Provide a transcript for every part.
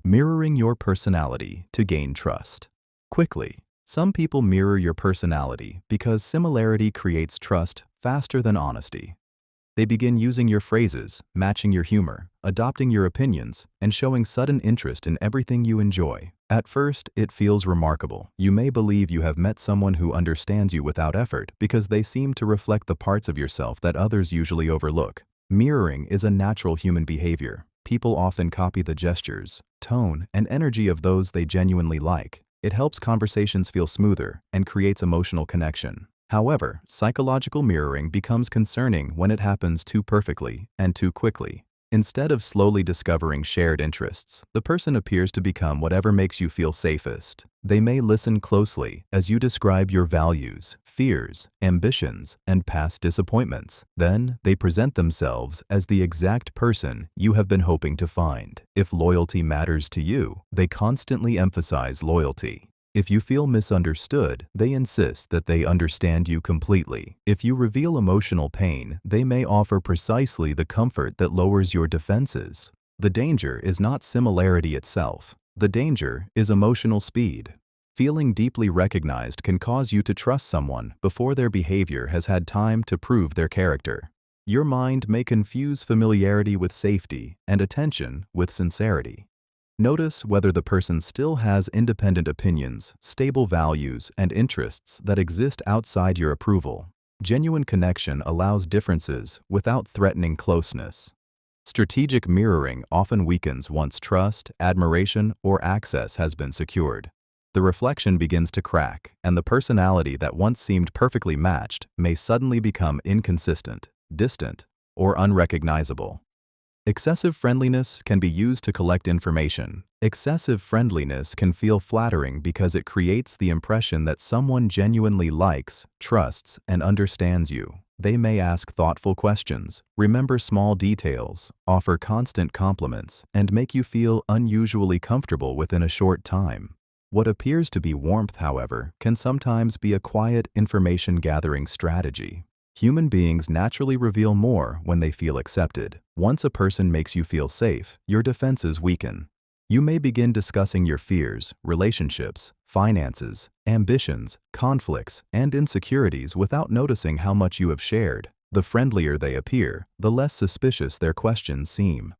Mirroring your personality to gain trust. Quickly, some people mirror your personality because similarity creates trust faster than honesty. They begin using your phrases, matching your humor, adopting your opinions, and showing sudden interest in everything you enjoy. At first, it feels remarkable. You may believe you have met someone who understands you without effort because they seem to reflect the parts of yourself that others usually overlook. Mirroring is a natural human behavior. People often copy the gestures, tone, and energy of those they genuinely like. It helps conversations feel smoother and creates emotional connection. However, psychological mirroring becomes concerning when it happens too perfectly and too quickly. Instead of slowly discovering shared interests, the person appears to become whatever makes you feel safest. They may listen closely as you describe your values, fears, ambitions, and past disappointments. Then, they present themselves as the exact person you have been hoping to find. If loyalty matters to you, they constantly emphasize loyalty. If you feel misunderstood, they insist that they understand you completely. If you reveal emotional pain, they may offer precisely the comfort that lowers your defenses. The danger is not similarity itself. The danger is emotional speed. Feeling deeply recognized can cause you to trust someone before their behavior has had time to prove their character. Your mind may confuse familiarity with safety and attention with sincerity. Notice whether the person still has independent opinions, stable values, and interests that exist outside your approval. Genuine connection allows differences without threatening closeness. Strategic mirroring often weakens once trust, admiration, or access has been secured. The reflection begins to crack, and the personality that once seemed perfectly matched may suddenly become inconsistent, distant, or unrecognizable. Excessive friendliness can be used to collect information. Excessive friendliness can feel flattering because it creates the impression that someone genuinely likes, trusts, and understands you. They may ask thoughtful questions, remember small details, offer constant compliments, and make you feel unusually comfortable within a short time. What appears to be warmth, however, can sometimes be a quiet information-gathering strategy. Human beings naturally reveal more when they feel accepted. Once a person makes you feel safe, your defenses weaken. You may begin discussing your fears, relationships, finances, ambitions, conflicts, and insecurities without noticing how much you have shared. The friendlier they appear, the less suspicious their questions seem.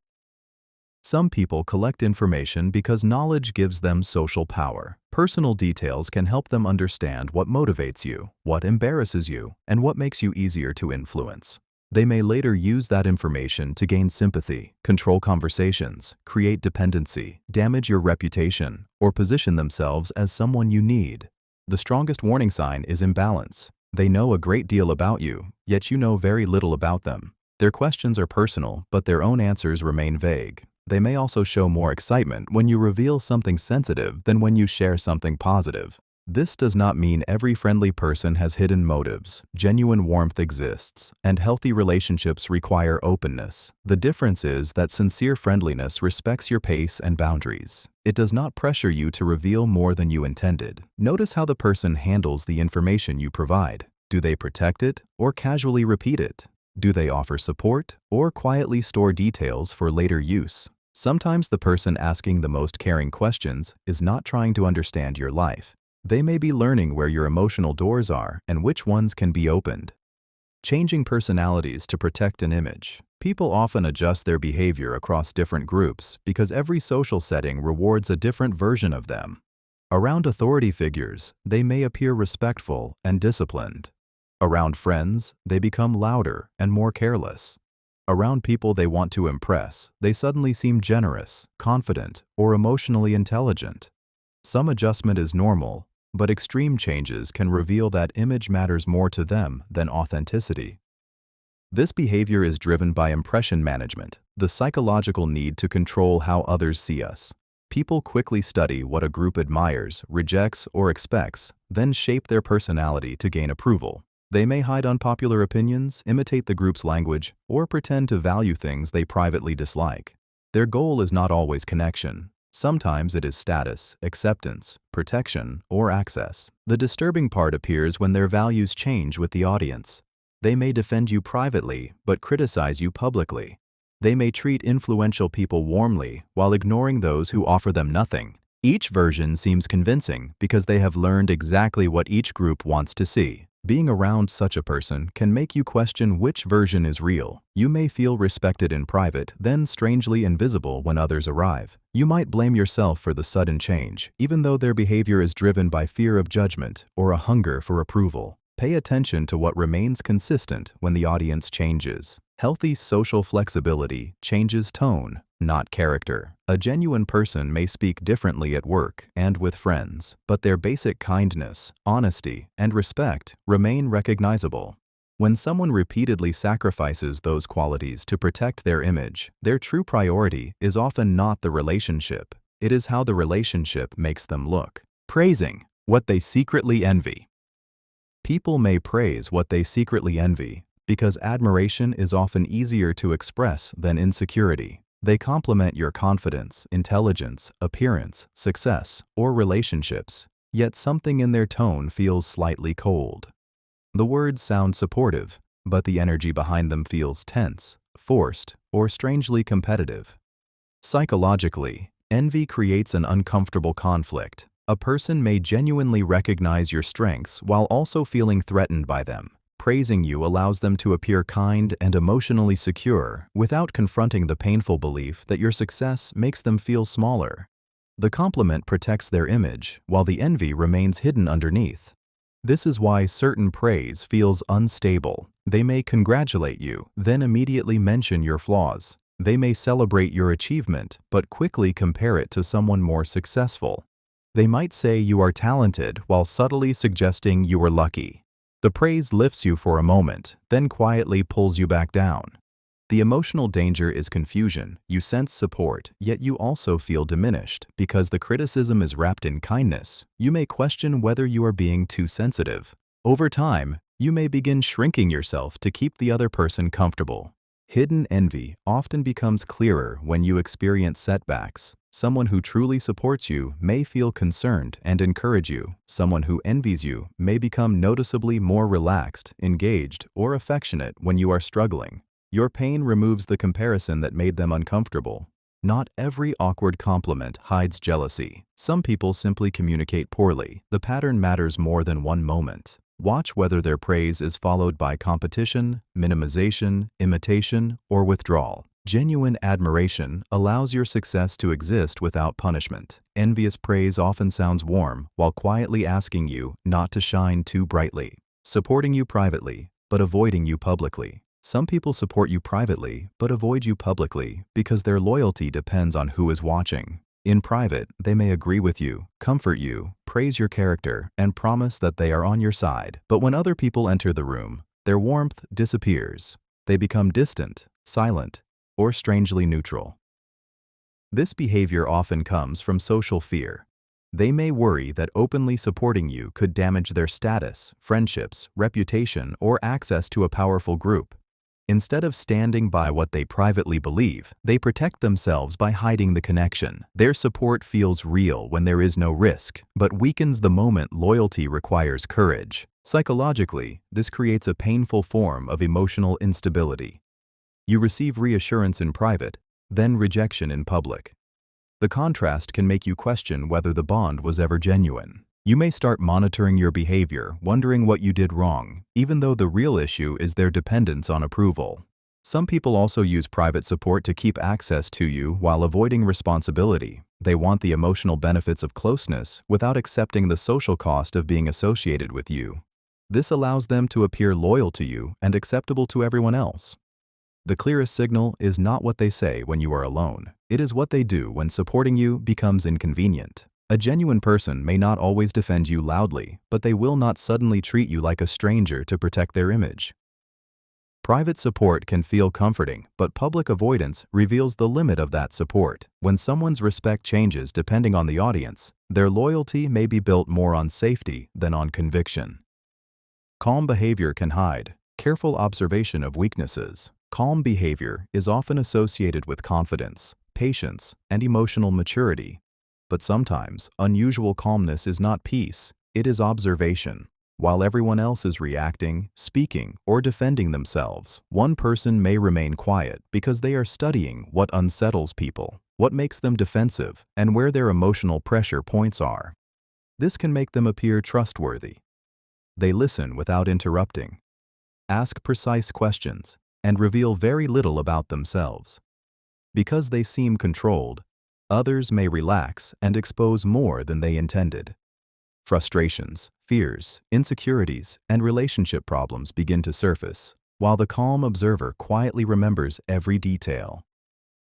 Some people collect information because knowledge gives them social power. Personal details can help them understand what motivates you, what embarrasses you, and what makes you easier to influence. They may later use that information to gain sympathy, control conversations, create dependency, damage your reputation, or position themselves as someone you need. The strongest warning sign is imbalance. They know a great deal about you, yet you know very little about them. Their questions are personal, but their own answers remain vague. They may also show more excitement when you reveal something sensitive than when you share something positive. This does not mean every friendly person has hidden motives. Genuine warmth exists, and healthy relationships require openness. The difference is that sincere friendliness respects your pace and boundaries. It does not pressure you to reveal more than you intended. Notice how the person handles the information you provide. Do they protect it or casually repeat it? Do they offer support or quietly store details for later use? Sometimes the person asking the most caring questions is not trying to understand your life. They may be learning where your emotional doors are and which ones can be opened. Changing personalities to protect an image. People often adjust their behavior across different groups because every social setting rewards a different version of them. Around authority figures, they may appear respectful and disciplined. Around friends, they become louder and more careless. Around people they want to impress, they suddenly seem generous, confident, or emotionally intelligent. Some adjustment is normal, but extreme changes can reveal that image matters more to them than authenticity. This behavior is driven by impression management, the psychological need to control how others see us. People quickly study what a group admires, rejects, or expects, then shape their personality to gain approval. They may hide unpopular opinions, imitate the group's language, or pretend to value things they privately dislike. Their goal is not always connection. Sometimes it is status, acceptance, protection, or access. The disturbing part appears when their values change with the audience. They may defend you privately, but criticize you publicly. They may treat influential people warmly while ignoring those who offer them nothing. Each version seems convincing because they have learned exactly what each group wants to see. Being around such a person can make you question which version is real. You may feel respected in private, then strangely invisible when others arrive. You might blame yourself for the sudden change, even though their behavior is driven by fear of judgment or a hunger for approval. Pay attention to what remains consistent when the audience changes. Healthy social flexibility changes tone, not character. A genuine person may speak differently at work and with friends, but their basic kindness, honesty, and respect remain recognizable. When someone repeatedly sacrifices those qualities to protect their image, their true priority is often not the relationship. It is how the relationship makes them look. Praising what they secretly envy. People may praise what they secretly envy because admiration is often easier to express than insecurity. They compliment your confidence, intelligence, appearance, success, or relationships, yet something in their tone feels slightly cold. The words sound supportive, but the energy behind them feels tense, forced, or strangely competitive. Psychologically, envy creates an uncomfortable conflict. A person may genuinely recognize your strengths while also feeling threatened by them. Praising you allows them to appear kind and emotionally secure without confronting the painful belief that your success makes them feel smaller. The compliment protects their image, while the envy remains hidden underneath. This is why certain praise feels unstable. They may congratulate you, then immediately mention your flaws. They may celebrate your achievement, but quickly compare it to someone more successful. They might say you are talented while subtly suggesting you are lucky. The praise lifts you for a moment, then quietly pulls you back down. The emotional danger is confusion. You sense support, yet you also feel diminished because the criticism is wrapped in kindness. You may question whether you are being too sensitive. Over time, you may begin shrinking yourself to keep the other person comfortable. Hidden envy often becomes clearer when you experience setbacks. Someone who truly supports you may feel concerned and encourage you. Someone who envies you may become noticeably more relaxed, engaged, or affectionate when you are struggling. Your pain removes the comparison that made them uncomfortable. Not every awkward compliment hides jealousy. Some people simply communicate poorly. The pattern matters more than one moment. Watch whether their praise is followed by competition, minimization, imitation, or withdrawal. Genuine admiration allows your success to exist without punishment. Envious praise often sounds warm while quietly asking you not to shine too brightly, supporting you privately but avoiding you publicly. Some people support you privately but avoid you publicly because their loyalty depends on who is watching. In private, they may agree with you, comfort you, praise your character, and promise that they are on your side. But when other people enter the room, their warmth disappears. They become distant, silent, or strangely neutral. This behavior often comes from social fear. They may worry that openly supporting you could damage their status, friendships, reputation, or access to a powerful group. Instead of standing by what they privately believe, they protect themselves by hiding the connection. Their support feels real when there is no risk, but weakens the moment loyalty requires courage. Psychologically, this creates a painful form of emotional instability. You receive reassurance in private, then rejection in public. The contrast can make you question whether the bond was ever genuine. You may start monitoring your behavior, wondering what you did wrong, even though the real issue is their dependence on approval. Some people also use private support to keep access to you while avoiding responsibility. They want the emotional benefits of closeness without accepting the social cost of being associated with you. This allows them to appear loyal to you and acceptable to everyone else. The clearest signal is not what they say when you are alone. It is what they do when supporting you becomes inconvenient. A genuine person may not always defend you loudly, but they will not suddenly treat you like a stranger to protect their image. Private support can feel comforting, but public avoidance reveals the limit of that support. When someone's respect changes depending on the audience, their loyalty may be built more on safety than on conviction. Calm behavior can hide careful observation of weaknesses. Calm behavior is often associated with confidence, patience, and emotional maturity. But sometimes, unusual calmness is not peace, it is observation. While everyone else is reacting, speaking, or defending themselves, one person may remain quiet because they are studying what unsettles people, what makes them defensive, and where their emotional pressure points are. This can make them appear trustworthy. They listen without interrupting, ask precise questions, and reveal very little about themselves. Because they seem controlled, others may relax and expose more than they intended. Frustrations, fears, insecurities, and relationship problems begin to surface, while the calm observer quietly remembers every detail.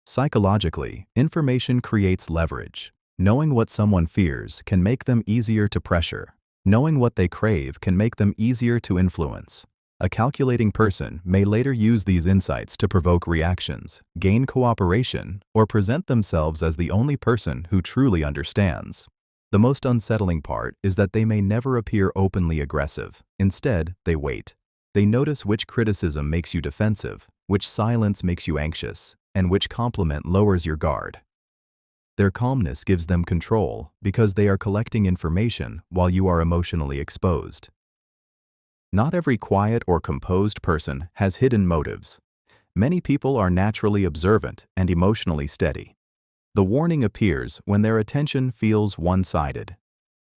Psychologically, information creates leverage. Knowing what someone fears can make them easier to pressure. Knowing what they crave can make them easier to influence. A calculating person may later use these insights to provoke reactions, gain cooperation, or present themselves as the only person who truly understands. The most unsettling part is that they may never appear openly aggressive. Instead, they wait. They notice which criticism makes you defensive, which silence makes you anxious, and which compliment lowers your guard. Their calmness gives them control because they are collecting information while you are emotionally exposed. Not every quiet or composed person has hidden motives. Many people are naturally observant and emotionally steady. The warning appears when their attention feels one-sided.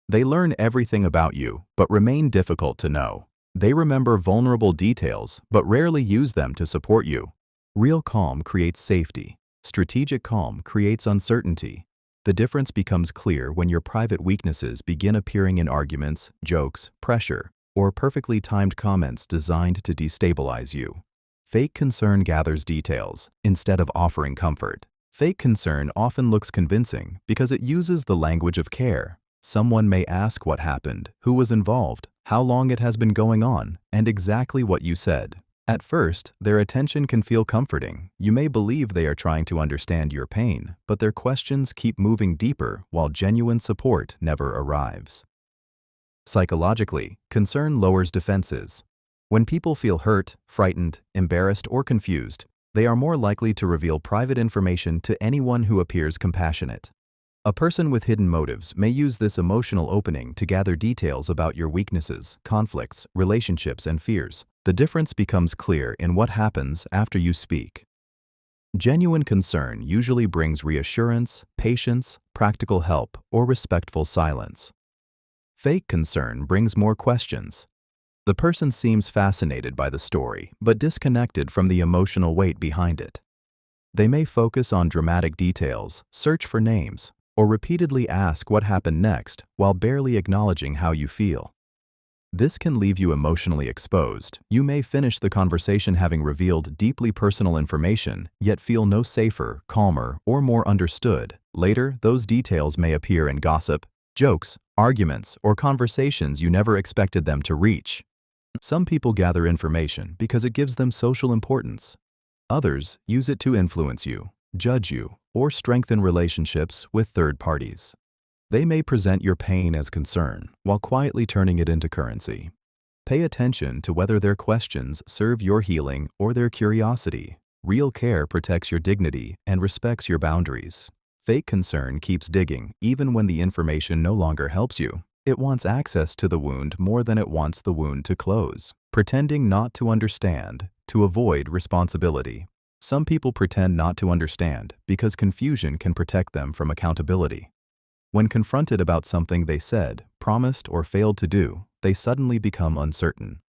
They learn everything about you, but remain difficult to know. They remember vulnerable details, but rarely use them to support you. Real calm creates safety. Strategic calm creates uncertainty. The difference becomes clear when your private weaknesses begin appearing in arguments, jokes, pressure, or perfectly timed comments designed to destabilize you. Fake concern gathers details instead of offering comfort. Fake concern often looks convincing because it uses the language of care. Someone may ask what happened, who was involved, how long it has been going on, and exactly what you said. At first, their attention can feel comforting. You may believe they are trying to understand your pain, but their questions keep moving deeper while genuine support never arrives. Psychologically, concern lowers defenses. When people feel hurt, frightened, embarrassed, or confused, they are more likely to reveal private information to anyone who appears compassionate. A person with hidden motives may use this emotional opening to gather details about your weaknesses, conflicts, relationships, and fears. The difference becomes clear in what happens after you speak. Genuine concern usually brings reassurance, patience, practical help, or respectful silence. Fake concern brings more questions. The person seems fascinated by the story, but disconnected from the emotional weight behind it. They may focus on dramatic details, search for names, or repeatedly ask what happened next while barely acknowledging how you feel. This can leave you emotionally exposed. You may finish the conversation having revealed deeply personal information, yet feel no safer, calmer, or more understood. Later, those details may appear in gossip, jokes, arguments, or conversations you never expected them to reach. Some people gather information because it gives them social importance. Others use it to influence you, judge you, or strengthen relationships with third parties. They may present your pain as concern while quietly turning it into currency. Pay attention to whether their questions serve your healing or their curiosity. Real care protects your dignity and respects your boundaries. Fake concern keeps digging even when the information no longer helps you. It wants access to the wound more than it wants the wound to close, pretending not to understand to avoid responsibility. Some people pretend not to understand because confusion can protect them from accountability. When confronted about something they said, promised, or failed to do, they suddenly become uncertain.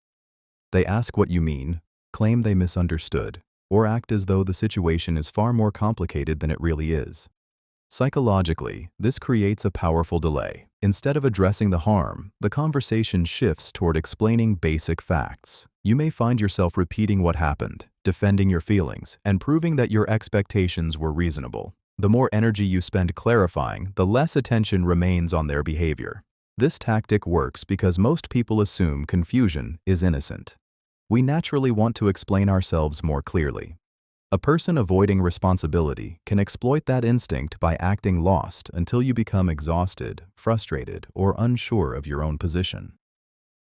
They ask what you mean, claim they misunderstood, or act as though the situation is far more complicated than it really is. Psychologically, this creates a powerful delay. Instead of addressing the harm, the conversation shifts toward explaining basic facts. You may find yourself repeating what happened, defending your feelings, and proving that your expectations were reasonable. The more energy you spend clarifying, the less attention remains on their behavior. This tactic works because most people assume confusion is innocent. We naturally want to explain ourselves more clearly. A person avoiding responsibility can exploit that instinct by acting lost until you become exhausted, frustrated, or unsure of your own position.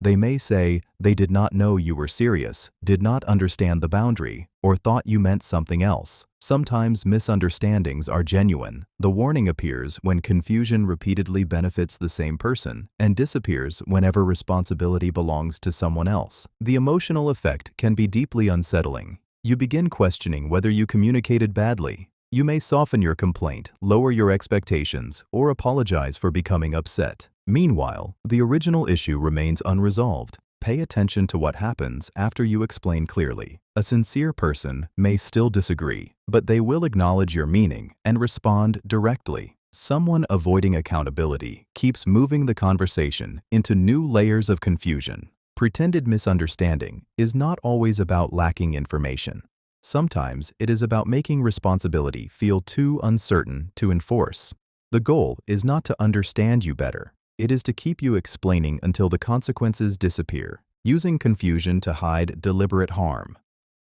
They may say they did not know you were serious, did not understand the boundary, or thought you meant something else. Sometimes misunderstandings are genuine. The warning appears when confusion repeatedly benefits the same person and disappears whenever responsibility belongs to someone else. The emotional effect can be deeply unsettling. You begin questioning whether you communicated badly. You may soften your complaint, lower your expectations, or apologize for becoming upset. Meanwhile, the original issue remains unresolved. Pay attention to what happens after you explain clearly. A sincere person may still disagree, but they will acknowledge your meaning and respond directly. Someone avoiding accountability keeps moving the conversation into new layers of confusion. Pretended misunderstanding is not always about lacking information. Sometimes it is about making responsibility feel too uncertain to enforce. The goal is not to understand you better. It is to keep you explaining until the consequences disappear, using confusion to hide deliberate harm.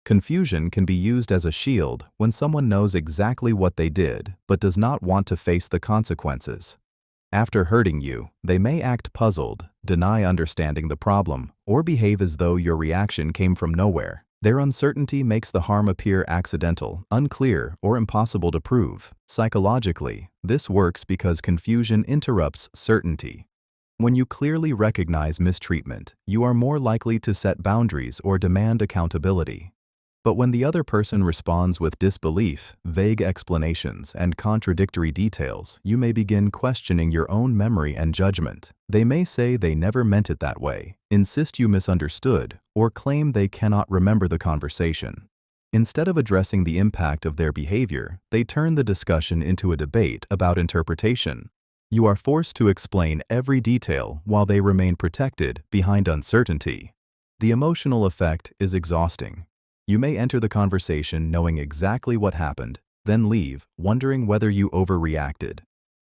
Confusion can be used as a shield when someone knows exactly what they did but does not want to face the consequences. After hurting you, they may act puzzled, deny understanding the problem, or behave as though your reaction came from nowhere. Their uncertainty makes the harm appear accidental, unclear, or impossible to prove. Psychologically, this works because confusion interrupts certainty. When you clearly recognize mistreatment, you are more likely to set boundaries or demand accountability. But when the other person responds with disbelief, vague explanations, and contradictory details, you may begin questioning your own memory and judgment. They may say they never meant it that way, insist you misunderstood, or claim they cannot remember the conversation. Instead of addressing the impact of their behavior, they turn the discussion into a debate about interpretation. You are forced to explain every detail while they remain protected behind uncertainty. The emotional effect is exhausting. You may enter the conversation knowing exactly what happened, then leave, wondering whether you overreacted.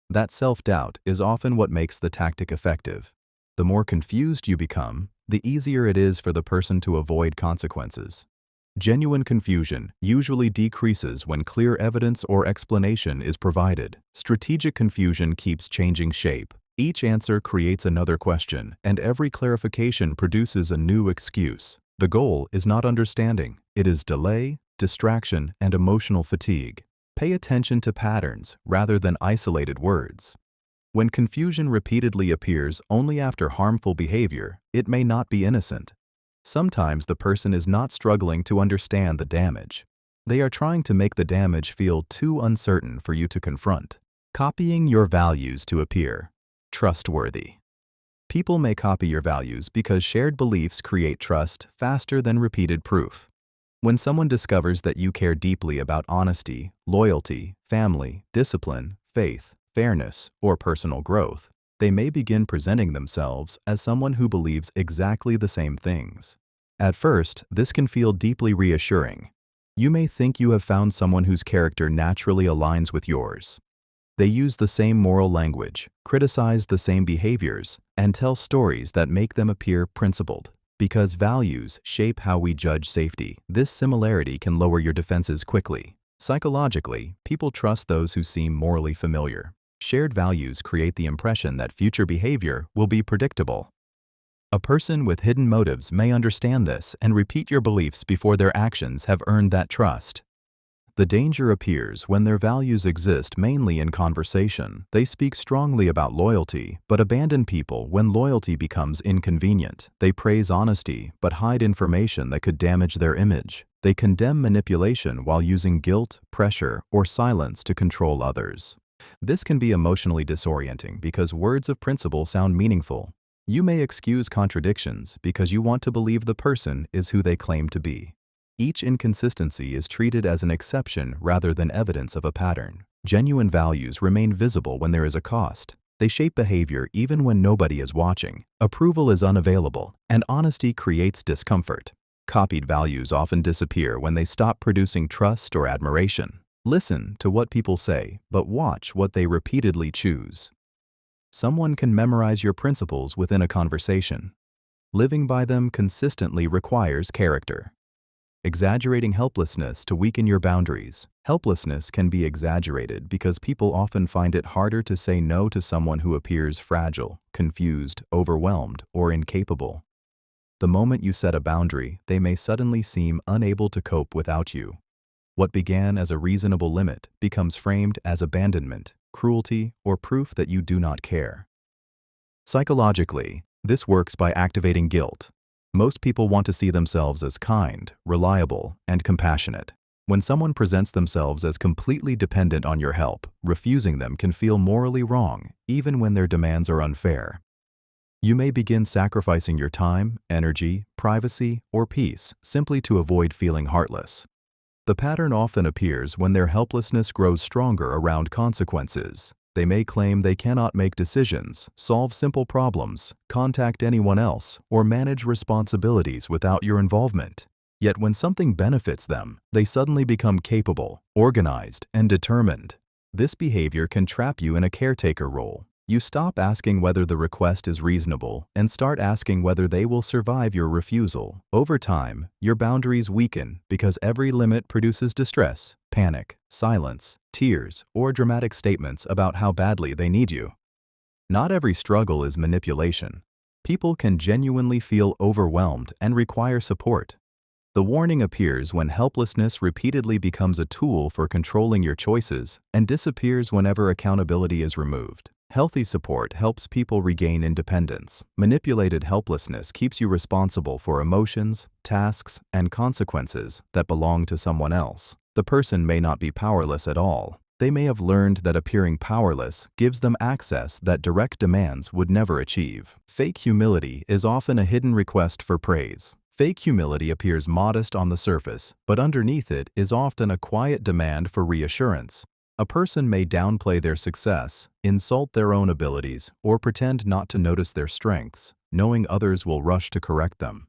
That self-doubt is often what makes the tactic effective. The more confused you become, the easier it is for the person to avoid consequences. Genuine confusion usually decreases when clear evidence or explanation is provided. Strategic confusion keeps changing shape. Each answer creates another question, and every clarification produces a new excuse. The goal is not understanding. It is delay, distraction, and emotional fatigue. Pay attention to patterns rather than isolated words. When confusion repeatedly appears only after harmful behavior, it may not be innocent. Sometimes the person is not struggling to understand the damage. They are trying to make the damage feel too uncertain for you to confront. Copying your values to appear trustworthy. People may copy your values because shared beliefs create trust faster than repeated proof. When someone discovers that you care deeply about honesty, loyalty, family, discipline, faith, fairness, or personal growth, they may begin presenting themselves as someone who believes exactly the same things. At first, this can feel deeply reassuring. You may think you have found someone whose character naturally aligns with yours. They use the same moral language, criticize the same behaviors, and tell stories that make them appear principled. Because values shape how we judge safety, this similarity can lower your defenses quickly. Psychologically, people trust those who seem morally familiar. Shared values create the impression that future behavior will be predictable. A person with hidden motives may understand this and repeat your beliefs before their actions have earned that trust. The danger appears when their values exist mainly in conversation. They speak strongly about loyalty, but abandon people when loyalty becomes inconvenient. They praise honesty, but hide information that could damage their image. They condemn manipulation while using guilt, pressure, or silence to control others. This can be emotionally disorienting because words of principle sound meaningful. You may excuse contradictions because you want to believe the person is who they claim to be. Each inconsistency is treated as an exception rather than evidence of a pattern. Genuine values remain visible when there is a cost. They shape behavior even when nobody is watching. Approval is unavailable, and honesty creates discomfort. Copied values often disappear when they stop producing trust or admiration. Listen to what people say, but watch what they repeatedly choose. Someone can memorize your principles within a conversation. Living by them consistently requires character. Exaggerating helplessness to weaken your boundaries. Helplessness can be exaggerated because people often find it harder to say no to someone who appears fragile, confused, overwhelmed, or incapable. The moment you set a boundary, they may suddenly seem unable to cope without you. What began as a reasonable limit becomes framed as abandonment, cruelty, or proof that you do not care. Psychologically, this works by activating guilt. Most people want to see themselves as kind, reliable, and compassionate. When someone presents themselves as completely dependent on your help, refusing them can feel morally wrong, even when their demands are unfair. You may begin sacrificing your time, energy, privacy, or peace simply to avoid feeling heartless. The pattern often appears when their helplessness grows stronger around consequences. They may claim they cannot make decisions, solve simple problems, contact anyone else, or manage responsibilities without your involvement. Yet when something benefits them, they suddenly become capable, organized, and determined. This behavior can trap you in a caretaker role. You stop asking whether the request is reasonable and start asking whether they will survive your refusal. Over time, your boundaries weaken because every limit produces distress, panic, silence, tears, or dramatic statements about how badly they need you. Not every struggle is manipulation. People can genuinely feel overwhelmed and require support. The warning appears when helplessness repeatedly becomes a tool for controlling your choices and disappears whenever accountability is removed. Healthy support helps people regain independence. Manipulated helplessness keeps you responsible for emotions, tasks, and consequences that belong to someone else. The person may not be powerless at all. They may have learned that appearing powerless gives them access that direct demands would never achieve. Fake humility is often a hidden request for praise. Fake humility appears modest on the surface, but underneath it is often a quiet demand for reassurance. A person may downplay their success, insult their own abilities, or pretend not to notice their strengths, knowing others will rush to correct them.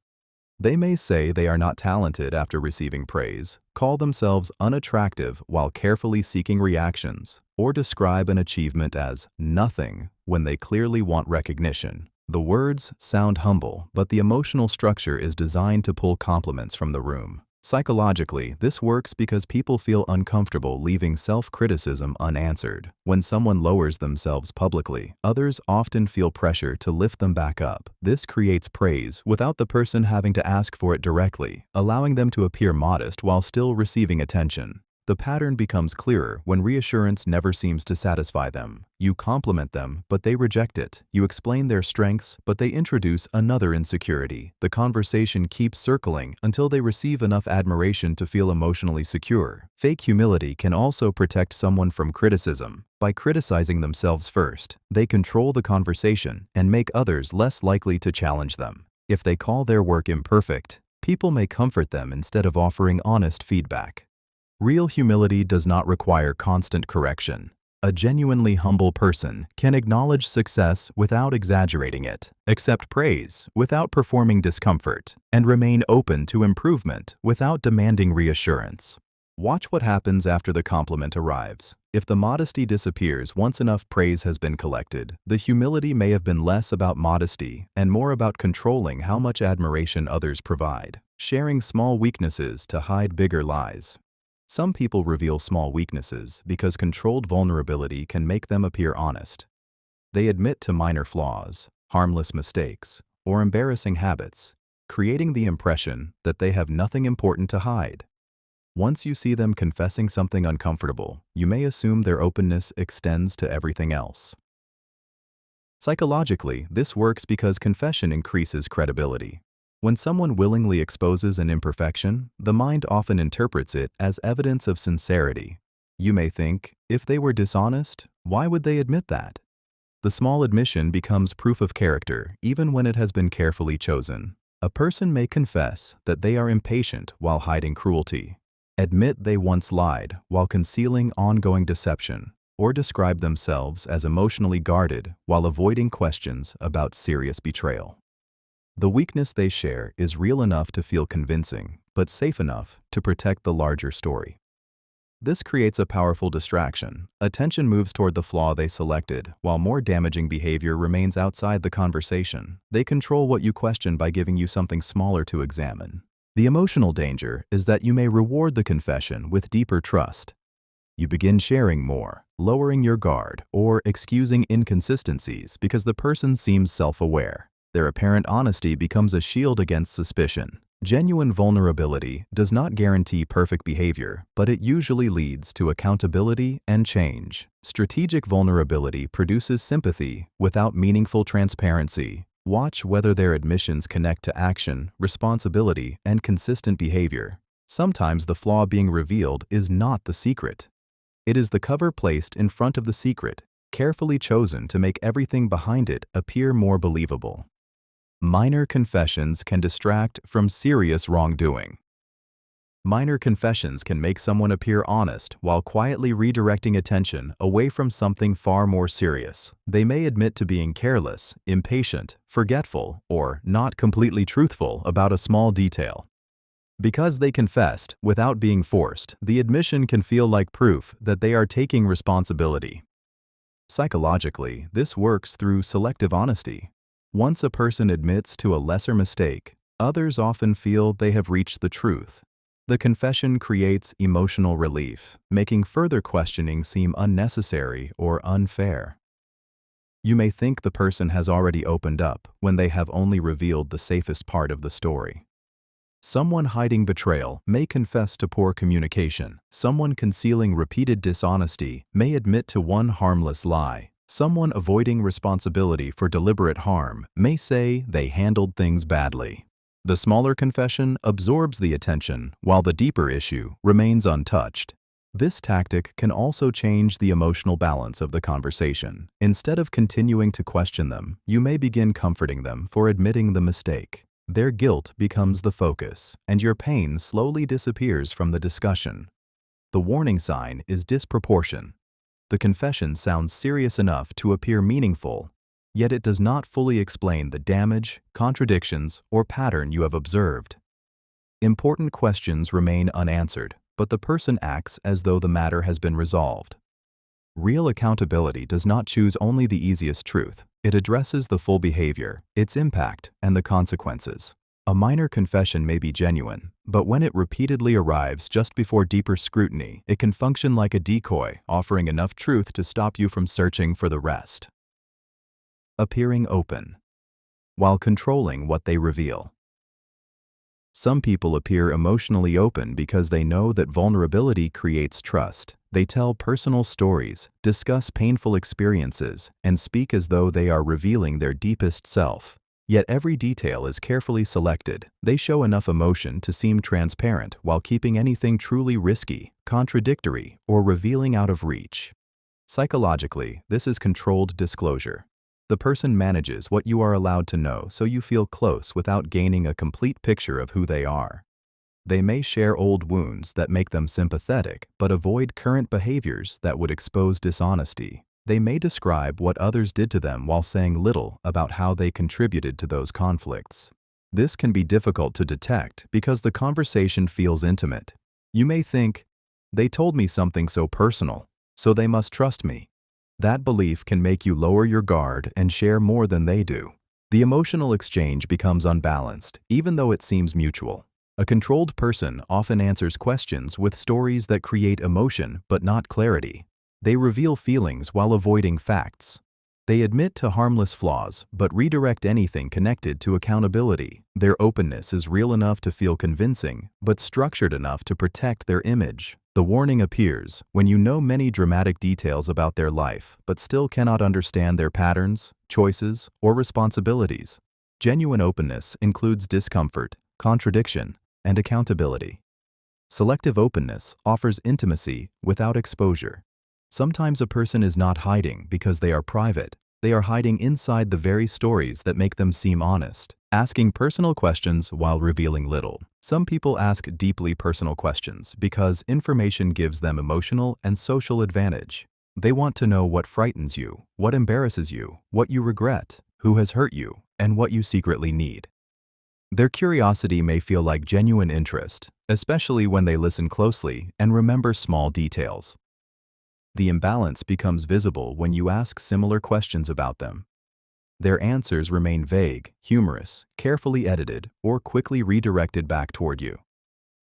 They may say they are not talented after receiving praise, call themselves unattractive while carefully seeking reactions, or describe an achievement as nothing when they clearly want recognition. The words sound humble, but the emotional structure is designed to pull compliments from the room. Psychologically, this works because people feel uncomfortable leaving self-criticism unanswered. When someone lowers themselves publicly, others often feel pressure to lift them back up. This creates praise without the person having to ask for it directly, allowing them to appear modest while still receiving attention. The pattern becomes clearer when reassurance never seems to satisfy them. You compliment them, but they reject it. You explain their strengths, but they introduce another insecurity. The conversation keeps circling until they receive enough admiration to feel emotionally secure. Fake humility can also protect someone from criticism. By criticizing themselves first, they control the conversation and make others less likely to challenge them. If they call their work imperfect, people may comfort them instead of offering honest feedback. Real humility does not require constant correction. A genuinely humble person can acknowledge success without exaggerating it, accept praise without performing discomfort, and remain open to improvement without demanding reassurance. Watch what happens after the compliment arrives. If the modesty disappears once enough praise has been collected, the humility may have been less about modesty and more about controlling how much admiration others provide, sharing small weaknesses to hide bigger lies. Some people reveal small weaknesses because controlled vulnerability can make them appear honest. They admit to minor flaws, harmless mistakes, or embarrassing habits, creating the impression that they have nothing important to hide. Once you see them confessing something uncomfortable, you may assume their openness extends to everything else. Psychologically, this works because confession increases credibility. When someone willingly exposes an imperfection, the mind often interprets it as evidence of sincerity. You may think, if they were dishonest, why would they admit that? The small admission becomes proof of character, even when it has been carefully chosen. A person may confess that they are impatient while hiding cruelty, admit they once lied while concealing ongoing deception, or describe themselves as emotionally guarded while avoiding questions about serious betrayal. The weakness they share is real enough to feel convincing, but safe enough to protect the larger story. This creates a powerful distraction. Attention moves toward the flaw they selected, while more damaging behavior remains outside the conversation. They control what you question by giving you something smaller to examine. The emotional danger is that you may reward the confession with deeper trust. You begin sharing more, lowering your guard, or excusing inconsistencies because the person seems self-aware. Their apparent honesty becomes a shield against suspicion. Genuine vulnerability does not guarantee perfect behavior, but it usually leads to accountability and change. Strategic vulnerability produces sympathy without meaningful transparency. Watch whether their admissions connect to action, responsibility, and consistent behavior. Sometimes the flaw being revealed is not the secret. It is the cover placed in front of the secret, carefully chosen to make everything behind it appear more believable. Minor confessions can distract from serious wrongdoing. Minor confessions can make someone appear honest while quietly redirecting attention away from something far more serious. They may admit to being careless, impatient, forgetful, or not completely truthful about a small detail. Because they confessed without being forced, the admission can feel like proof that they are taking responsibility. Psychologically, this works through selective honesty. Once a person admits to a lesser mistake, others often feel they have reached the truth. The confession creates emotional relief, making further questioning seem unnecessary or unfair. You may think the person has already opened up when they have only revealed the safest part of the story. Someone hiding betrayal may confess to poor communication. Someone concealing repeated dishonesty may admit to one harmless lie. Someone avoiding responsibility for deliberate harm may say they handled things badly. The smaller confession absorbs the attention, while the deeper issue remains untouched. This tactic can also change the emotional balance of the conversation. Instead of continuing to question them, you may begin comforting them for admitting the mistake. Their guilt becomes the focus, and your pain slowly disappears from the discussion. The warning sign is disproportion. The confession sounds serious enough to appear meaningful, yet it does not fully explain the damage, contradictions, or pattern you have observed. Important questions remain unanswered, but the person acts as though the matter has been resolved. Real accountability does not choose only the easiest truth. It addresses the full behavior, its impact, and the consequences. A minor confession may be genuine, but when it repeatedly arrives just before deeper scrutiny, it can function like a decoy, offering enough truth to stop you from searching for the rest. Appearing open, while controlling what they reveal. Some people appear emotionally open because they know that vulnerability creates trust. They tell personal stories, discuss painful experiences, and speak as though they are revealing their deepest self. Yet every detail is carefully selected. They show enough emotion to seem transparent while keeping anything truly risky, contradictory, or revealing out of reach. Psychologically, this is controlled disclosure. The person manages what you are allowed to know so you feel close without gaining a complete picture of who they are. They may share old wounds that make them sympathetic, but avoid current behaviors that would expose dishonesty. They may describe what others did to them while saying little about how they contributed to those conflicts. This can be difficult to detect because the conversation feels intimate. You may think, "They told me something so personal, so they must trust me." That belief can make you lower your guard and share more than they do. The emotional exchange becomes unbalanced, even though it seems mutual. A controlled person often answers questions with stories that create emotion but not clarity. They reveal feelings while avoiding facts. They admit to harmless flaws but redirect anything connected to accountability. Their openness is real enough to feel convincing, but structured enough to protect their image. The warning appears when you know many dramatic details about their life but still cannot understand their patterns, choices, or responsibilities. Genuine openness includes discomfort, contradiction, and accountability. Selective openness offers intimacy without exposure. Sometimes a person is not hiding because they are private. They are hiding inside the very stories that make them seem honest, asking personal questions while revealing little. Some people ask deeply personal questions because information gives them emotional and social advantage. They want to know what frightens you, what embarrasses you, what you regret, who has hurt you, and what you secretly need. Their curiosity may feel like genuine interest, especially when they listen closely and remember small details. The imbalance becomes visible when you ask similar questions about them. Their answers remain vague, humorous, carefully edited, or quickly redirected back toward you.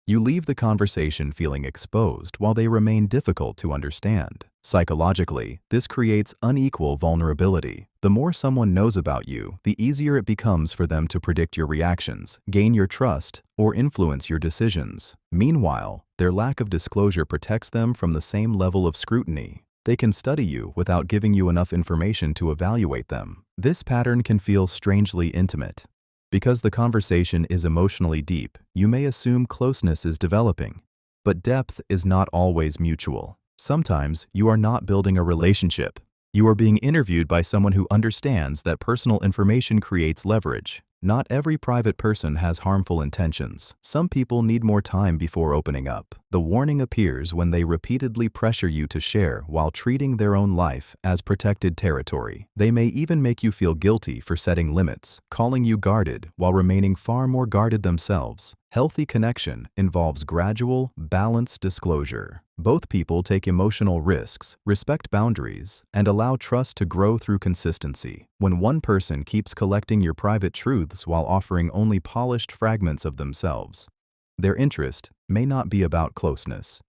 You leave the conversation feeling exposed while they remain difficult to understand. Psychologically, this creates unequal vulnerability. The more someone knows about you, the easier it becomes for them to predict your reactions, gain your trust, or influence your decisions. Meanwhile, their lack of disclosure protects them from the same level of scrutiny. They can study you without giving you enough information to evaluate them. This pattern can feel strangely intimate. Because the conversation is emotionally deep, you may assume closeness is developing. But depth is not always mutual. Sometimes you are not building a relationship. You are being interviewed by someone who understands that personal information creates leverage. Not every private person has harmful intentions. Some people need more time before opening up. The warning appears when they repeatedly pressure you to share while treating their own life as protected territory. They may even make you feel guilty for setting limits, calling you guarded while remaining far more guarded themselves. Healthy connection involves gradual, balanced disclosure. Both people take emotional risks, respect boundaries, and allow trust to grow through consistency. When one person keeps collecting your private truths while offering only polished fragments of themselves, their interest may not be about closeness.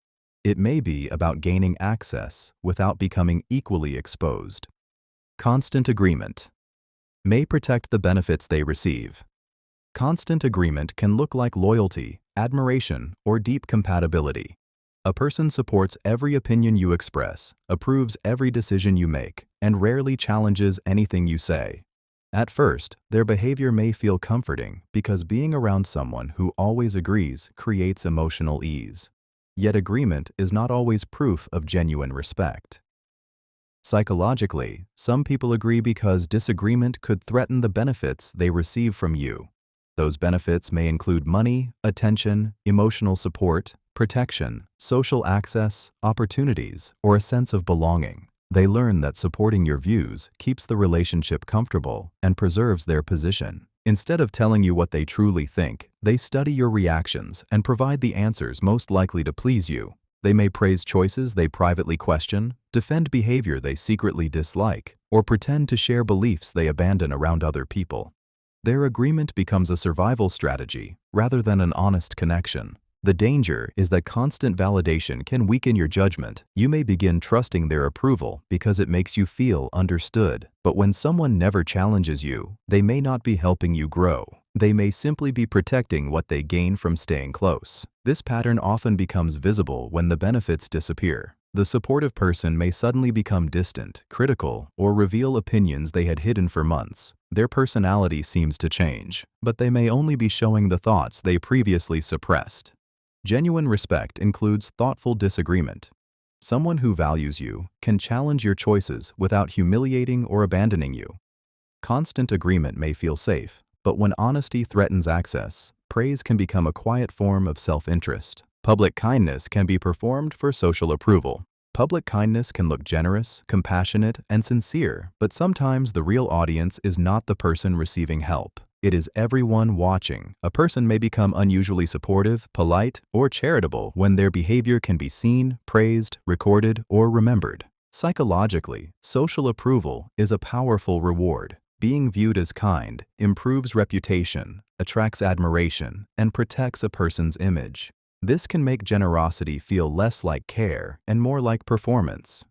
It may be about gaining access without becoming equally exposed. Constant agreement may protect the benefits they receive. Constant agreement can look like loyalty, admiration, or deep compatibility. A person supports every opinion you express, approves every decision you make, and rarely challenges anything you say. At first, their behavior may feel comforting because being around someone who always agrees creates emotional ease. Yet agreement is not always proof of genuine respect. Psychologically, some people agree because disagreement could threaten the benefits they receive from you. Those benefits may include money, attention, emotional support, protection, social access, opportunities, or a sense of belonging. They learn that supporting your views keeps the relationship comfortable and preserves their position. Instead of telling you what they truly think, they study your reactions and provide the answers most likely to please you. They may praise choices they privately question, defend behavior they secretly dislike, or pretend to share beliefs they abandon around other people. Their agreement becomes a survival strategy rather than an honest connection. The danger is that constant validation can weaken your judgment. You may begin trusting their approval because it makes you feel understood. But when someone never challenges you, they may not be helping you grow. They may simply be protecting what they gain from staying close. This pattern often becomes visible when the benefits disappear. The supportive person may suddenly become distant, critical, or reveal opinions they had hidden for months. Their personality seems to change, but they may only be showing the thoughts they previously suppressed. Genuine respect includes thoughtful disagreement. Someone who values you can challenge your choices without humiliating or abandoning you. Constant agreement may feel safe, but when honesty threatens access, praise can become a quiet form of self-interest. Public kindness can be performed for social approval. Public kindness can look generous, compassionate, and sincere, but sometimes the real audience is not the person receiving help. It is everyone watching. A person may become unusually supportive, polite, or charitable when their behavior can be seen, praised, recorded, or remembered. Psychologically, social approval is a powerful reward. Being viewed as kind improves reputation, attracts admiration, and protects a person's image. This can make generosity feel less like care and more like performance.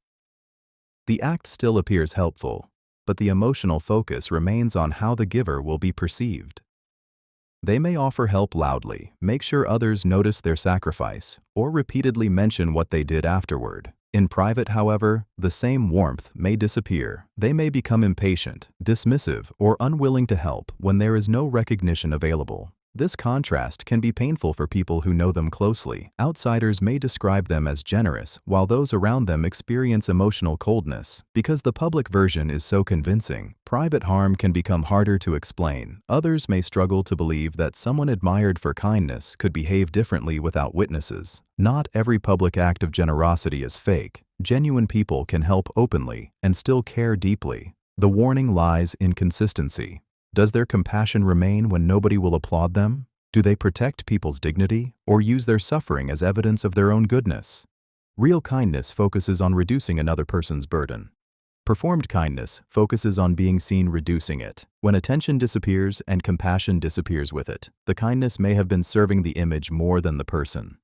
The act still appears helpful, but the emotional focus remains on how the giver will be perceived. They may offer help loudly, make sure others notice their sacrifice, or repeatedly mention what they did afterward. In private, however, the same warmth may disappear. They may become impatient, dismissive, or unwilling to help when there is no recognition available. This contrast can be painful for people who know them closely. Outsiders may describe them as generous, while those around them experience emotional coldness. Because the public version is so convincing, private harm can become harder to explain. Others may struggle to believe that someone admired for kindness could behave differently without witnesses. Not every public act of generosity is fake. Genuine people can help openly and still care deeply. The warning lies in consistency. Does their compassion remain when nobody will applaud them? Do they protect people's dignity or use their suffering as evidence of their own goodness? Real kindness focuses on reducing another person's burden. Performed kindness focuses on being seen reducing it. When attention disappears and compassion disappears with it, the kindness may have been serving the image more than the person.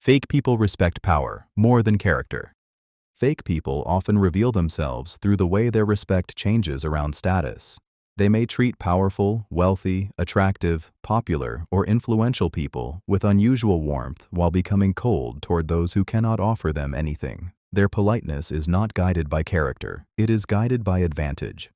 Fake people respect power more than character. Fake people often reveal themselves through the way their respect changes around status. They may treat powerful, wealthy, attractive, popular, or influential people with unusual warmth while becoming cold toward those who cannot offer them anything. Their politeness is not guided by character, it is guided by advantage.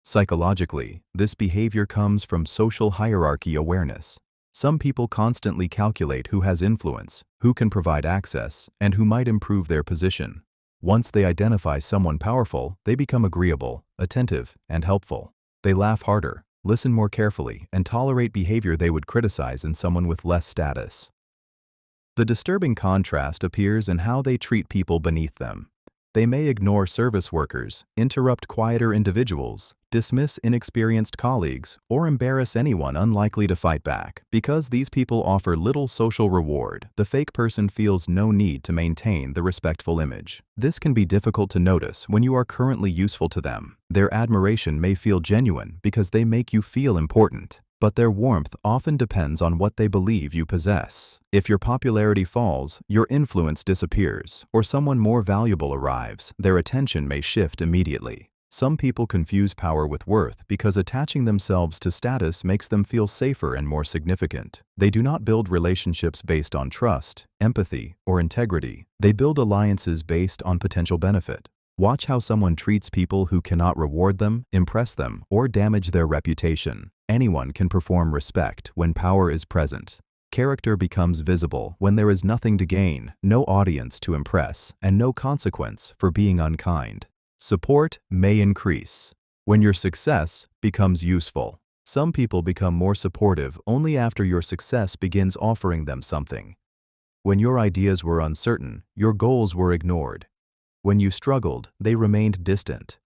Psychologically, this behavior comes from social hierarchy awareness. Some people constantly calculate who has influence, who can provide access, and who might improve their position. Once they identify someone powerful, they become agreeable, attentive, and helpful. They laugh harder, listen more carefully, and tolerate behavior they would criticize in someone with less status. The disturbing contrast appears in how they treat people beneath them. They may ignore service workers, interrupt quieter individuals, dismiss inexperienced colleagues, or embarrass anyone unlikely to fight back. Because these people offer little social reward, the fake person feels no need to maintain the respectful image. This can be difficult to notice when you are currently useful to them. Their admiration may feel genuine because they make you feel important, but their warmth often depends on what they believe you possess. If your popularity falls, your influence disappears, or someone more valuable arrives, their attention may shift immediately. Some people confuse power with worth because attaching themselves to status makes them feel safer and more significant. They do not build relationships based on trust, empathy, or integrity. They build alliances based on potential benefit. Watch how someone treats people who cannot reward them, impress them, or damage their reputation. Anyone can perform respect when power is present. Character becomes visible when there is nothing to gain, no audience to impress, and no consequence for being unkind. Support may increase when your success becomes useful. Some people become more supportive only after your success begins offering them something. When your ideas were uncertain, your goals were ignored. When you struggled, they remained distant.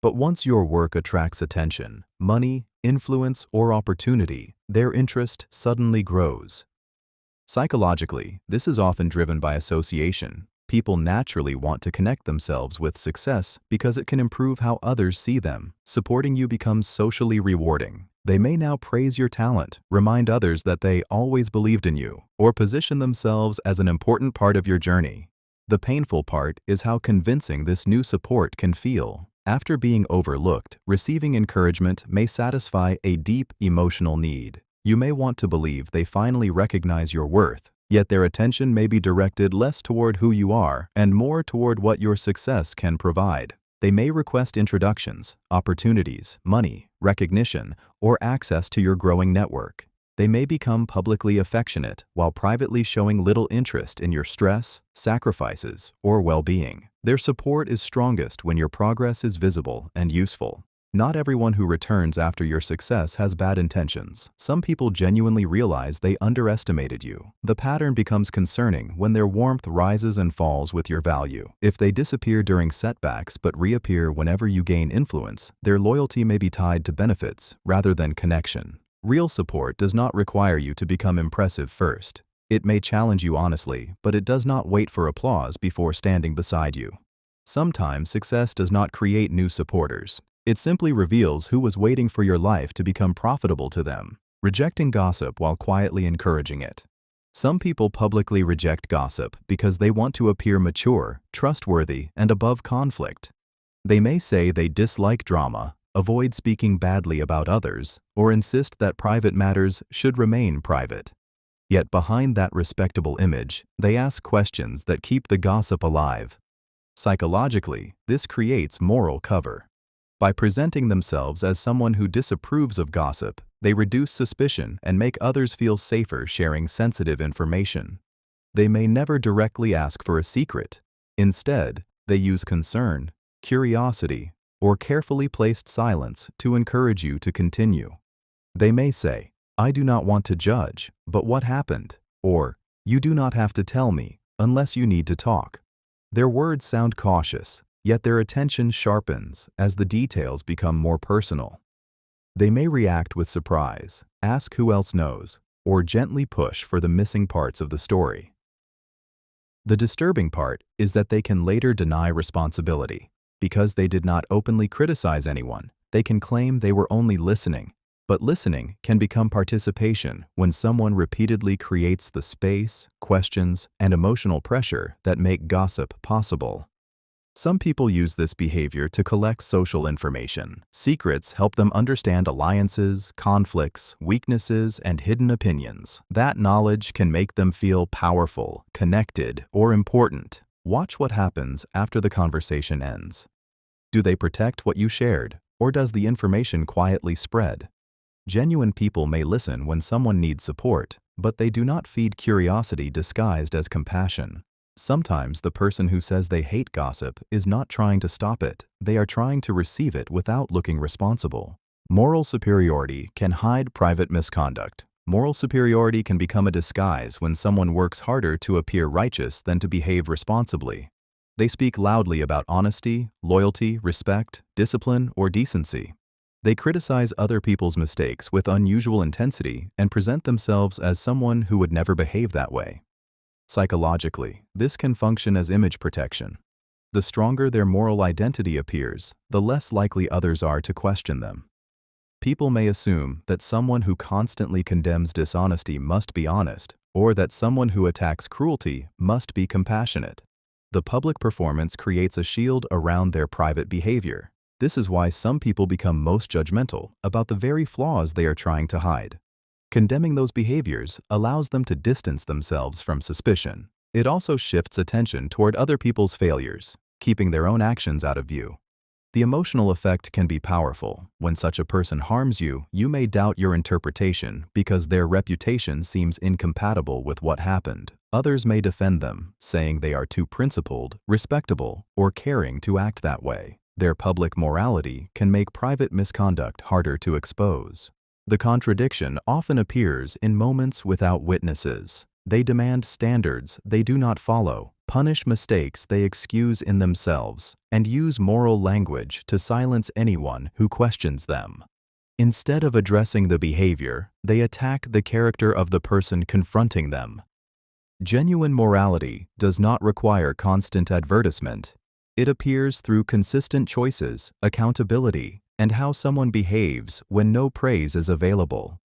But once your work attracts attention, money, influence, or opportunity, their interest suddenly grows. Psychologically, this is often driven by association. People naturally want to connect themselves with success because it can improve how others see them. Supporting you becomes socially rewarding. They may now praise your talent, remind others that they always believed in you, or position themselves as an important part of your journey. The painful part is how convincing this new support can feel. After being overlooked, receiving encouragement may satisfy a deep emotional need. You may want to believe they finally recognize your worth, yet their attention may be directed less toward who you are and more toward what your success can provide. They may request introductions, opportunities, money, recognition, or access to your growing network. They may become publicly affectionate while privately showing little interest in your stress, sacrifices, or well-being. Their support is strongest when your progress is visible and useful. Not everyone who returns after your success has bad intentions. Some people genuinely realize they underestimated you. The pattern becomes concerning when their warmth rises and falls with your value. If they disappear during setbacks but reappear whenever you gain influence, their loyalty may be tied to benefits rather than connection. Real support does not require you to become impressive first. It may challenge you honestly, but it does not wait for applause before standing beside you. Sometimes success does not create new supporters. It simply reveals who was waiting for your life to become profitable to them. Rejecting gossip while quietly encouraging it. Some people publicly reject gossip because they want to appear mature, trustworthy, and above conflict. They may say they dislike drama, avoid speaking badly about others, or insist that private matters should remain private. Yet behind that respectable image, they ask questions that keep the gossip alive. Psychologically, this creates moral cover. By presenting themselves as someone who disapproves of gossip, they reduce suspicion and make others feel safer sharing sensitive information. They may never directly ask for a secret. Instead, they use concern, curiosity, or carefully placed silence to encourage you to continue. They may say, "I do not want to judge, but what happened?" Or, "You do not have to tell me, unless you need to talk." Their words sound cautious, yet their attention sharpens as the details become more personal. They may react with surprise, ask who else knows, or gently push for the missing parts of the story. The disturbing part is that they can later deny responsibility. Because they did not openly criticize anyone, they can claim they were only listening. But listening can become participation when someone repeatedly creates the space, questions, and emotional pressure that make gossip possible. Some people use this behavior to collect social information. Secrets help them understand alliances, conflicts, weaknesses, and hidden opinions. That knowledge can make them feel powerful, connected, or important. Watch what happens after the conversation ends. Do they protect what you shared, or does the information quietly spread? Genuine people may listen when someone needs support, but they do not feed curiosity disguised as compassion. Sometimes the person who says they hate gossip is not trying to stop it, they are trying to receive it without looking responsible. Moral superiority can hide private misconduct. Moral superiority can become a disguise when someone works harder to appear righteous than to behave responsibly. They speak loudly about honesty, loyalty, respect, discipline, or decency. They criticize other people's mistakes with unusual intensity and present themselves as someone who would never behave that way. Psychologically, this can function as image protection. The stronger their moral identity appears, the less likely others are to question them. People may assume that someone who constantly condemns dishonesty must be honest, or that someone who attacks cruelty must be compassionate. The public performance creates a shield around their private behavior. This is why some people become most judgmental about the very flaws they are trying to hide. Condemning those behaviors allows them to distance themselves from suspicion. It also shifts attention toward other people's failures, keeping their own actions out of view. The emotional effect can be powerful. When such a person harms you, you may doubt your interpretation because their reputation seems incompatible with what happened. Others may defend them, saying they are too principled, respectable, or caring to act that way. Their public morality can make private misconduct harder to expose. The contradiction often appears in moments without witnesses. They demand standards they do not follow, punish mistakes they excuse in themselves, and use moral language to silence anyone who questions them. Instead of addressing the behavior, they attack the character of the person confronting them. Genuine morality does not require constant advertisement. It appears through consistent choices, accountability, and how someone behaves when no praise is available.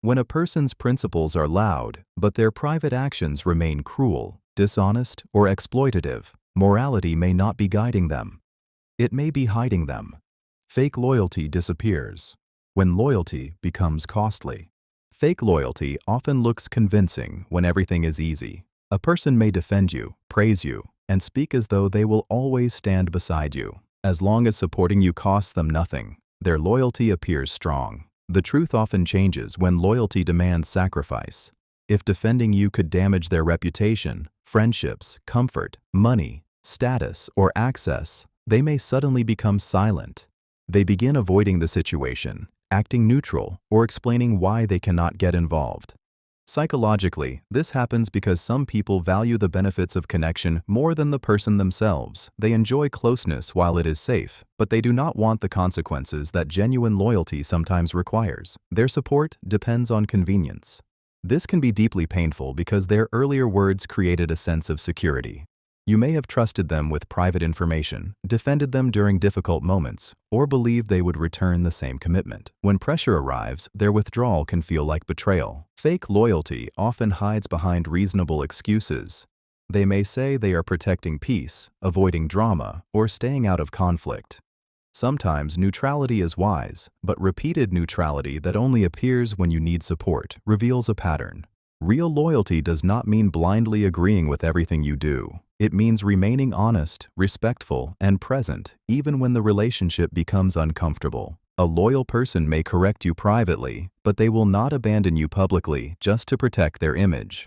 When a person's principles are loud, but their private actions remain cruel, dishonest, or exploitative, morality may not be guiding them. It may be hiding them. Fake loyalty disappears when loyalty becomes costly. Fake loyalty often looks convincing when everything is easy. A person may defend you, praise you, and speak as though they will always stand beside you. As long as supporting you costs them nothing, their loyalty appears strong. The truth often changes when loyalty demands sacrifice. If defending you could damage their reputation, friendships, comfort, money, status, or access, they may suddenly become silent. They begin avoiding the situation, acting neutral, or explaining why they cannot get involved. Psychologically, this happens because some people value the benefits of connection more than the person themselves. They enjoy closeness while it is safe, but they do not want the consequences that genuine loyalty sometimes requires. Their support depends on convenience. This can be deeply painful because their earlier words created a sense of security. You may have trusted them with private information, defended them during difficult moments, or believed they would return the same commitment. When pressure arrives, their withdrawal can feel like betrayal. Fake loyalty often hides behind reasonable excuses. They may say they are protecting peace, avoiding drama, or staying out of conflict. Sometimes neutrality is wise, but repeated neutrality that only appears when you need support reveals a pattern. Real loyalty does not mean blindly agreeing with everything you do. It means remaining honest, respectful, and present, even when the relationship becomes uncomfortable. A loyal person may correct you privately, but they will not abandon you publicly just to protect their image.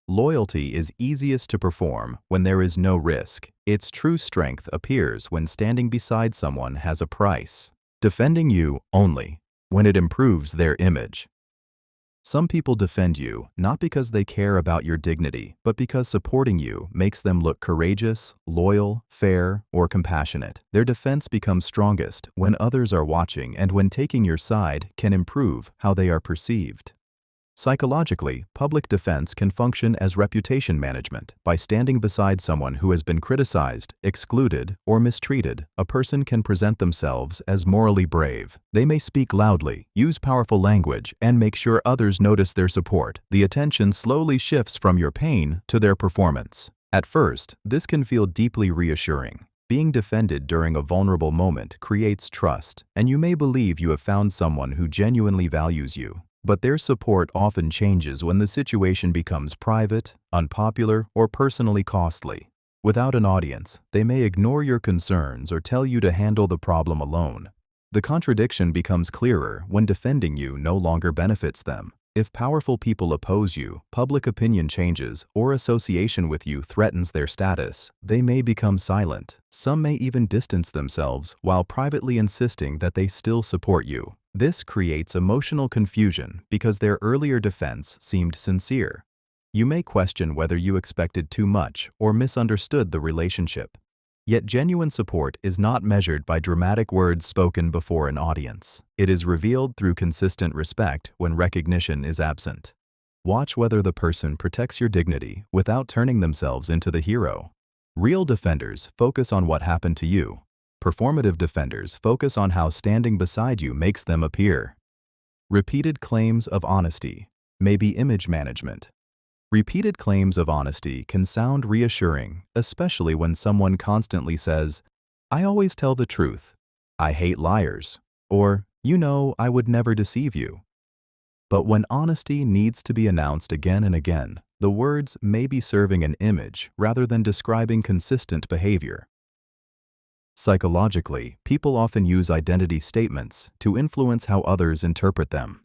Loyalty is easiest to perform when there is no risk. Its true strength appears when standing beside someone has a price. Defending you only when it improves their image. Some people defend you not because they care about your dignity, but because supporting you makes them look courageous, loyal, fair, or compassionate. Their defense becomes strongest when others are watching and when taking your side can improve how they are perceived. Psychologically, public defense can function as reputation management. By standing beside someone who has been criticized, excluded, or mistreated, a person can present themselves as morally brave. They may speak loudly, use powerful language, and make sure others notice their support. The attention slowly shifts from your pain to their performance. At first, this can feel deeply reassuring. Being defended during a vulnerable moment creates trust, and you may believe you have found someone who genuinely values you. But their support often changes when the situation becomes private, unpopular, or personally costly. Without an audience, they may ignore your concerns or tell you to handle the problem alone. The contradiction becomes clearer when defending you no longer benefits them. If powerful people oppose you, public opinion changes, or association with you threatens their status, they may become silent. Some may even distance themselves while privately insisting that they still support you. This creates emotional confusion because their earlier defense seemed sincere. You may question whether you expected too much or misunderstood the relationship. Yet genuine support is not measured by dramatic words spoken before an audience. It is revealed through consistent respect when recognition is absent. Watch whether the person protects your dignity without turning themselves into the hero. Real defenders focus on what happened to you. Performative defenders focus on how standing beside you makes them appear. Repeated claims of honesty may be image management. Repeated claims of honesty can sound reassuring, especially when someone constantly says, "I always tell the truth," "I hate liars," or, "You know, I would never deceive you." But when honesty needs to be announced again and again, the words may be serving an image rather than describing consistent behavior. Psychologically, people often use identity statements to influence how others interpret them.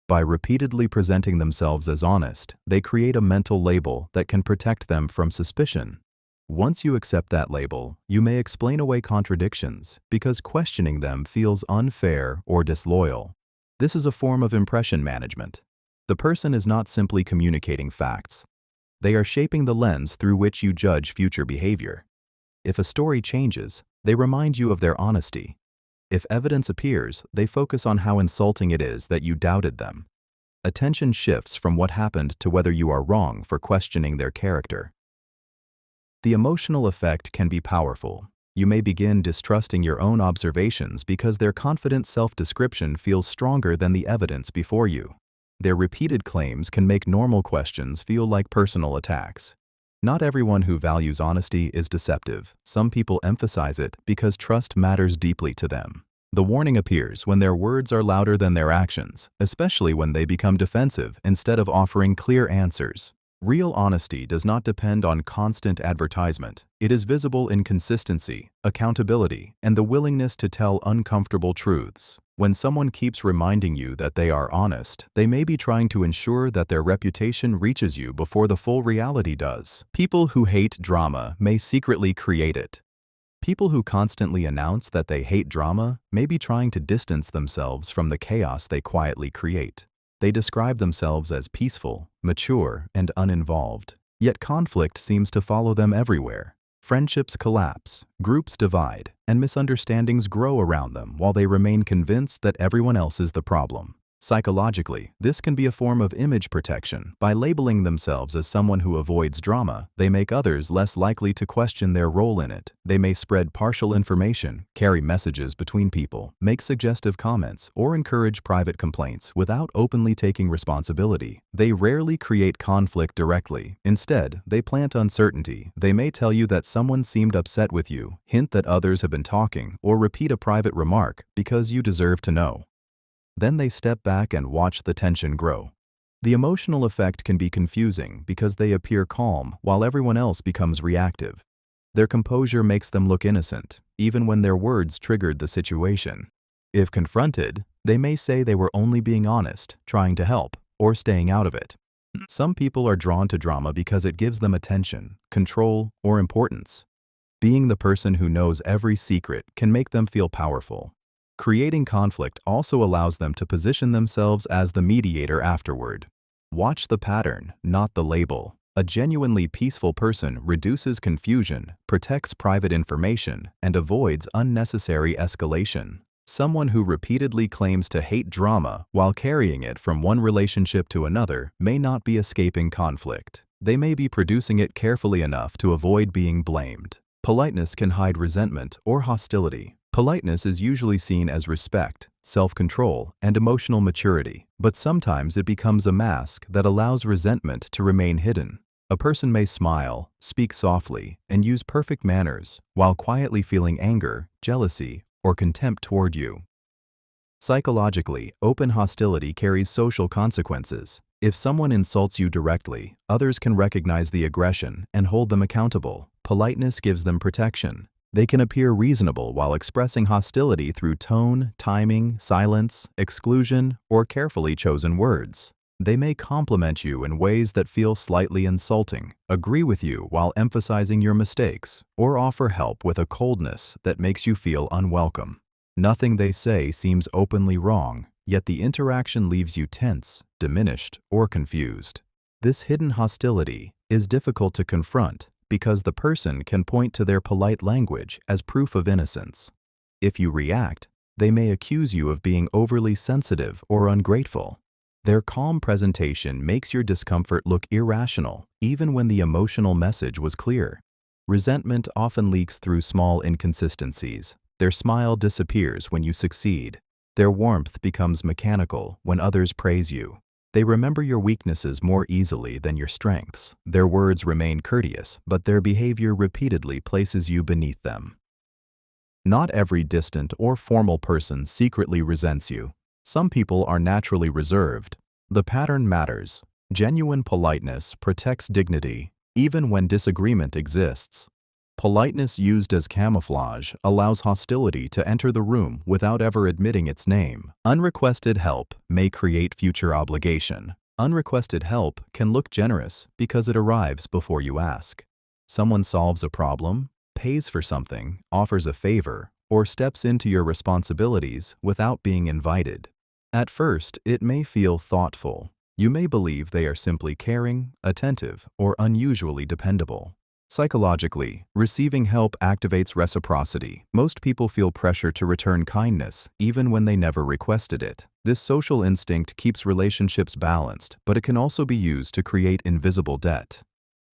By repeatedly presenting themselves as honest, they create a mental label that can protect them from suspicion. Once you accept that label, you may explain away contradictions because questioning them feels unfair or disloyal. This is a form of impression management. The person is not simply communicating facts. They are shaping the lens through which you judge future behavior. If a story changes, they remind you of their honesty. If evidence appears, they focus on how insulting it is that you doubted them. Attention shifts from what happened to whether you are wrong for questioning their character. The emotional effect can be powerful. You may begin distrusting your own observations because their confident self-description feels stronger than the evidence before you. Their repeated claims can make normal questions feel like personal attacks. Not everyone who values honesty is deceptive. Some people emphasize it because trust matters deeply to them. The warning appears when their words are louder than their actions, especially when they become defensive instead of offering clear answers. Real honesty does not depend on constant advertisement. It is visible in consistency, accountability, and the willingness to tell uncomfortable truths. When someone keeps reminding you that they are honest, they may be trying to ensure that their reputation reaches you before the full reality does. People who hate drama may secretly create it. People who constantly announce that they hate drama may be trying to distance themselves from the chaos they quietly create. They describe themselves as peaceful, mature, and uninvolved. Yet conflict seems to follow them everywhere. Friendships collapse, groups divide, and misunderstandings grow around them while they remain convinced that everyone else is the problem. Psychologically, this can be a form of image protection. By labeling themselves as someone who avoids drama, they make others less likely to question their role in it. They may spread partial information, carry messages between people, make suggestive comments, or encourage private complaints without openly taking responsibility. They rarely create conflict directly. Instead, they plant uncertainty. They may tell you that someone seemed upset with you, hint that others have been talking, or repeat a private remark because you deserve to know. Then they step back and watch the tension grow. The emotional effect can be confusing because they appear calm while everyone else becomes reactive. Their composure makes them look innocent, even when their words triggered the situation. If confronted, they may say they were only being honest, trying to help, or staying out of it. Some people are drawn to drama because it gives them attention, control, or importance. Being the person who knows every secret can make them feel powerful. Creating conflict also allows them to position themselves as the mediator afterward. Watch the pattern, not the label. A genuinely peaceful person reduces confusion, protects private information, and avoids unnecessary escalation. Someone who repeatedly claims to hate drama while carrying it from one relationship to another may not be escaping conflict. They may be producing it carefully enough to avoid being blamed. Politeness can hide resentment or hostility. Politeness is usually seen as respect, self-control, and emotional maturity, but sometimes it becomes a mask that allows resentment to remain hidden. A person may smile, speak softly, and use perfect manners while quietly feeling anger, jealousy, or contempt toward you. Psychologically, open hostility carries social consequences. If someone insults you directly, others can recognize the aggression and hold them accountable. Politeness gives them protection. They can appear reasonable while expressing hostility through tone, timing, silence, exclusion, or carefully chosen words. They may compliment you in ways that feel slightly insulting, agree with you while emphasizing your mistakes, or offer help with a coldness that makes you feel unwelcome. Nothing they say seems openly wrong, yet the interaction leaves you tense, diminished, or confused. This hidden hostility is difficult to confront because the person can point to their polite language as proof of innocence. If you react, they may accuse you of being overly sensitive or ungrateful. Their calm presentation makes your discomfort look irrational, even when the emotional message was clear. Resentment often leaks through small inconsistencies. Their smile disappears when you succeed. Their warmth becomes mechanical when others praise you. They remember your weaknesses more easily than your strengths. Their words remain courteous, but their behavior repeatedly places you beneath them. Not every distant or formal person secretly resents you. Some people are naturally reserved. The pattern matters. Genuine politeness protects dignity, even when disagreement exists. Politeness used as camouflage allows hostility to enter the room without ever admitting its name. Unrequested help may create future obligation. Unrequested help can look generous because it arrives before you ask. Someone solves a problem, pays for something, offers a favor, or steps into your responsibilities without being invited. At first, it may feel thoughtful. You may believe they are simply caring, attentive, or unusually dependable. Psychologically, receiving help activates reciprocity. Most people feel pressure to return kindness, even when they never requested it. This social instinct keeps relationships balanced, but it can also be used to create invisible debt.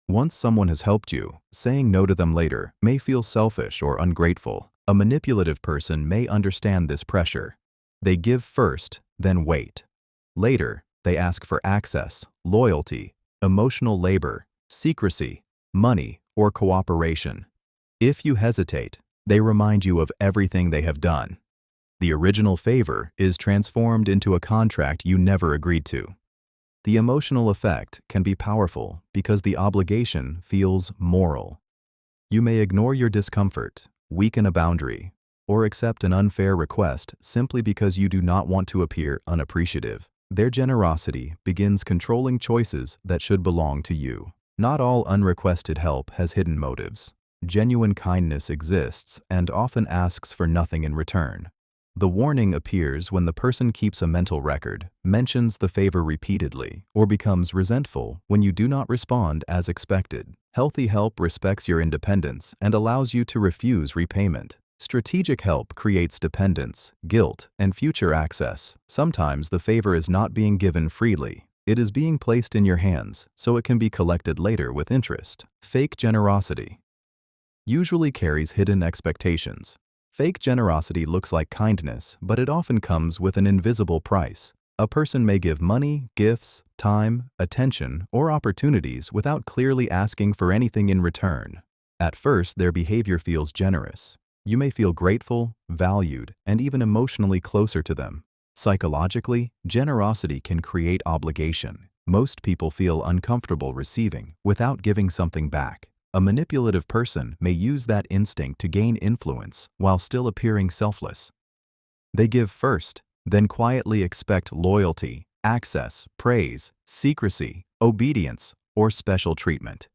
Once someone has helped you, saying no to them later may feel selfish or ungrateful. A manipulative person may understand this pressure. They give first, then wait. Later, they ask for access, loyalty, emotional labor, secrecy, money, or cooperation. If you hesitate, they remind you of everything they have done. The original favor is transformed into a contract you never agreed to. The emotional effect can be powerful because the obligation feels moral. You may ignore your discomfort, weaken a boundary, or accept an unfair request simply because you do not want to appear unappreciative. Their generosity begins controlling choices that should belong to you. Not all unrequested help has hidden motives. Genuine kindness exists and often asks for nothing in return. The warning appears when the person keeps a mental record, mentions the favor repeatedly, or becomes resentful when you do not respond as expected. Healthy help respects your independence and allows you to refuse repayment. Strategic help creates dependence, guilt, and future access. Sometimes the favor is not being given freely. It is being placed in your hands, so it can be collected later with interest. Fake generosity usually carries hidden expectations. Fake generosity looks like kindness, but it often comes with an invisible price. A person may give money, gifts, time, attention, or opportunities without clearly asking for anything in return. At first, their behavior feels generous. You may feel grateful, valued, and even emotionally closer to them. Psychologically, generosity can create obligation. Most people feel uncomfortable receiving without giving something back. A manipulative person may use that instinct to gain influence while still appearing selfless. They give first, then quietly expect loyalty, access, praise, secrecy, obedience, or special treatment.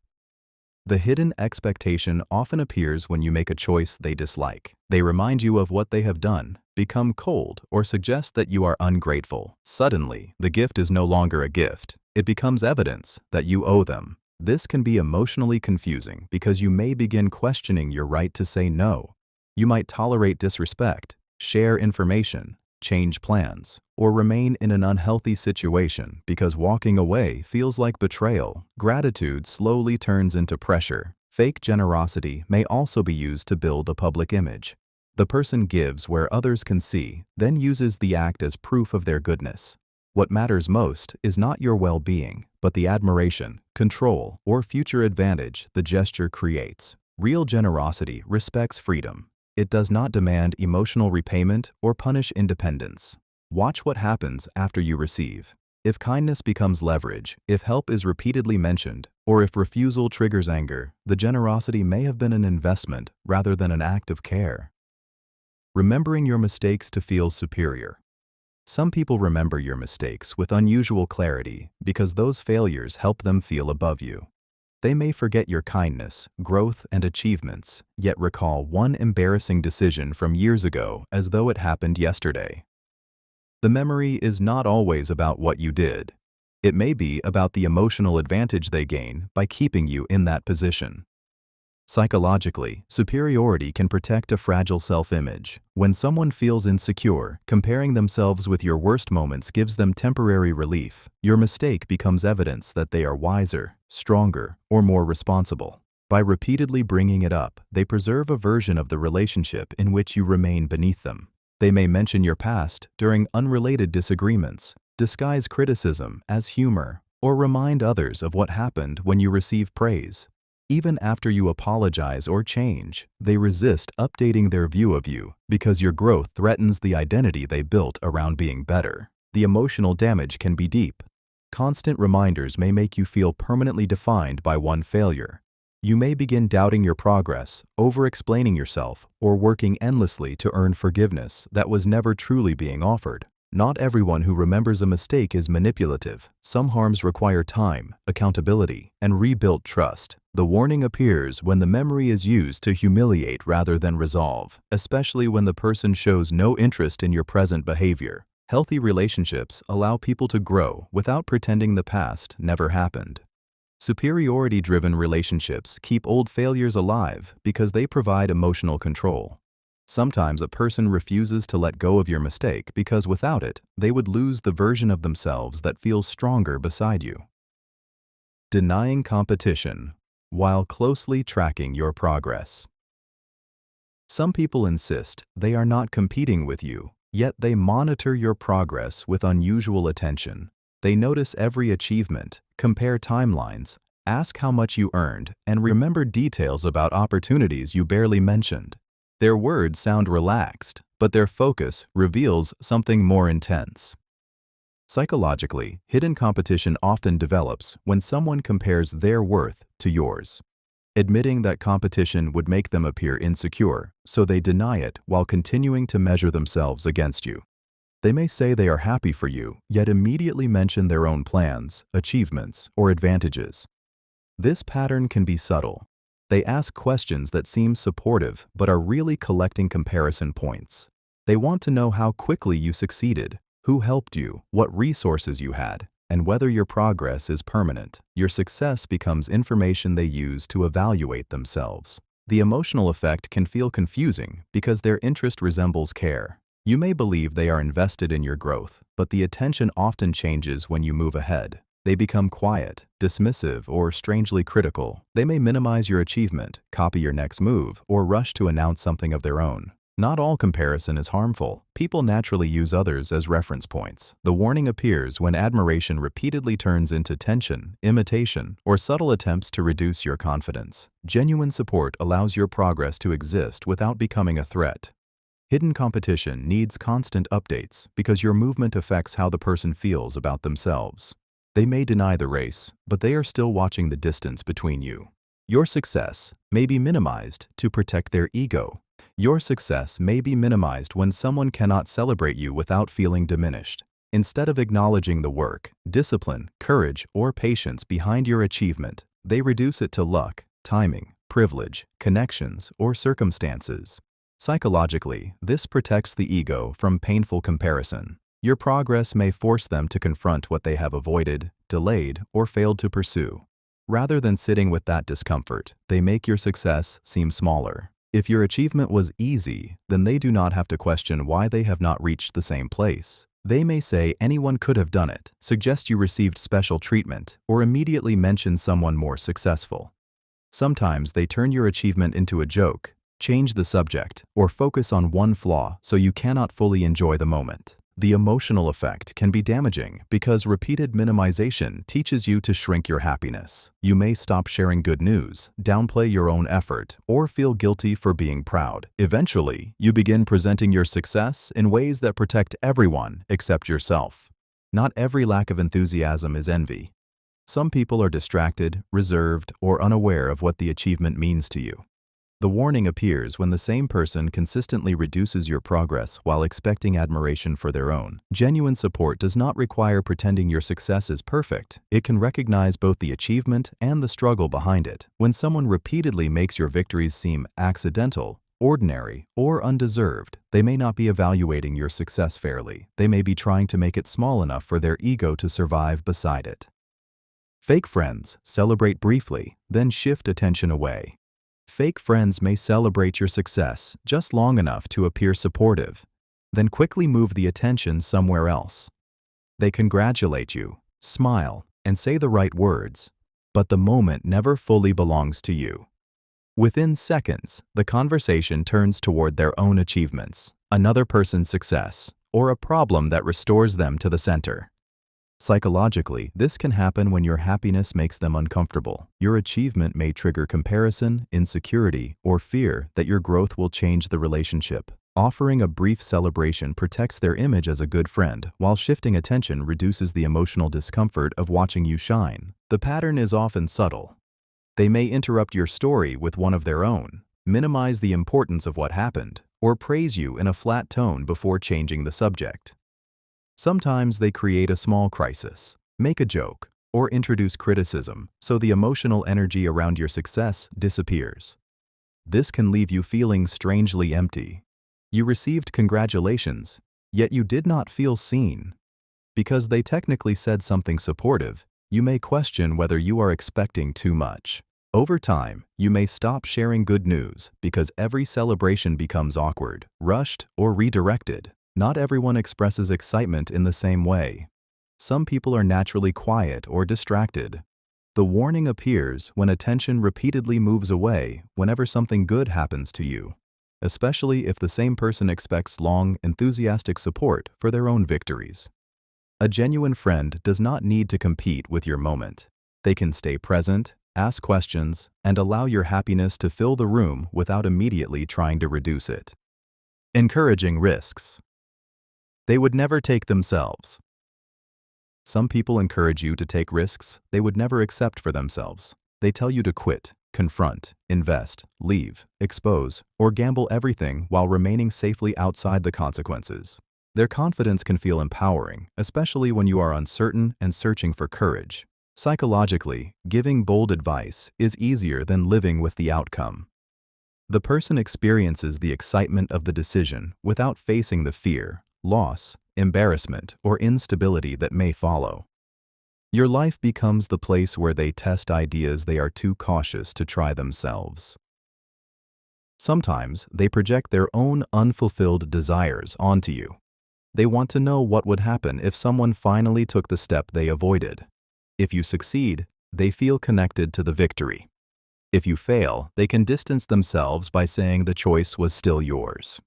The hidden expectation often appears when you make a choice they dislike. They remind you of what they have done, become cold, or suggest that you are ungrateful. Suddenly, the gift is no longer a gift. It becomes evidence that you owe them. This can be emotionally confusing because you may begin questioning your right to say no. You might tolerate disrespect, share information, change plans, or remain in an unhealthy situation because walking away feels like betrayal. Gratitude slowly turns into pressure. Fake generosity may also be used to build a public image. The person gives where others can see, then uses the act as proof of their goodness. What matters most is not your well-being, but the admiration, control, or future advantage the gesture creates. Real generosity respects freedom. It does not demand emotional repayment or punish independence. Watch what happens after you receive. If kindness becomes leverage, if help is repeatedly mentioned, or if refusal triggers anger, the generosity may have been an investment rather than an act of care. Remembering your mistakes to feel superior. Some people remember your mistakes with unusual clarity because those failures help them feel above you. They may forget your kindness, growth, and achievements, yet recall one embarrassing decision from years ago as though it happened yesterday. The memory is not always about what you did. It may be about the emotional advantage they gain by keeping you in that position. Psychologically, superiority can protect a fragile self-image. When someone feels insecure, comparing themselves with your worst moments gives them temporary relief. Your mistake becomes evidence that they are wiser, stronger, or more responsible. By repeatedly bringing it up, they preserve a version of the relationship in which you remain beneath them. They may mention your past during unrelated disagreements, disguise criticism as humor, or remind others of what happened when you receive praise. Even after you apologize or change, they resist updating their view of you because your growth threatens the identity they built around being better. The emotional damage can be deep. Constant reminders may make you feel permanently defined by one failure. You may begin doubting your progress, over-explaining yourself, or working endlessly to earn forgiveness that was never truly being offered. Not everyone who remembers a mistake is manipulative. Some harms require time, accountability, and rebuilt trust. The warning appears when the memory is used to humiliate rather than resolve, especially when the person shows no interest in your present behavior. Healthy relationships allow people to grow without pretending the past never happened. Superiority-driven relationships keep old failures alive because they provide emotional control. Sometimes a person refuses to let go of your mistake because without it, they would lose the version of themselves that feels stronger beside you. Denying competition while closely tracking your progress. Some people insist they are not competing with you, yet they monitor your progress with unusual attention. They notice every achievement, compare timelines, ask how much you earned, and remember details about opportunities you barely mentioned. Their words sound relaxed, but their focus reveals something more intense. Psychologically, hidden competition often develops when someone compares their worth to yours. Admitting that competition would make them appear insecure, so they deny it while continuing to measure themselves against you. They may say they are happy for you, yet immediately mention their own plans, achievements, or advantages. This pattern can be subtle. They ask questions that seem supportive but are really collecting comparison points. They want to know how quickly you succeeded, who helped you, what resources you had, and whether your progress is permanent. Your success becomes information they use to evaluate themselves. The emotional effect can feel confusing because their interest resembles care. You may believe they are invested in your growth, but the attention often changes when you move ahead. They become quiet, dismissive, or strangely critical. They may minimize your achievement, copy your next move, or rush to announce something of their own. Not all comparison is harmful. People naturally use others as reference points. The warning appears when admiration repeatedly turns into tension, imitation, or subtle attempts to reduce your confidence. Genuine support allows your progress to exist without becoming a threat. Hidden competition needs constant updates because your movement affects how the person feels about themselves. They may deny the race, but they are still watching the distance between you. Your success may be minimized to protect their ego. Your success may be minimized when someone cannot celebrate you without feeling diminished. Instead of acknowledging the work, discipline, courage, or patience behind your achievement, they reduce it to luck, timing, privilege, connections, or circumstances. Psychologically, this protects the ego from painful comparison. Your progress may force them to confront what they have avoided, delayed, or failed to pursue. Rather than sitting with that discomfort, they make your success seem smaller. If your achievement was easy, then they do not have to question why they have not reached the same place. They may say anyone could have done it, suggest you received special treatment, or immediately mention someone more successful. Sometimes they turn your achievement into a joke, change the subject, or focus on one flaw so you cannot fully enjoy the moment. The emotional effect can be damaging because repeated minimization teaches you to shrink your happiness. You may stop sharing good news, downplay your own effort, or feel guilty for being proud. Eventually, you begin presenting your success in ways that protect everyone except yourself. Not every lack of enthusiasm is envy. Some people are distracted, reserved, or unaware of what the achievement means to you. The warning appears when the same person consistently reduces your progress while expecting admiration for their own. Genuine support does not require pretending your success is perfect. It can recognize both the achievement and the struggle behind it. When someone repeatedly makes your victories seem accidental, ordinary, or undeserved, they may not be evaluating your success fairly. They may be trying to make it small enough for their ego to survive beside it. Fake friends celebrate briefly, then shift attention away. Fake friends may celebrate your success just long enough to appear supportive, then quickly move the attention somewhere else. They congratulate you, smile, and say the right words, but the moment never fully belongs to you. Within seconds, the conversation turns toward their own achievements, another person's success, or a problem that restores them to the center. Psychologically, this can happen when your happiness makes them uncomfortable. Your achievement may trigger comparison, insecurity, or fear that your growth will change the relationship. Offering a brief celebration protects their image as a good friend, while shifting attention reduces the emotional discomfort of watching you shine. The pattern is often subtle. They may interrupt your story with one of their own, minimize the importance of what happened, or praise you in a flat tone before changing the subject. Sometimes they create a small crisis, make a joke, or introduce criticism, so the emotional energy around your success disappears. This can leave you feeling strangely empty. You received congratulations, yet you did not feel seen. Because they technically said something supportive, you may question whether you are expecting too much. Over time, you may stop sharing good news because every celebration becomes awkward, rushed, or redirected. Not everyone expresses excitement in the same way. Some people are naturally quiet or distracted. The warning appears when attention repeatedly moves away whenever something good happens to you, especially if the same person expects long, enthusiastic support for their own victories. A genuine friend does not need to compete with your moment. They can stay present, ask questions, and allow your happiness to fill the room without immediately trying to reduce it. Encouraging risks. They would never take themselves. Some people encourage you to take risks they would never accept for themselves. They tell you to quit, confront, invest, leave, expose, or gamble everything while remaining safely outside the consequences. Their confidence can feel empowering, especially when you are uncertain and searching for courage. Psychologically, giving bold advice is easier than living with the outcome. The person experiences the excitement of the decision without facing the fear, loss, embarrassment, or instability that may follow. Your life becomes the place where they test ideas they are too cautious to try themselves. Sometimes they project their own unfulfilled desires onto you. They want to know what would happen if someone finally took the step they avoided. If you succeed, they feel connected to the victory. If you fail, they can distance themselves by saying the choice was still yours.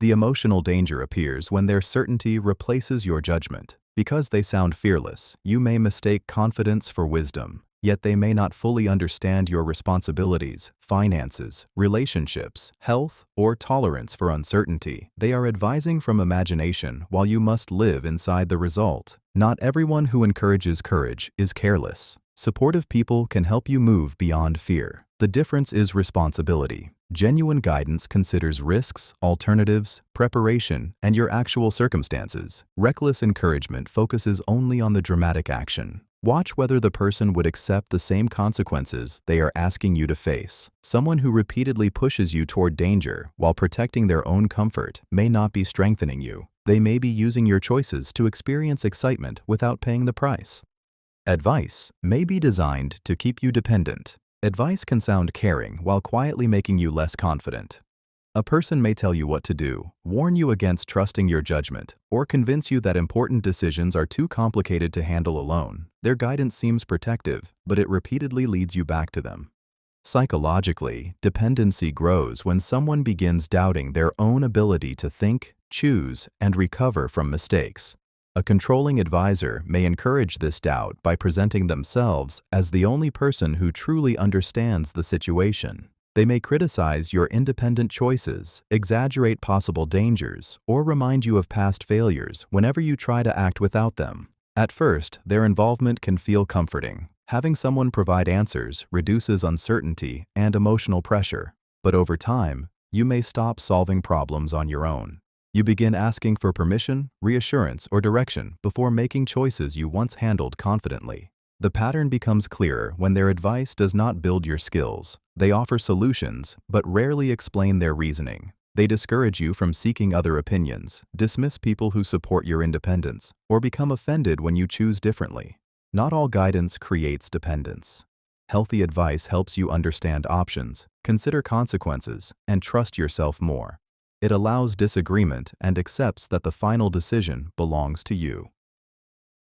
The emotional danger appears when their certainty replaces your judgment. Because they sound fearless, you may mistake confidence for wisdom, yet they may not fully understand your responsibilities, finances, relationships, health, or tolerance for uncertainty. They are advising from imagination while you must live inside the result. Not everyone who encourages courage is careless. Supportive people can help you move beyond fear. The difference is responsibility. Genuine guidance considers risks, alternatives, preparation, and your actual circumstances. Reckless encouragement focuses only on the dramatic action. Watch whether the person would accept the same consequences they are asking you to face. Someone who repeatedly pushes you toward danger while protecting their own comfort may not be strengthening you. They may be using your choices to experience excitement without paying the price. Advice may be designed to keep you dependent. Advice can sound caring while quietly making you less confident. A person may tell you what to do, warn you against trusting your judgment, or convince you that important decisions are too complicated to handle alone. Their guidance seems protective, but it repeatedly leads you back to them. Psychologically, dependency grows when someone begins doubting their own ability to think, choose, and recover from mistakes. A controlling advisor may encourage this doubt by presenting themselves as the only person who truly understands the situation. They may criticize your independent choices, exaggerate possible dangers, or remind you of past failures whenever you try to act without them. At first, their involvement can feel comforting. Having someone provide answers reduces uncertainty and emotional pressure. But over time, you may stop solving problems on your own. You begin asking for permission, reassurance, or direction before making choices you once handled confidently. The pattern becomes clearer when their advice does not build your skills. They offer solutions, but rarely explain their reasoning. They discourage you from seeking other opinions, dismiss people who support your independence, or become offended when you choose differently. Not all guidance creates dependence. Healthy advice helps you understand options, consider consequences, and trust yourself more. It allows disagreement and accepts that the final decision belongs to you.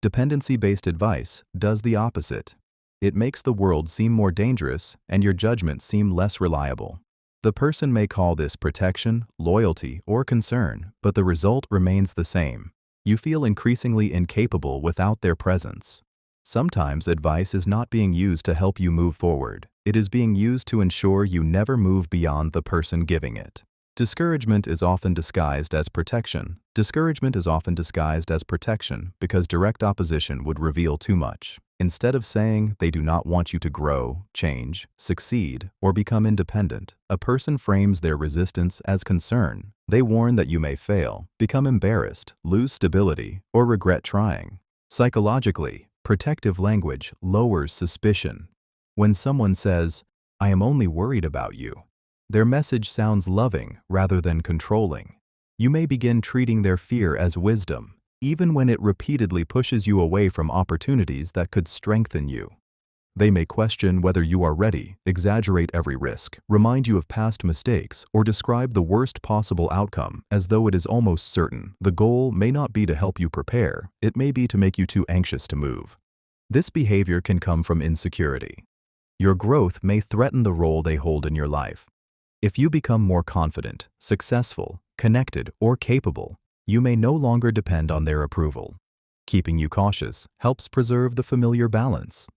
Dependency-based advice does the opposite. It makes the world seem more dangerous and your judgment seem less reliable. The person may call this protection, loyalty, or concern, but the result remains the same. You feel increasingly incapable without their presence. Sometimes advice is not being used to help you move forward. It is being used to ensure you never move beyond the person giving it. Discouragement is often disguised as protection. Discouragement is often disguised as protection because direct opposition would reveal too much. Instead of saying they do not want you to grow, change, succeed, or become independent, a person frames their resistance as concern. They warn that you may fail, become embarrassed, lose stability, or regret trying. Psychologically, protective language lowers suspicion. When someone says, "I am only worried about you," their message sounds loving rather than controlling. You may begin treating their fear as wisdom, even when it repeatedly pushes you away from opportunities that could strengthen you. They may question whether you are ready, exaggerate every risk, remind you of past mistakes, or describe the worst possible outcome as though it is almost certain. The goal may not be to help you prepare, it may be to make you too anxious to move. This behavior can come from insecurity. Your growth may threaten the role they hold in your life. If you become more confident, successful, connected, or capable, you may no longer depend on their approval. Keeping you cautious helps preserve the familiar balance.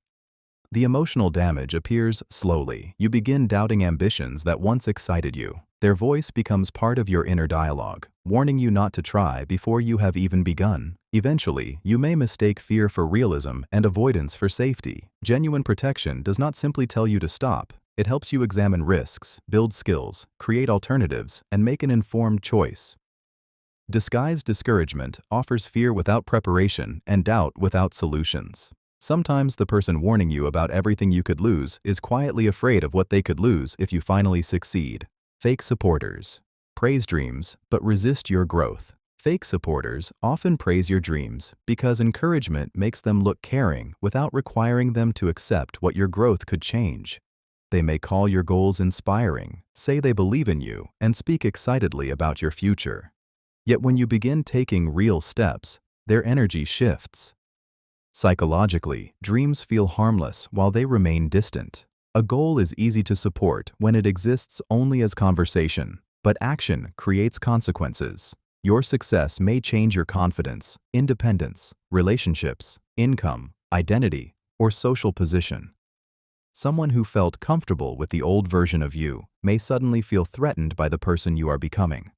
The emotional damage appears slowly. You begin doubting ambitions that once excited you. Their voice becomes part of your inner dialogue, warning you not to try before you have even begun. Eventually, you may mistake fear for realism and avoidance for safety. Genuine protection does not simply tell you to stop. It helps you examine risks, build skills, create alternatives, and make an informed choice. Disguised discouragement offers fear without preparation and doubt without solutions. Sometimes the person warning you about everything you could lose is quietly afraid of what they could lose if you finally succeed. Fake supporters praise dreams but resist your growth. Fake supporters often praise your dreams because encouragement makes them look caring without requiring them to accept what your growth could change. They may call your goals inspiring, say they believe in you, and speak excitedly about your future. Yet when you begin taking real steps, their energy shifts. Psychologically, dreams feel harmless while they remain distant. A goal is easy to support when it exists only as conversation, but action creates consequences. Your success may change your confidence, independence, relationships, income, identity, or social position. Someone who felt comfortable with the old version of you may suddenly feel threatened by the person you are becoming.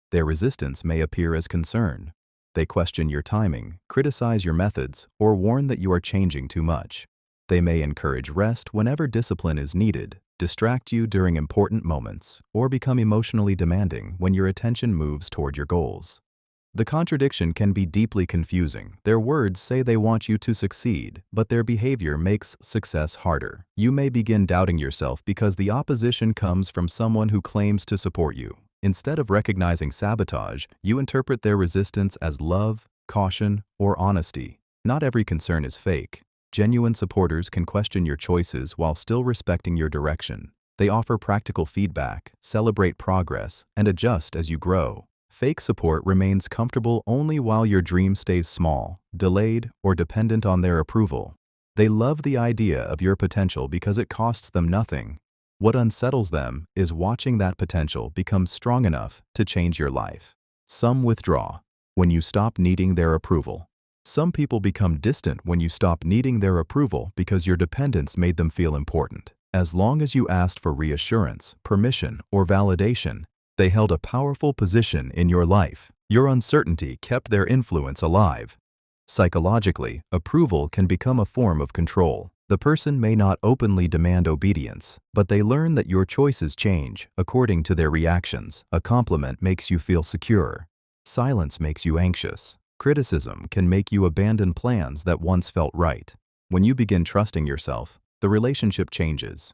Their resistance may appear as concern. They question your timing, criticize your methods, or warn that you are changing too much. They may encourage rest whenever discipline is needed, distract you during important moments, or become emotionally demanding when your attention moves toward your goals. The contradiction can be deeply confusing. Their words say they want you to succeed, but their behavior makes success harder. You may begin doubting yourself because the opposition comes from someone who claims to support you. Instead of recognizing sabotage, you interpret their resistance as love, caution, or honesty. Not every concern is fake. Genuine supporters can question your choices while still respecting your direction. They offer practical feedback, celebrate progress, and adjust as you grow. Fake support remains comfortable only while your dream stays small, delayed, or dependent on their approval. They love the idea of your potential because it costs them nothing. What unsettles them is watching that potential become strong enough to change your life. Some withdraw when you stop needing their approval. Some people become distant when you stop needing their approval because your dependence made them feel important. As long as you asked for reassurance, permission, or validation, they held a powerful position in your life. Your uncertainty kept their influence alive. Psychologically, approval can become a form of control. The person may not openly demand obedience, but they learn that your choices change according to their reactions. A compliment makes you feel secure. Silence makes you anxious. Criticism can make you abandon plans that once felt right. When you begin trusting yourself, the relationship changes.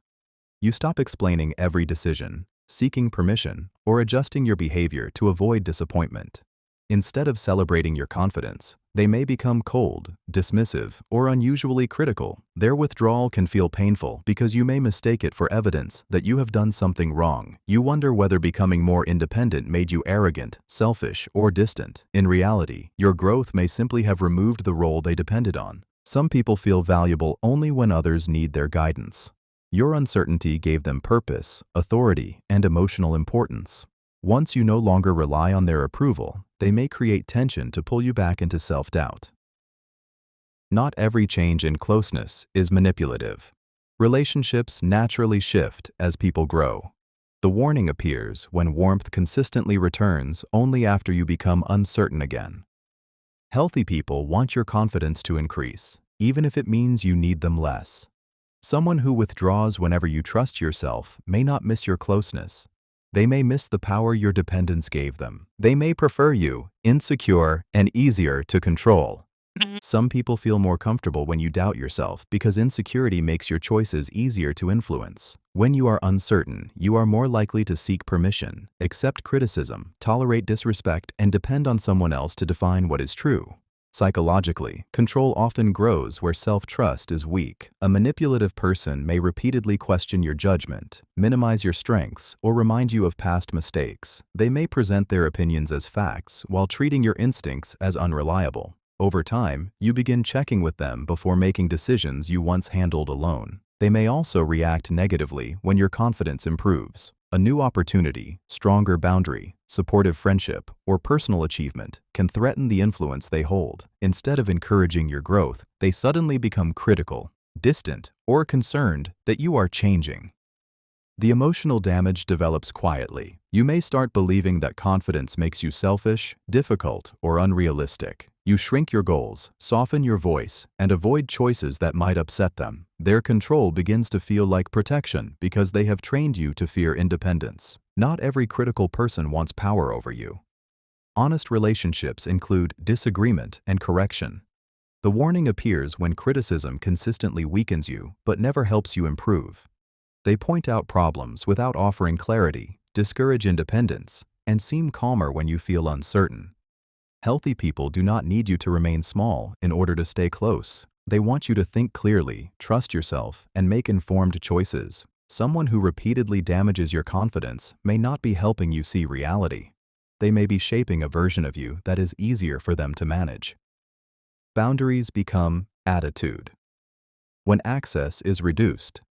You stop explaining every decision, seeking permission, or adjusting your behavior to avoid disappointment. Instead of celebrating your confidence, they may become cold, dismissive, or unusually critical. Their withdrawal can feel painful because you may mistake it for evidence that you have done something wrong. You wonder whether becoming more independent made you arrogant, selfish, or distant. In reality, your growth may simply have removed the role they depended on. Some people feel valuable only when others need their guidance. Your uncertainty gave them purpose, authority, and emotional importance. Once you no longer rely on their approval, they may create tension to pull you back into self-doubt. Not every change in closeness is manipulative. Relationships naturally shift as people grow. The warning appears when warmth consistently returns only after you become uncertain again. Healthy people want your confidence to increase, even if it means you need them less. Someone who withdraws whenever you trust yourself may not miss your closeness. They may miss the power your dependence gave them. They may prefer you, insecure and easier to control. Some people feel more comfortable when you doubt yourself because insecurity makes your choices easier to influence. When you are uncertain, you are more likely to seek permission, accept criticism, tolerate disrespect, and depend on someone else to define what is true. Psychologically, control often grows where self-trust is weak. A manipulative person may repeatedly question your judgment, minimize your strengths, or remind you of past mistakes. They may present their opinions as facts while treating your instincts as unreliable. Over time, you begin checking with them before making decisions you once handled alone. They may also react negatively when your confidence improves. A new opportunity, stronger boundary, supportive friendship, or personal achievement can threaten the influence they hold. Instead of encouraging your growth, they suddenly become critical, distant, or concerned that you are changing. The emotional damage develops quietly. You may start believing that confidence makes you selfish, difficult, or unrealistic. You shrink your goals, soften your voice, and avoid choices that might upset them. Their control begins to feel like protection because they have trained you to fear independence. Not every critical person wants power over you. Honest relationships include disagreement and correction. The warning appears when criticism consistently weakens you but never helps you improve. They point out problems without offering clarity, discourage independence, and seem calmer when you feel uncertain. Healthy people do not need you to remain small in order to stay close. They want you to think clearly, trust yourself, and make informed choices. Someone who repeatedly damages your confidence may not be helping you see reality. They may be shaping a version of you that is easier for them to manage. Boundaries become attitude. When access is reduced.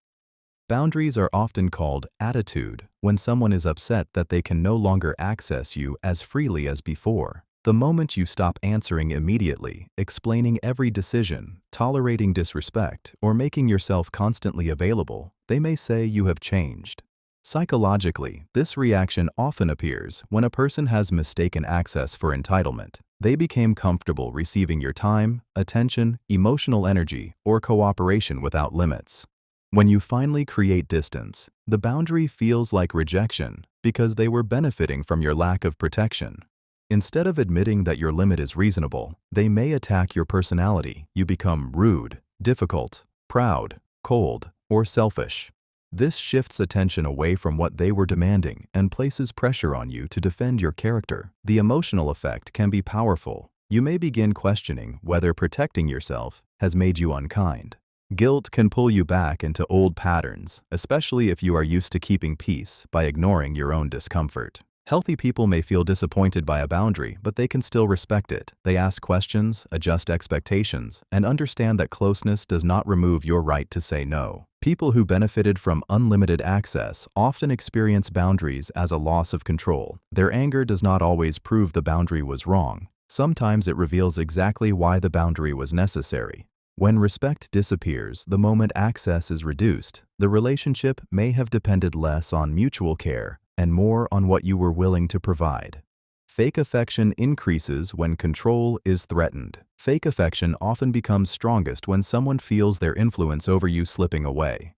Boundaries are often called attitude when someone is upset that they can no longer access you as freely as before. The moment you stop answering immediately, explaining every decision, tolerating disrespect, or making yourself constantly available, they may say you have changed. Psychologically, this reaction often appears when a person has mistaken access for entitlement. They became comfortable receiving your time, attention, emotional energy, or cooperation without limits. When you finally create distance, the boundary feels like rejection because they were benefiting from your lack of protection. Instead of admitting that your limit is reasonable, they may attack your personality. You become rude, difficult, proud, cold, or selfish. This shifts attention away from what they were demanding and places pressure on you to defend your character. The emotional effect can be powerful. You may begin questioning whether protecting yourself has made you unkind. Guilt can pull you back into old patterns, especially if you are used to keeping peace by ignoring your own discomfort. Healthy people may feel disappointed by a boundary, but they can still respect it. They ask questions, adjust expectations, and understand that closeness does not remove your right to say no. People who benefited from unlimited access often experience boundaries as a loss of control. Their anger does not always prove the boundary was wrong. Sometimes it reveals exactly why the boundary was necessary. When respect disappears the moment access is reduced, the relationship may have depended less on mutual care and more on what you were willing to provide. Fake affection increases when control is threatened. Fake affection often becomes strongest when someone feels their influence over you slipping away.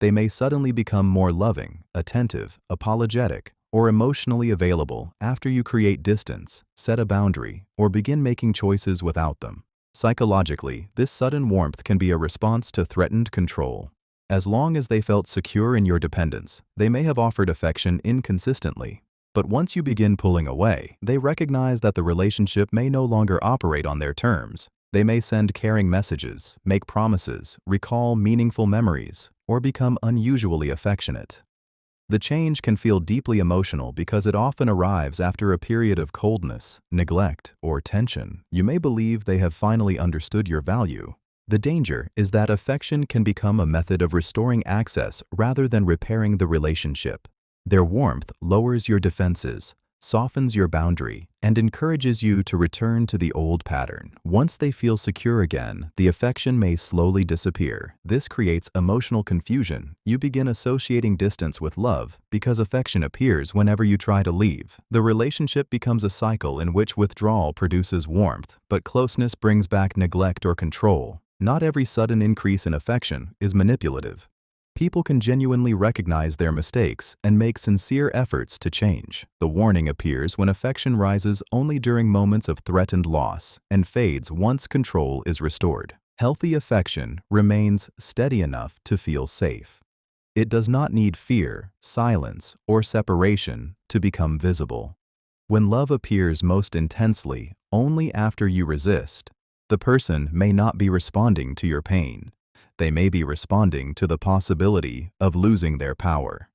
They may suddenly become more loving, attentive, apologetic, or emotionally available after you create distance, set a boundary, or begin making choices without them. Psychologically, this sudden warmth can be a response to threatened control. As long as they felt secure in your dependence, they may have offered affection inconsistently. But once you begin pulling away, they recognize that the relationship may no longer operate on their terms. They may send caring messages, make promises, recall meaningful memories, or become unusually affectionate. The change can feel deeply emotional because it often arrives after a period of coldness, neglect, or tension. You may believe they have finally understood your value. The danger is that affection can become a method of restoring access rather than repairing the relationship. Their warmth lowers your defenses, softens your boundary, and encourages you to return to the old pattern. Once they feel secure again, the affection may slowly disappear. This creates emotional confusion. You begin associating distance with love because affection appears whenever you try to leave. The relationship becomes a cycle in which withdrawal produces warmth, but closeness brings back neglect or control. Not every sudden increase in affection is manipulative. People can genuinely recognize their mistakes and make sincere efforts to change. The warning appears when affection rises only during moments of threatened loss and fades once control is restored. Healthy affection remains steady enough to feel safe. It does not need fear, silence, or separation to become visible. When love appears most intensely only after you resist, the person may not be responding to your pain. They may be responding to the possibility of losing their power.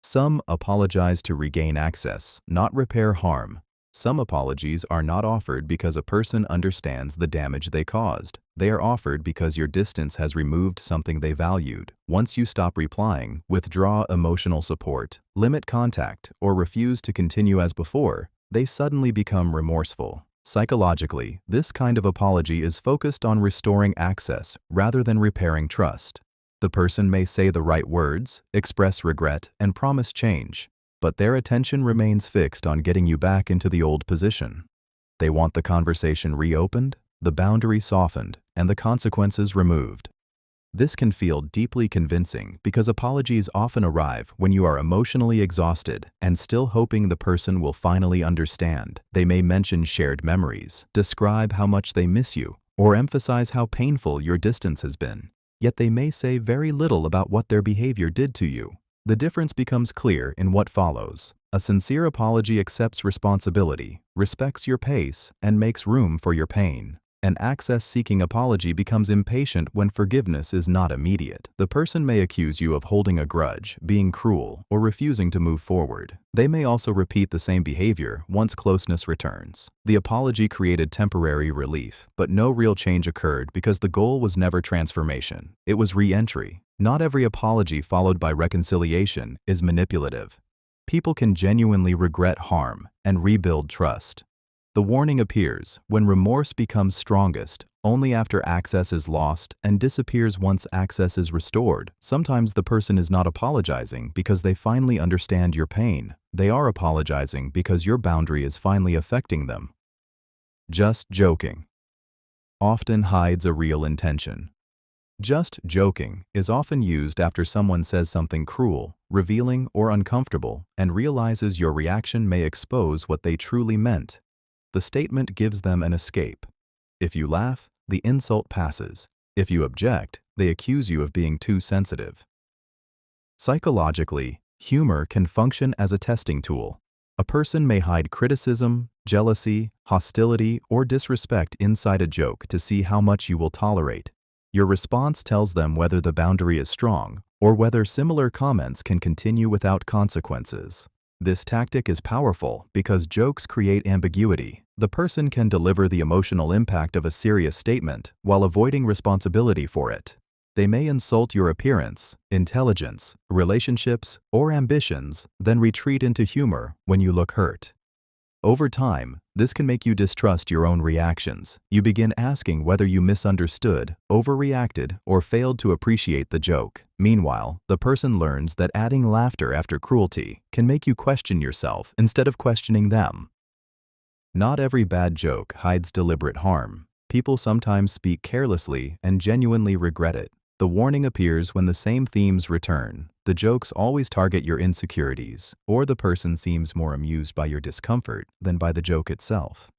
Some apologize to regain access, not repair harm. Some apologies are not offered because a person understands the damage they caused. They are offered because your distance has removed something they valued. Once you stop replying, withdraw emotional support, limit contact, or refuse to continue as before, they suddenly become remorseful. Psychologically, this kind of apology is focused on restoring access rather than repairing trust. The person may say the right words, express regret, and promise change, but their attention remains fixed on getting you back into the old position. They want the conversation reopened, the boundary softened, and the consequences removed. This can feel deeply convincing because apologies often arrive when you are emotionally exhausted and still hoping the person will finally understand. They may mention shared memories, describe how much they miss you, or emphasize how painful your distance has been. Yet they may say very little about what their behavior did to you. The difference becomes clear in what follows. A sincere apology accepts responsibility, respects your pace, and makes room for your pain. An access-seeking apology becomes impatient when forgiveness is not immediate. The person may accuse you of holding a grudge, being cruel, or refusing to move forward. They may also repeat the same behavior once closeness returns. The apology created temporary relief, but no real change occurred because the goal was never transformation. It was re-entry. Not every apology followed by reconciliation is manipulative. People can genuinely regret harm and rebuild trust. The warning appears when remorse becomes strongest only after access is lost and disappears once access is restored. Sometimes the person is not apologizing because they finally understand your pain. They are apologizing because your boundary is finally affecting them. Just joking often hides a real intention. Just joking is often used after someone says something cruel, revealing, or uncomfortable and realizes your reaction may expose what they truly meant. The statement gives them an escape. If you laugh, the insult passes. If you object, they accuse you of being too sensitive. Psychologically, humor can function as a testing tool. A person may hide criticism, jealousy, hostility, or disrespect inside a joke to see how much you will tolerate. Your response tells them whether the boundary is strong or whether similar comments can continue without consequences. This tactic is powerful because jokes create ambiguity. The person can deliver the emotional impact of a serious statement while avoiding responsibility for it. They may insult your appearance, intelligence, relationships, or ambitions, then retreat into humor when you look hurt. Over time, this can make you distrust your own reactions. You begin asking whether you misunderstood, overreacted, or failed to appreciate the joke. Meanwhile, the person learns that adding laughter after cruelty can make you question yourself instead of questioning them. Not every bad joke hides deliberate harm. People sometimes speak carelessly and genuinely regret it. The warning appears when the same themes return. The jokes always target your insecurities, or the person seems more amused by your discomfort than by the joke itself.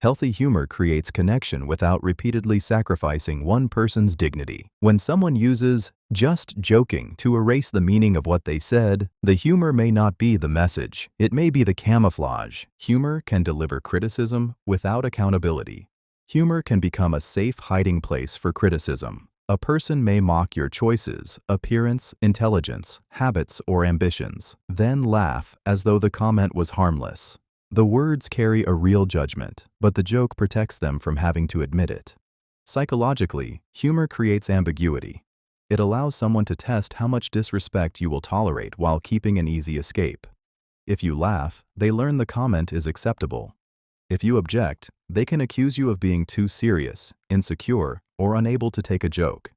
Healthy humor creates connection without repeatedly sacrificing one person's dignity. When someone uses "just joking" to erase the meaning of what they said, the humor may not be the message. It may be the camouflage. Humor can deliver criticism without accountability. Humor can become a safe hiding place for criticism. A person may mock your choices, appearance, intelligence, habits, or ambitions, then laugh as though the comment was harmless. The words carry a real judgment, but the joke protects them from having to admit it. Psychologically, humor creates ambiguity. It allows someone to test how much disrespect you will tolerate while keeping an easy escape. If you laugh, they learn the comment is acceptable. If you object, they can accuse you of being too serious, insecure, or unable to take a joke.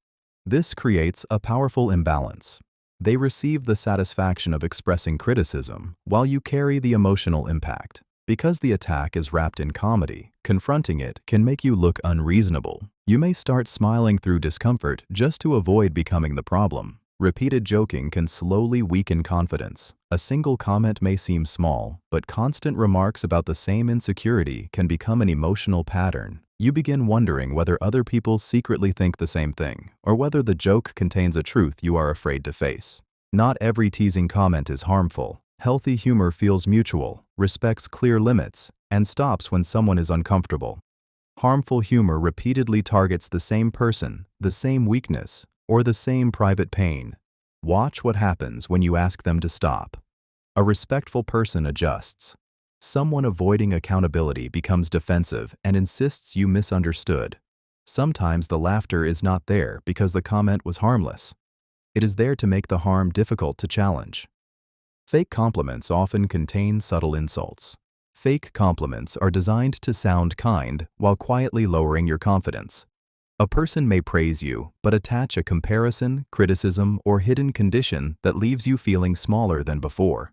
This creates a powerful imbalance. They receive the satisfaction of expressing criticism, while you carry the emotional impact. Because the attack is wrapped in comedy, confronting it can make you look unreasonable. You may start smiling through discomfort just to avoid becoming the problem. Repeated joking can slowly weaken confidence. A single comment may seem small, but constant remarks about the same insecurity can become an emotional pattern. You begin wondering whether other people secretly think the same thing, or whether the joke contains a truth you are afraid to face. Not every teasing comment is harmful. Healthy humor feels mutual, respects clear limits, and stops when someone is uncomfortable. Harmful humor repeatedly targets the same person, the same weakness, or the same private pain. Watch what happens when you ask them to stop. A respectful person adjusts. Someone avoiding accountability becomes defensive and insists you misunderstood. Sometimes the laughter is not there because the comment was harmless. It is there to make the harm difficult to challenge. Fake compliments often contain subtle insults. Fake compliments are designed to sound kind while quietly lowering your confidence. A person may praise you, but attach a comparison, criticism, or hidden condition that leaves you feeling smaller than before.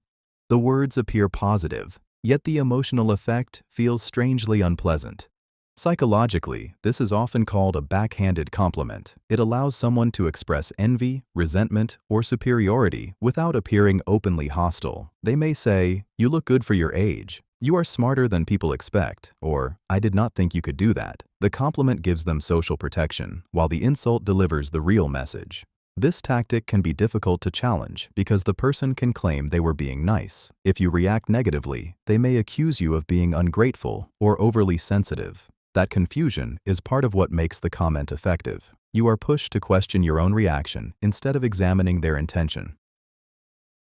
The words appear positive, yet the emotional effect feels strangely unpleasant. Psychologically, this is often called a backhanded compliment. It allows someone to express envy, resentment, or superiority without appearing openly hostile. They may say, "You look good for your age," "You are smarter than people expect," or "I did not think you could do that." The compliment gives them social protection, while the insult delivers the real message. This tactic can be difficult to challenge because the person can claim they were being nice. If you react negatively, they may accuse you of being ungrateful or overly sensitive. That confusion is part of what makes the comment effective. You are pushed to question your own reaction instead of examining their intention.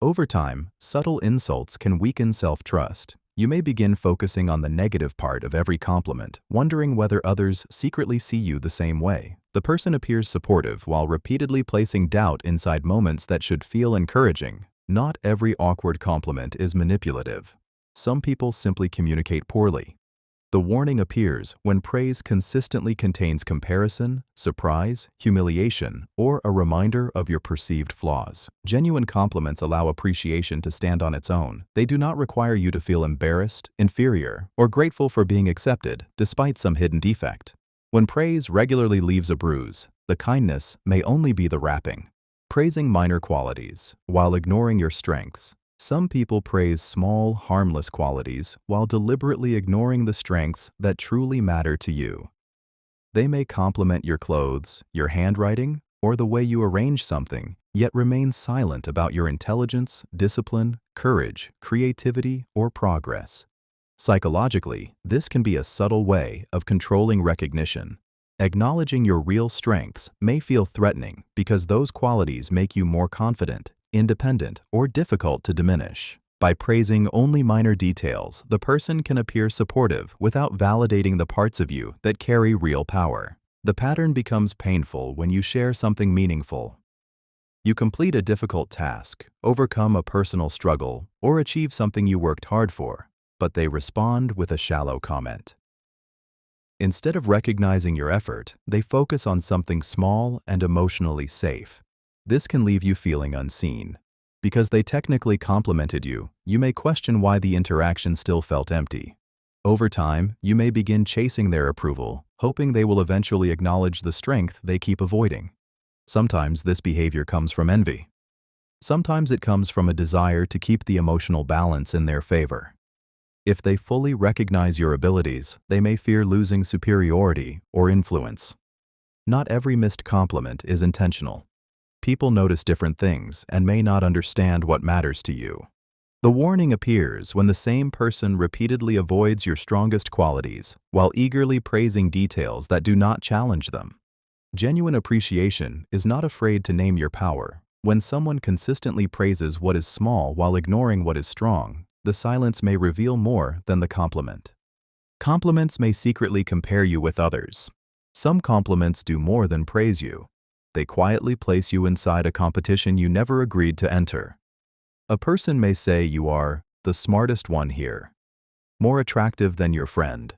Over time, subtle insults can weaken self-trust. You may begin focusing on the negative part of every compliment, wondering whether others secretly see you the same way. The person appears supportive while repeatedly placing doubt inside moments that should feel encouraging. Not every awkward compliment is manipulative. Some people simply communicate poorly. The warning appears when praise consistently contains comparison, surprise, humiliation, or a reminder of your perceived flaws. Genuine compliments allow appreciation to stand on its own. They do not require you to feel embarrassed, inferior, or grateful for being accepted, despite some hidden defect. When praise regularly leaves a bruise, the kindness may only be the wrapping. Praising minor qualities, while ignoring your strengths. Some people praise small, harmless qualities while deliberately ignoring the strengths that truly matter to you. They may compliment your clothes, your handwriting, or the way you arrange something, yet remain silent about your intelligence, discipline, courage, creativity, or progress. Psychologically, this can be a subtle way of controlling recognition. Acknowledging your real strengths may feel threatening because those qualities make you more confident, independent, or difficult to diminish. By praising only minor details, the person can appear supportive without validating the parts of you that carry real power. The pattern becomes painful when you share something meaningful. You complete a difficult task, overcome a personal struggle, or achieve something you worked hard for, but they respond with a shallow comment. Instead of recognizing your effort, they focus on something small and emotionally safe. This can leave you feeling unseen. Because they technically complimented you, you may question why the interaction still felt empty. Over time, you may begin chasing their approval, hoping they will eventually acknowledge the strength they keep avoiding. Sometimes this behavior comes from envy. Sometimes it comes from a desire to keep the emotional balance in their favor. If they fully recognize your abilities, they may fear losing superiority or influence. Not every missed compliment is intentional. People notice different things and may not understand what matters to you. The warning appears when the same person repeatedly avoids your strongest qualities while eagerly praising details that do not challenge them. Genuine appreciation is not afraid to name your power. When someone consistently praises what is small while ignoring what is strong, the silence may reveal more than the compliment. Compliments may secretly compare you with others. Some compliments do more than praise you. They quietly place you inside a competition you never agreed to enter. A person may say you are the smartest one here, more attractive than your friend,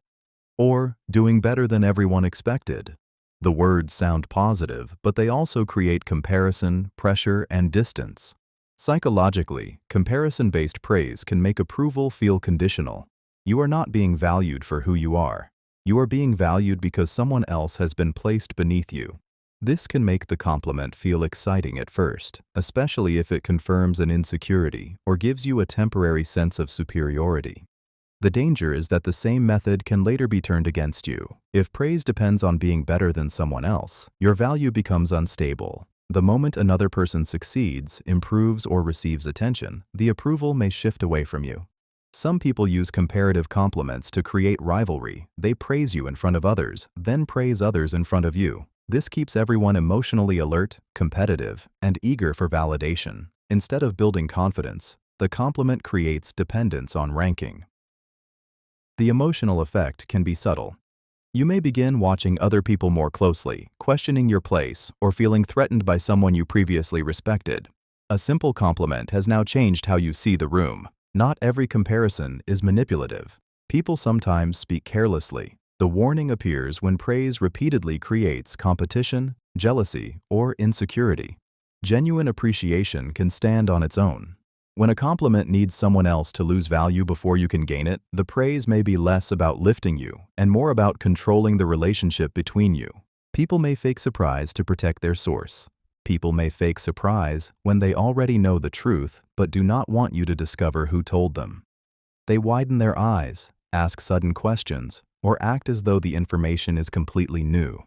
or doing better than everyone expected. The words sound positive, but they also create comparison, pressure, and distance. Psychologically, comparison-based praise can make approval feel conditional. You are not being valued for who you are. You are being valued because someone else has been placed beneath you. This can make the compliment feel exciting at first, especially if it confirms an insecurity or gives you a temporary sense of superiority. The danger is that the same method can later be turned against you. If praise depends on being better than someone else, your value becomes unstable. The moment another person succeeds, improves, or receives attention, the approval may shift away from you. Some people use comparative compliments to create rivalry. They praise you in front of others, then praise others in front of you. This keeps everyone emotionally alert, competitive, and eager for validation. Instead of building confidence, the compliment creates dependence on ranking. The emotional effect can be subtle. You may begin watching other people more closely, questioning your place, or feeling threatened by someone you previously respected. A simple compliment has now changed how you see the room. Not every comparison is manipulative. People sometimes speak carelessly. The warning appears when praise repeatedly creates competition, jealousy, or insecurity. Genuine appreciation can stand on its own. When a compliment needs someone else to lose value before you can gain it, the praise may be less about lifting you and more about controlling the relationship between you. People may fake surprise to protect their source. People may fake surprise when they already know the truth but do not want you to discover who told them. They widen their eyes, ask sudden questions, or act as though the information is completely new.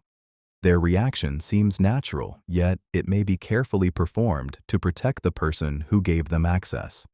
Their reaction seems natural, yet it may be carefully performed to protect the person who gave them access.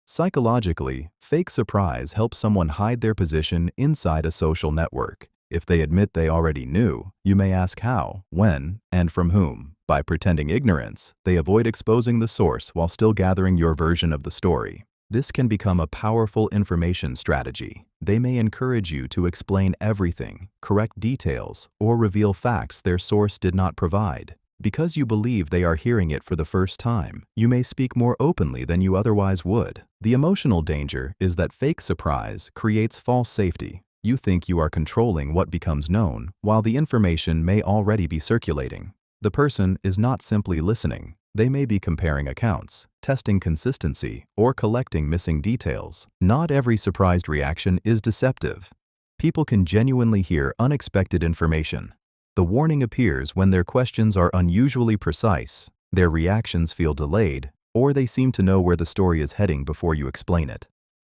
Psychologically, fake surprise helps someone hide their position inside a social network. If they admit they already knew, you may ask how, when, and from whom. By pretending ignorance, they avoid exposing the source while still gathering your version of the story. This can become a powerful information strategy. They may encourage you to explain everything, correct details, or reveal facts their source did not provide. Because you believe they are hearing it for the first time, you may speak more openly than you otherwise would. The emotional danger is that fake surprise creates false safety. You think you are controlling what becomes known, while the information may already be circulating. The person is not simply listening. They may be comparing accounts, testing consistency, or collecting missing details. Not every surprised reaction is deceptive. People can genuinely hear unexpected information. The warning appears when their questions are unusually precise, their reactions feel delayed, or they seem to know where the story is heading before you explain it.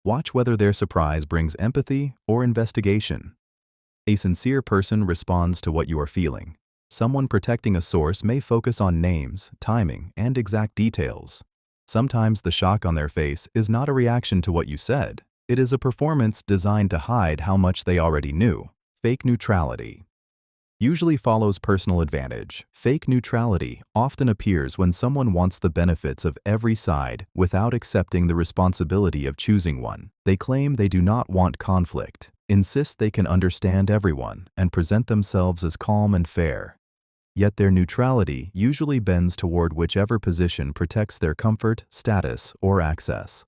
Watch whether their surprise brings empathy or investigation. A sincere person responds to what you are feeling. Someone protecting a source may focus on names, timing, and exact details. Sometimes the shock on their face is not a reaction to what you said. It is a performance designed to hide how much they already knew. Fake neutrality. usually follows personal advantage. Fake neutrality often appears when someone wants the benefits of every side without accepting the responsibility of choosing one. They claim they do not want conflict, insist they can understand everyone, and present themselves as calm and fair. Yet their neutrality usually bends toward whichever position protects their comfort, status, or access.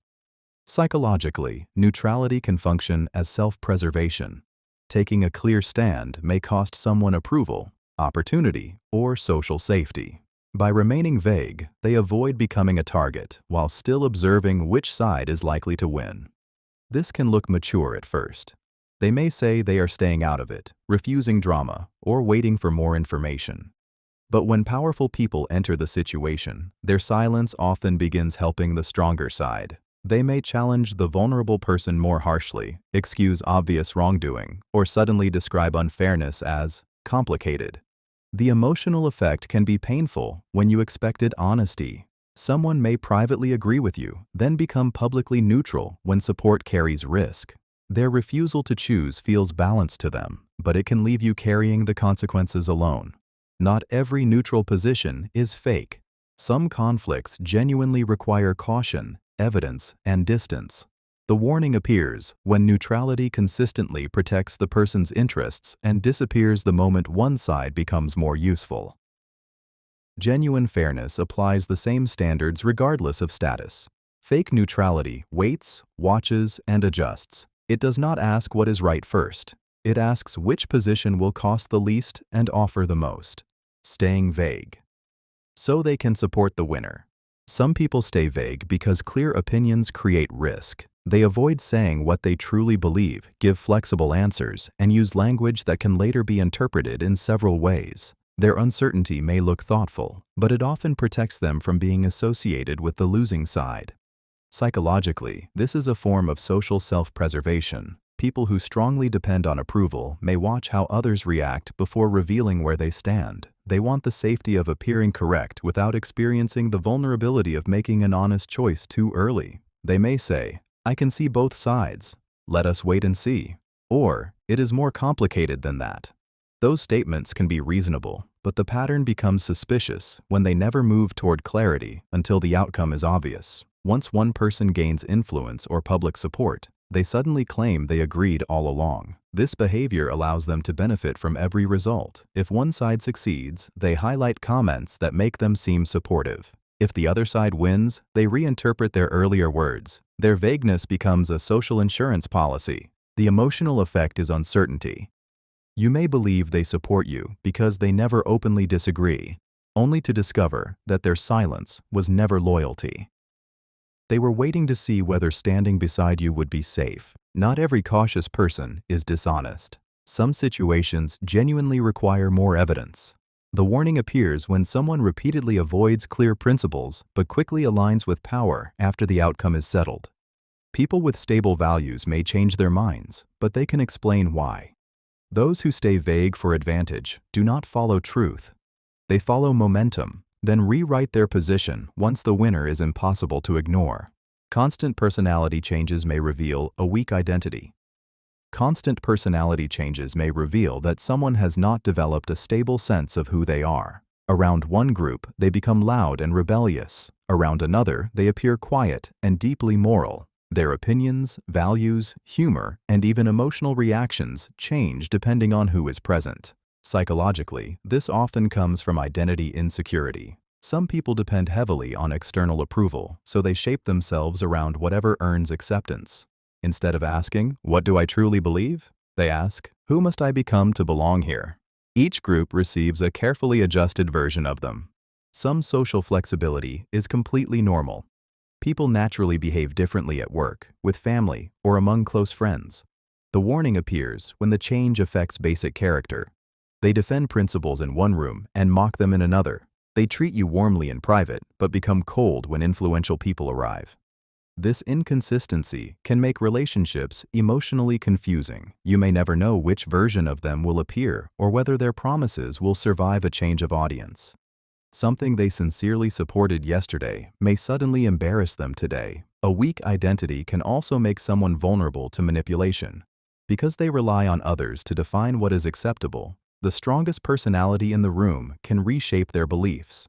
Psychologically, neutrality can function as self-preservation. Taking a clear stand may cost someone approval, opportunity, or social safety. By remaining vague, they avoid becoming a target while still observing which side is likely to win. This can look mature at first. They may say they are staying out of it, refusing drama, or waiting for more information. But when powerful people enter the situation, their silence often begins helping the stronger side. They may challenge the vulnerable person more harshly, excuse obvious wrongdoing, or suddenly describe unfairness as complicated. The emotional effect can be painful when you expected honesty. Someone may privately agree with you, then become publicly neutral when support carries risk. Their refusal to choose feels balanced to them, but it can leave you carrying the consequences alone. Not every neutral position is fake. Some conflicts genuinely require caution, evidence, and distance. The warning appears when neutrality consistently protects the person's interests and disappears the moment one side becomes more useful. Genuine fairness applies the same standards regardless of status. Fake neutrality waits, watches, and adjusts. It does not ask what is right first. It asks which position will cost the least and offer the most. Staying vague. So they can support the winner. Some people stay vague because clear opinions create risk. They avoid saying what they truly believe, give flexible answers, and use language that can later be interpreted in several ways. Their uncertainty may look thoughtful, but it often protects them from being associated with the losing side. Psychologically, this is a form of social self-preservation. People who strongly depend on approval may watch how others react before revealing where they stand. They want the safety of appearing correct without experiencing the vulnerability of making an honest choice too early. They may say, "I can see both sides. Let us wait and see." Or, "It is more complicated than that." Those statements can be reasonable, but the pattern becomes suspicious when they never move toward clarity until the outcome is obvious. Once one person gains influence or public support, they suddenly claim they agreed all along. This behavior allows them to benefit from every result. If one side succeeds, they highlight comments that make them seem supportive. If the other side wins, they reinterpret their earlier words. Their vagueness becomes a social insurance policy. The emotional effect is uncertainty. You may believe they support you because they never openly disagree, only to discover that their silence was never loyalty. They were waiting to see whether standing beside you would be safe. Not every cautious person is dishonest. Some situations genuinely require more evidence. The warning appears when someone repeatedly avoids clear principles but quickly aligns with power after the outcome is settled. People with stable values may change their minds, but they can explain why. Those who stay vague for advantage do not follow truth. They follow momentum, then rewrite their position once the winner is impossible to ignore. Constant personality changes may reveal a weak identity. Constant personality changes may reveal that someone has not developed a stable sense of who they are. Around one group, they become loud and rebellious. Around another, they appear quiet and deeply moral. Their opinions, values, humor, and even emotional reactions change depending on who is present. Psychologically, this often comes from identity insecurity. Some people depend heavily on external approval, so they shape themselves around whatever earns acceptance. Instead of asking, "What do I truly believe?" they ask, "Who must I become to belong here?" Each group receives a carefully adjusted version of them. Some social flexibility is completely normal. People naturally behave differently at work, with family, or among close friends. The warning appears when the change affects basic character. They defend principles in one room and mock them in another. They treat you warmly in private, but become cold when influential people arrive. This inconsistency can make relationships emotionally confusing. You may never know which version of them will appear or whether their promises will survive a change of audience. Something they sincerely supported yesterday may suddenly embarrass them today. A weak identity can also make someone vulnerable to manipulation. Because they rely on others to define what is acceptable, The strongest personality in the room can reshape their beliefs.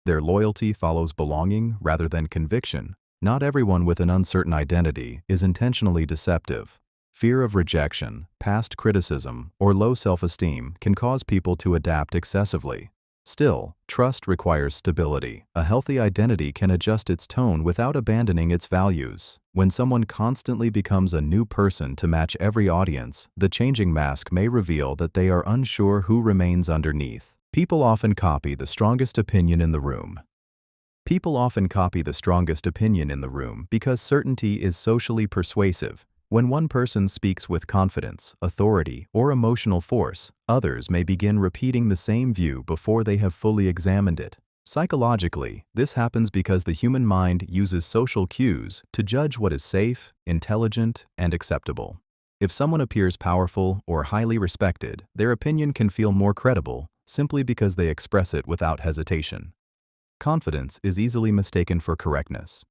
Their loyalty follows belonging rather than conviction. Not everyone with an uncertain identity is intentionally deceptive. Fear of rejection, past criticism, or low self-esteem can cause people to adapt excessively. Still, trust requires stability. A healthy identity can adjust its tone without abandoning its values. When someone constantly becomes a new person to match every audience, the changing mask may reveal that they are unsure who remains underneath. People often copy the strongest opinion in the room. People often copy the strongest opinion in the room because certainty is socially persuasive. When one person speaks with confidence, authority, or emotional force, others may begin repeating the same view before they have fully examined it. Psychologically, this happens because the human mind uses social cues to judge what is safe, intelligent, and acceptable. If someone appears powerful or highly respected, their opinion can feel more credible simply because they express it without hesitation. Confidence is easily mistaken for correctness.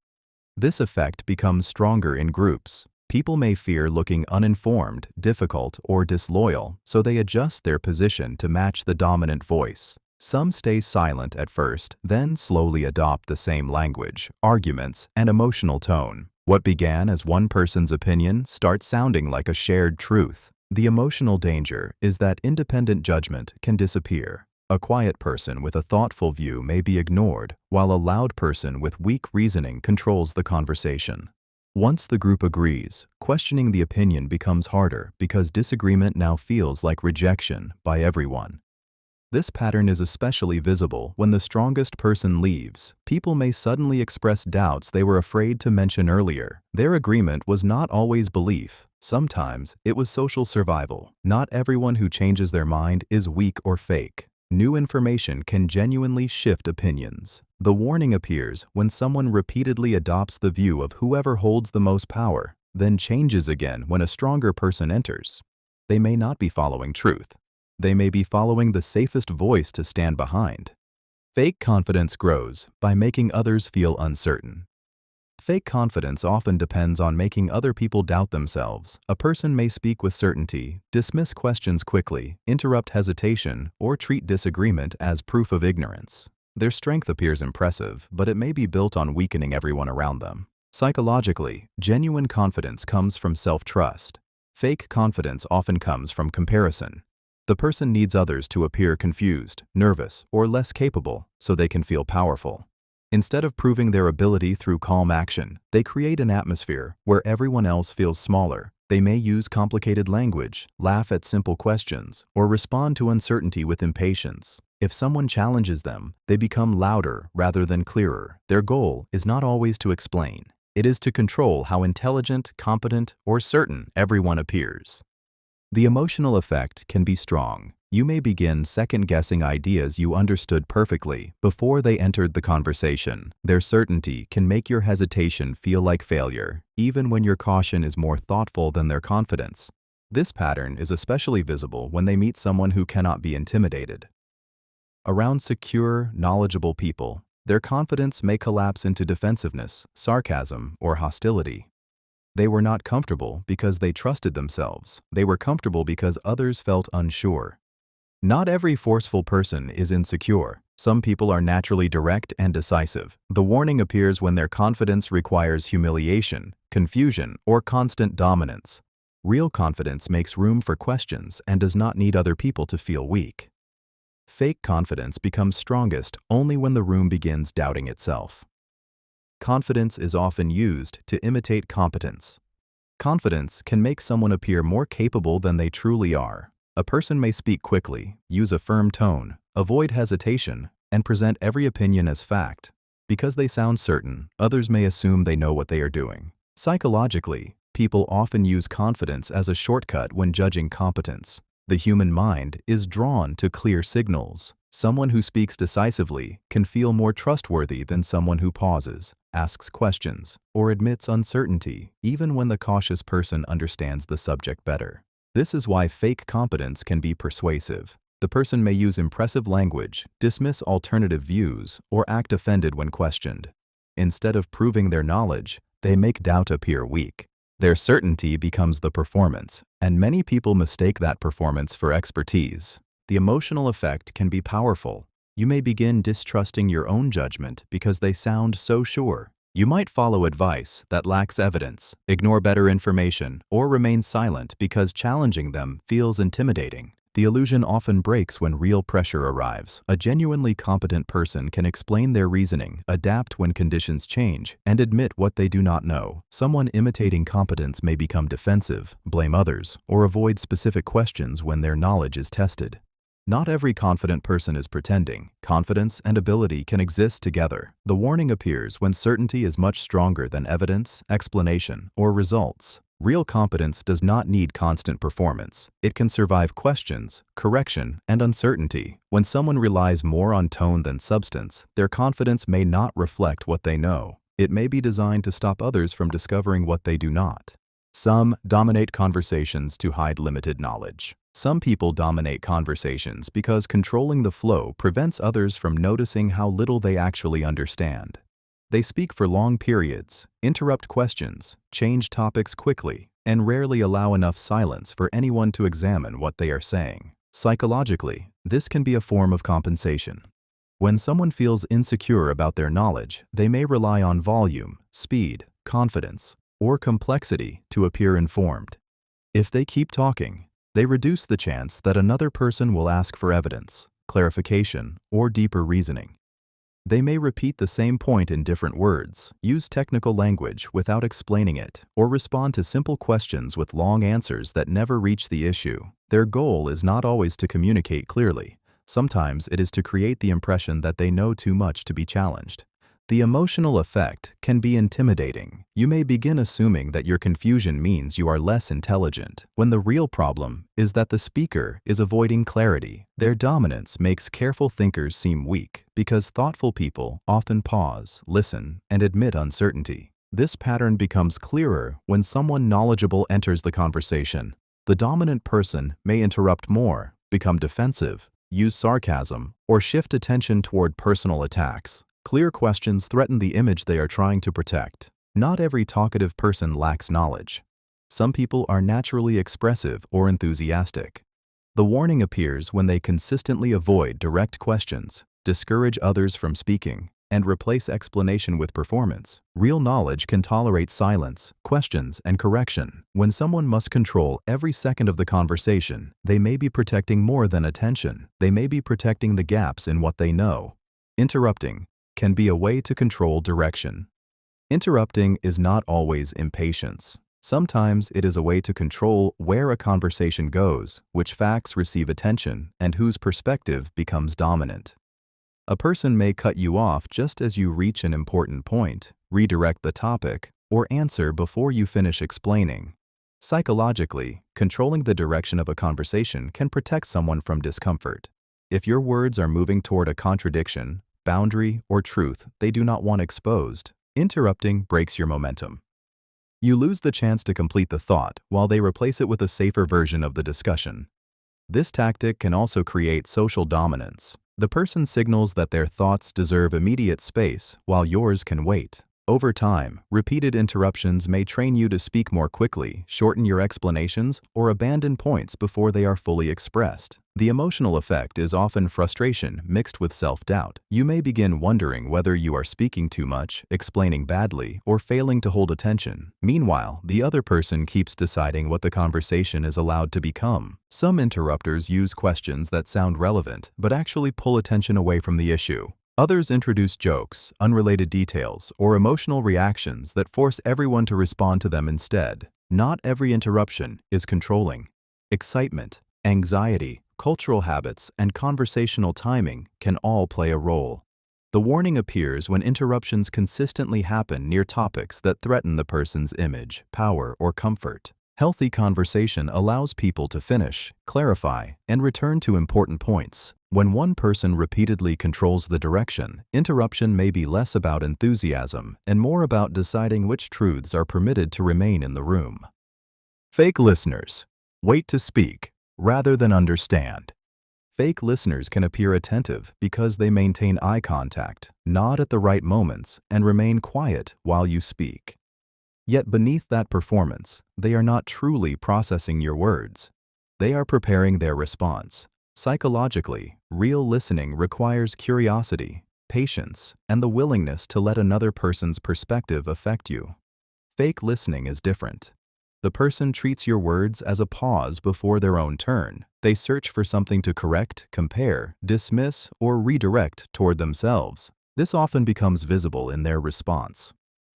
This effect becomes stronger in groups. People may fear looking uninformed, difficult, or disloyal, so they adjust their position to match the dominant voice. Some stay silent at first, then slowly adopt the same language, arguments, and emotional tone. What began as one person's opinion starts sounding like a shared truth. The emotional danger is that independent judgment can disappear. A quiet person with a thoughtful view may be ignored, while a loud person with weak reasoning controls the conversation. Once the group agrees, questioning the opinion becomes harder because disagreement now feels like rejection by everyone. This pattern is especially visible when the strongest person leaves. People may suddenly express doubts they were afraid to mention earlier. Their agreement was not always belief. Sometimes it was social survival. Not everyone who changes their mind is weak or fake. New information can genuinely shift opinions. The warning appears when someone repeatedly adopts the view of whoever holds the most power, then changes again when a stronger person enters. They may not be following truth. They may be following the safest voice to stand behind. Fake confidence grows by making others feel uncertain. Fake confidence often depends on making other people doubt themselves. A person may speak with certainty, dismiss questions quickly, interrupt hesitation, or treat disagreement as proof of ignorance. Their strength appears impressive, but it may be built on weakening everyone around them. Psychologically, genuine confidence comes from self-trust. Fake confidence often comes from comparison. The person needs others to appear confused, nervous, or less capable so they can feel powerful. Instead of proving their ability through calm action, they create an atmosphere where everyone else feels smaller. They may use complicated language, laugh at simple questions, or respond to uncertainty with impatience. If someone challenges them, they become louder rather than clearer. Their goal is not always to explain. It is to control how intelligent, competent, or certain everyone appears. The emotional effect can be strong. You may begin second-guessing ideas you understood perfectly before they entered the conversation. Their certainty can make your hesitation feel like failure, even when your caution is more thoughtful than their confidence. This pattern is especially visible when they meet someone who cannot be intimidated. Around secure, knowledgeable people, their confidence may collapse into defensiveness, sarcasm, or hostility. They were not comfortable because they trusted themselves. They were comfortable because others felt unsure. Not every forceful person is insecure. Some people are naturally direct and decisive. The warning appears when their confidence requires humiliation, confusion, or constant dominance. Real confidence makes room for questions and does not need other people to feel weak. Fake confidence becomes strongest only when the room begins doubting itself. Confidence is often used to imitate competence. Confidence can make someone appear more capable than they truly are. A person may speak quickly, use a firm tone, avoid hesitation, and present every opinion as fact. Because they sound certain, others may assume they know what they are doing. Psychologically, people often use confidence as a shortcut when judging competence. The human mind is drawn to clear signals. Someone who speaks decisively can feel more trustworthy than someone who pauses, asks questions, or admits uncertainty, even when the cautious person understands the subject better. This is why fake competence can be persuasive. The person may use impressive language, dismiss alternative views, or act offended when questioned. Instead of proving their knowledge, they make doubt appear weak. Their certainty becomes the performance, and many people mistake that performance for expertise. The emotional effect can be powerful. You may begin distrusting your own judgment because they sound so sure. You might follow advice that lacks evidence, ignore better information, or remain silent because challenging them feels intimidating. The illusion often breaks when real pressure arrives. A genuinely competent person can explain their reasoning, adapt when conditions change, and admit what they do not know. Someone imitating competence may become defensive, blame others, or avoid specific questions when their knowledge is tested. Not every confident person is pretending. Confidence and ability can exist together. The warning appears when certainty is much stronger than evidence, explanation, or results. Real competence does not need constant performance. It can survive questions, correction, and uncertainty. When someone relies more on tone than substance, their confidence may not reflect what they know. It may be designed to stop others from discovering what they do not. Some dominate conversations to hide limited knowledge. Some people dominate conversations because controlling the flow prevents others from noticing how little they actually understand. They speak for long periods, interrupt questions, change topics quickly, and rarely allow enough silence for anyone to examine what they are saying. Psychologically, this can be a form of compensation. When someone feels insecure about their knowledge, they may rely on volume, speed, confidence, or complexity to appear informed. If they keep talking, they reduce the chance that another person will ask for evidence, clarification, or deeper reasoning. They may repeat the same point in different words, use technical language without explaining it, or respond to simple questions with long answers that never reach the issue. Their goal is not always to communicate clearly. Sometimes it is to create the impression that they know too much to be challenged. The emotional effect can be intimidating. You may begin assuming that your confusion means you are less intelligent, when the real problem is that the speaker is avoiding clarity. Their dominance makes careful thinkers seem weak, because thoughtful people often pause, listen, and admit uncertainty. This pattern becomes clearer when someone knowledgeable enters the conversation. The dominant person may interrupt more, become defensive, use sarcasm, or shift attention toward personal attacks. Clear questions threaten the image they are trying to protect. Not every talkative person lacks knowledge. Some people are naturally expressive or enthusiastic. The warning appears when they consistently avoid direct questions, discourage others from speaking, and replace explanation with performance. Real knowledge can tolerate silence, questions, and correction. When someone must control every second of the conversation, they may be protecting more than attention. They may be protecting the gaps in what they know. Interrupting can be a way to control direction. Interrupting is not always impatience. Sometimes it is a way to control where a conversation goes, which facts receive attention, and whose perspective becomes dominant. A person may cut you off just as you reach an important point, redirect the topic, or answer before you finish explaining. Psychologically, controlling the direction of a conversation can protect someone from discomfort. If your words are moving toward a contradiction, boundary, or truth they do not want exposed, interrupting breaks your momentum. You lose the chance to complete the thought while they replace it with a safer version of the discussion. This tactic can also create social dominance. The person signals that their thoughts deserve immediate space while yours can wait. Over time, repeated interruptions may train you to speak more quickly, shorten your explanations, or abandon points before they are fully expressed. The emotional effect is often frustration mixed with self-doubt. You may begin wondering whether you are speaking too much, explaining badly, or failing to hold attention. Meanwhile, the other person keeps deciding what the conversation is allowed to become. Some interrupters use questions that sound relevant, but actually pull attention away from the issue. Others introduce jokes, unrelated details, or emotional reactions that force everyone to respond to them instead. Not every interruption is controlling. Excitement, anxiety, cultural habits, and conversational timing can all play a role. The warning appears when interruptions consistently happen near topics that threaten the person's image, power, or comfort. Healthy conversation allows people to finish, clarify, and return to important points. When one person repeatedly controls the direction, interruption may be less about enthusiasm and more about deciding which truths are permitted to remain in the room. Fake listeners wait to speak rather than understand. Fake listeners can appear attentive because they maintain eye contact, nod at the right moments, and remain quiet while you speak. Yet beneath that performance, they are not truly processing your words. They are preparing their response. Psychologically, real listening requires curiosity, patience, and the willingness to let another person's perspective affect you. Fake listening is different. The person treats your words as a pause before their own turn. They search for something to correct, compare, dismiss, or redirect toward themselves. This often becomes visible in their response.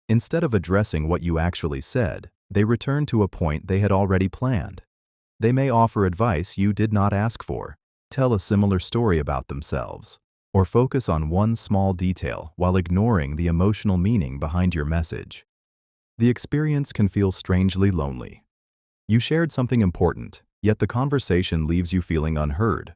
Instead of addressing what you actually said, they return to a point they had already planned. They may offer advice you did not ask for, tell a similar story about themselves, or focus on one small detail while ignoring the emotional meaning behind your message. The experience can feel strangely lonely. You shared something important, yet the conversation leaves you feeling unheard.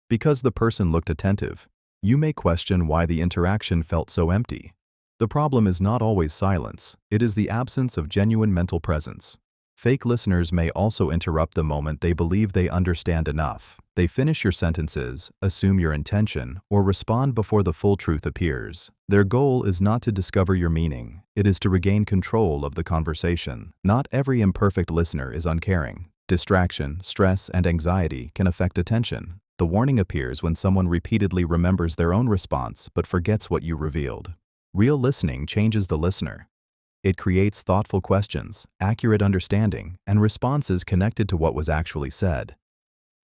Because the person looked attentive, you may question why the interaction felt so empty. The problem is not always silence, it is the absence of genuine mental presence. Fake listeners may also interrupt the moment they believe they understand enough. They finish your sentences, assume your intention, or respond before the full truth appears. Their goal is not to discover your meaning, it is to regain control of the conversation. Not every imperfect listener is uncaring. Distraction, stress, and anxiety can affect attention. The warning appears when someone repeatedly remembers their own response but forgets what you revealed. Real listening changes the listener. It creates thoughtful questions, accurate understanding, and responses connected to what was actually said.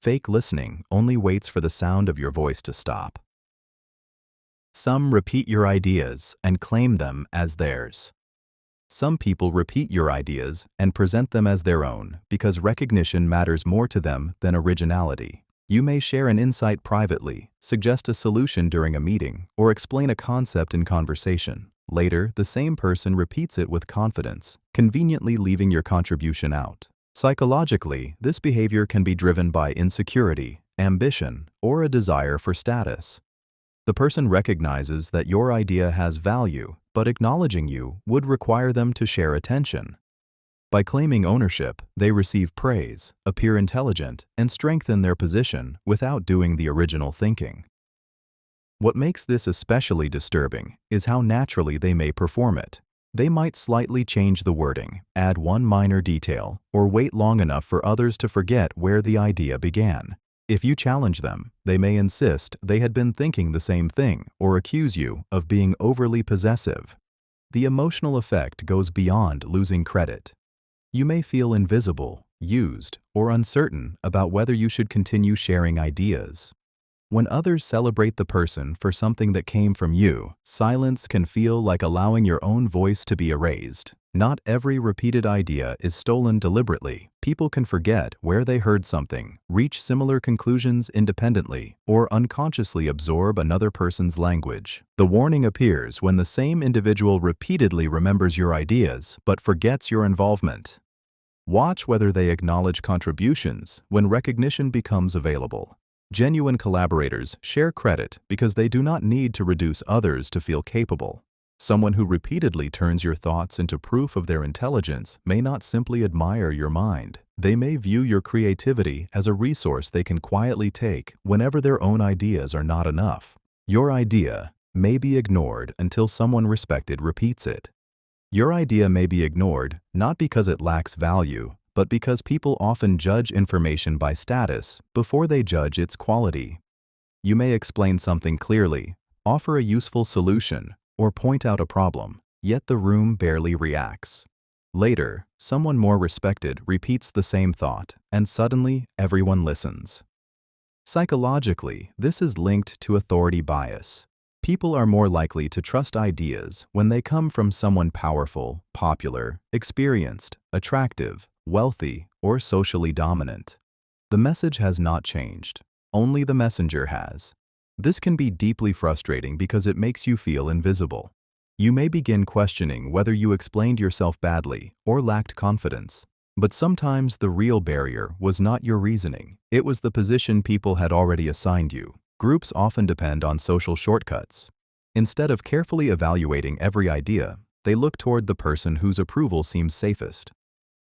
Fake listening only waits for the sound of your voice to stop. Some repeat your ideas and claim them as theirs. Some people repeat your ideas and present them as their own because recognition matters more to them than originality. You may share an insight privately, suggest a solution during a meeting, or explain a concept in conversation. Later, the same person repeats it with confidence, conveniently leaving your contribution out. Psychologically, this behavior can be driven by insecurity, ambition, or a desire for status. The person recognizes that your idea has value, but acknowledging you would require them to share attention. By claiming ownership, they receive praise, appear intelligent, and strengthen their position without doing the original thinking. What makes this especially disturbing is how naturally they may perform it. They might slightly change the wording, add one minor detail, or wait long enough for others to forget where the idea began. If you challenge them, they may insist they had been thinking the same thing or accuse you of being overly possessive. The emotional effect goes beyond losing credit. You may feel invisible, used, or uncertain about whether you should continue sharing ideas. When others celebrate the person for something that came from you, silence can feel like allowing your own voice to be erased. Not every repeated idea is stolen deliberately. People can forget where they heard something, reach similar conclusions independently, or unconsciously absorb another person's language. The warning appears when the same individual repeatedly remembers your ideas but forgets your involvement. Watch whether they acknowledge contributions when recognition becomes available. Genuine collaborators share credit because they do not need to reduce others to feel capable. Someone who repeatedly turns your thoughts into proof of their intelligence may not simply admire your mind. They may view your creativity as a resource they can quietly take whenever their own ideas are not enough. Your idea may be ignored until someone respected repeats it. Your idea may be ignored not because it lacks value, but because people often judge information by status before they judge its quality. You may explain something clearly, offer a useful solution, or point out a problem, yet the room barely reacts. Later, someone more respected repeats the same thought, and suddenly everyone listens. Psychologically, this is linked to authority bias. People are more likely to trust ideas when they come from someone powerful, popular, experienced, attractive, wealthy, or socially dominant. The message has not changed. Only the messenger has. This can be deeply frustrating because it makes you feel invisible. You may begin questioning whether you explained yourself badly or lacked confidence. But sometimes the real barrier was not your reasoning. It was the position people had already assigned you. Groups often depend on social shortcuts. Instead of carefully evaluating every idea, they look toward the person whose approval seems safest.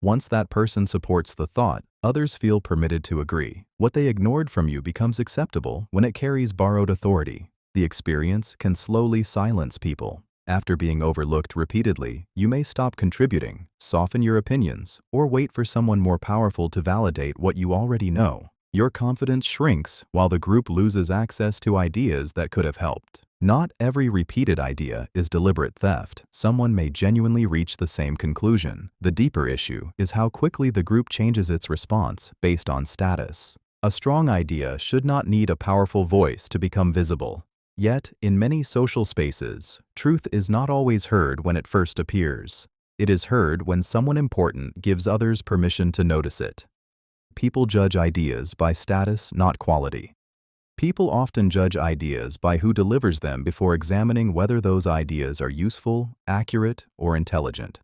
Once that person supports the thought, others feel permitted to agree. What they ignored from you becomes acceptable when it carries borrowed authority. The experience can slowly silence people. After being overlooked repeatedly, you may stop contributing, soften your opinions, or wait for someone more powerful to validate what you already know. Your confidence shrinks while the group loses access to ideas that could have helped. Not every repeated idea is deliberate theft. Someone may genuinely reach the same conclusion. The deeper issue is how quickly the group changes its response based on status. A strong idea should not need a powerful voice to become visible. Yet, in many social spaces, truth is not always heard when it first appears. It is heard when someone important gives others permission to notice it. People judge ideas by status, not quality. People often judge ideas by who delivers them before examining whether those ideas are useful, accurate, or intelligent.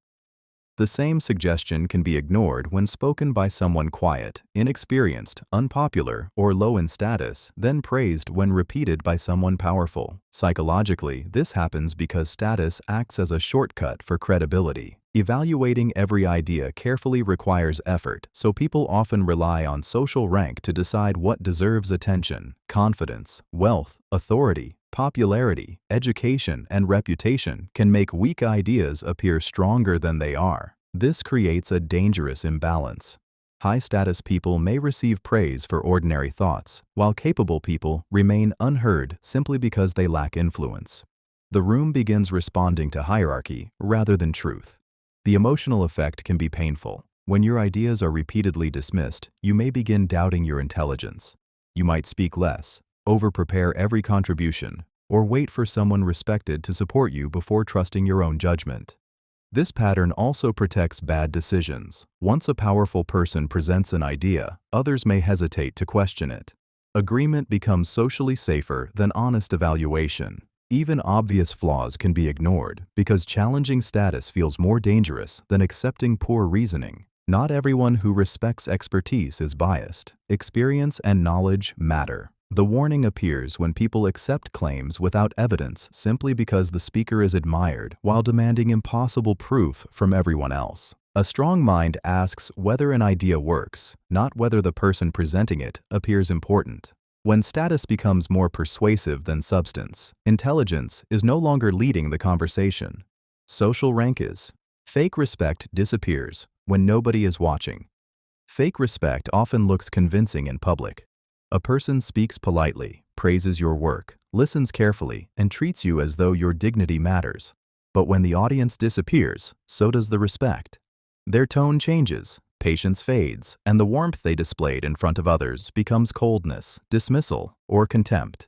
The same suggestion can be ignored when spoken by someone quiet, inexperienced, unpopular, or low in status, then praised when repeated by someone powerful. Psychologically, this happens because status acts as a shortcut for credibility. Evaluating every idea carefully requires effort, so people often rely on social rank to decide what deserves attention. Confidence, wealth, authority, popularity, education, and reputation can make weak ideas appear stronger than they are. This creates a dangerous imbalance. High-status people may receive praise for ordinary thoughts, while capable people remain unheard simply because they lack influence. The room begins responding to hierarchy rather than truth. The emotional effect can be painful. When your ideas are repeatedly dismissed, you may begin doubting your intelligence. You might speak less, over-prepare every contribution, or wait for someone respected to support you before trusting your own judgment. This pattern also protects bad decisions. Once a powerful person presents an idea, others may hesitate to question it. Agreement becomes socially safer than honest evaluation. Even obvious flaws can be ignored because challenging status feels more dangerous than accepting poor reasoning. Not everyone who respects expertise is biased. Experience and knowledge matter. The warning appears when people accept claims without evidence simply because the speaker is admired while demanding impossible proof from everyone else. A strong mind asks whether an idea works, not whether the person presenting it appears important. When status becomes more persuasive than substance, intelligence is no longer leading the conversation. Social rank is. Fake respect disappears when nobody is watching. Fake respect often looks convincing in public. A person speaks politely, praises your work, listens carefully, and treats you as though your dignity matters. But when the audience disappears, so does the respect. Their tone changes, patience fades, and the warmth they displayed in front of others becomes coldness, dismissal, or contempt.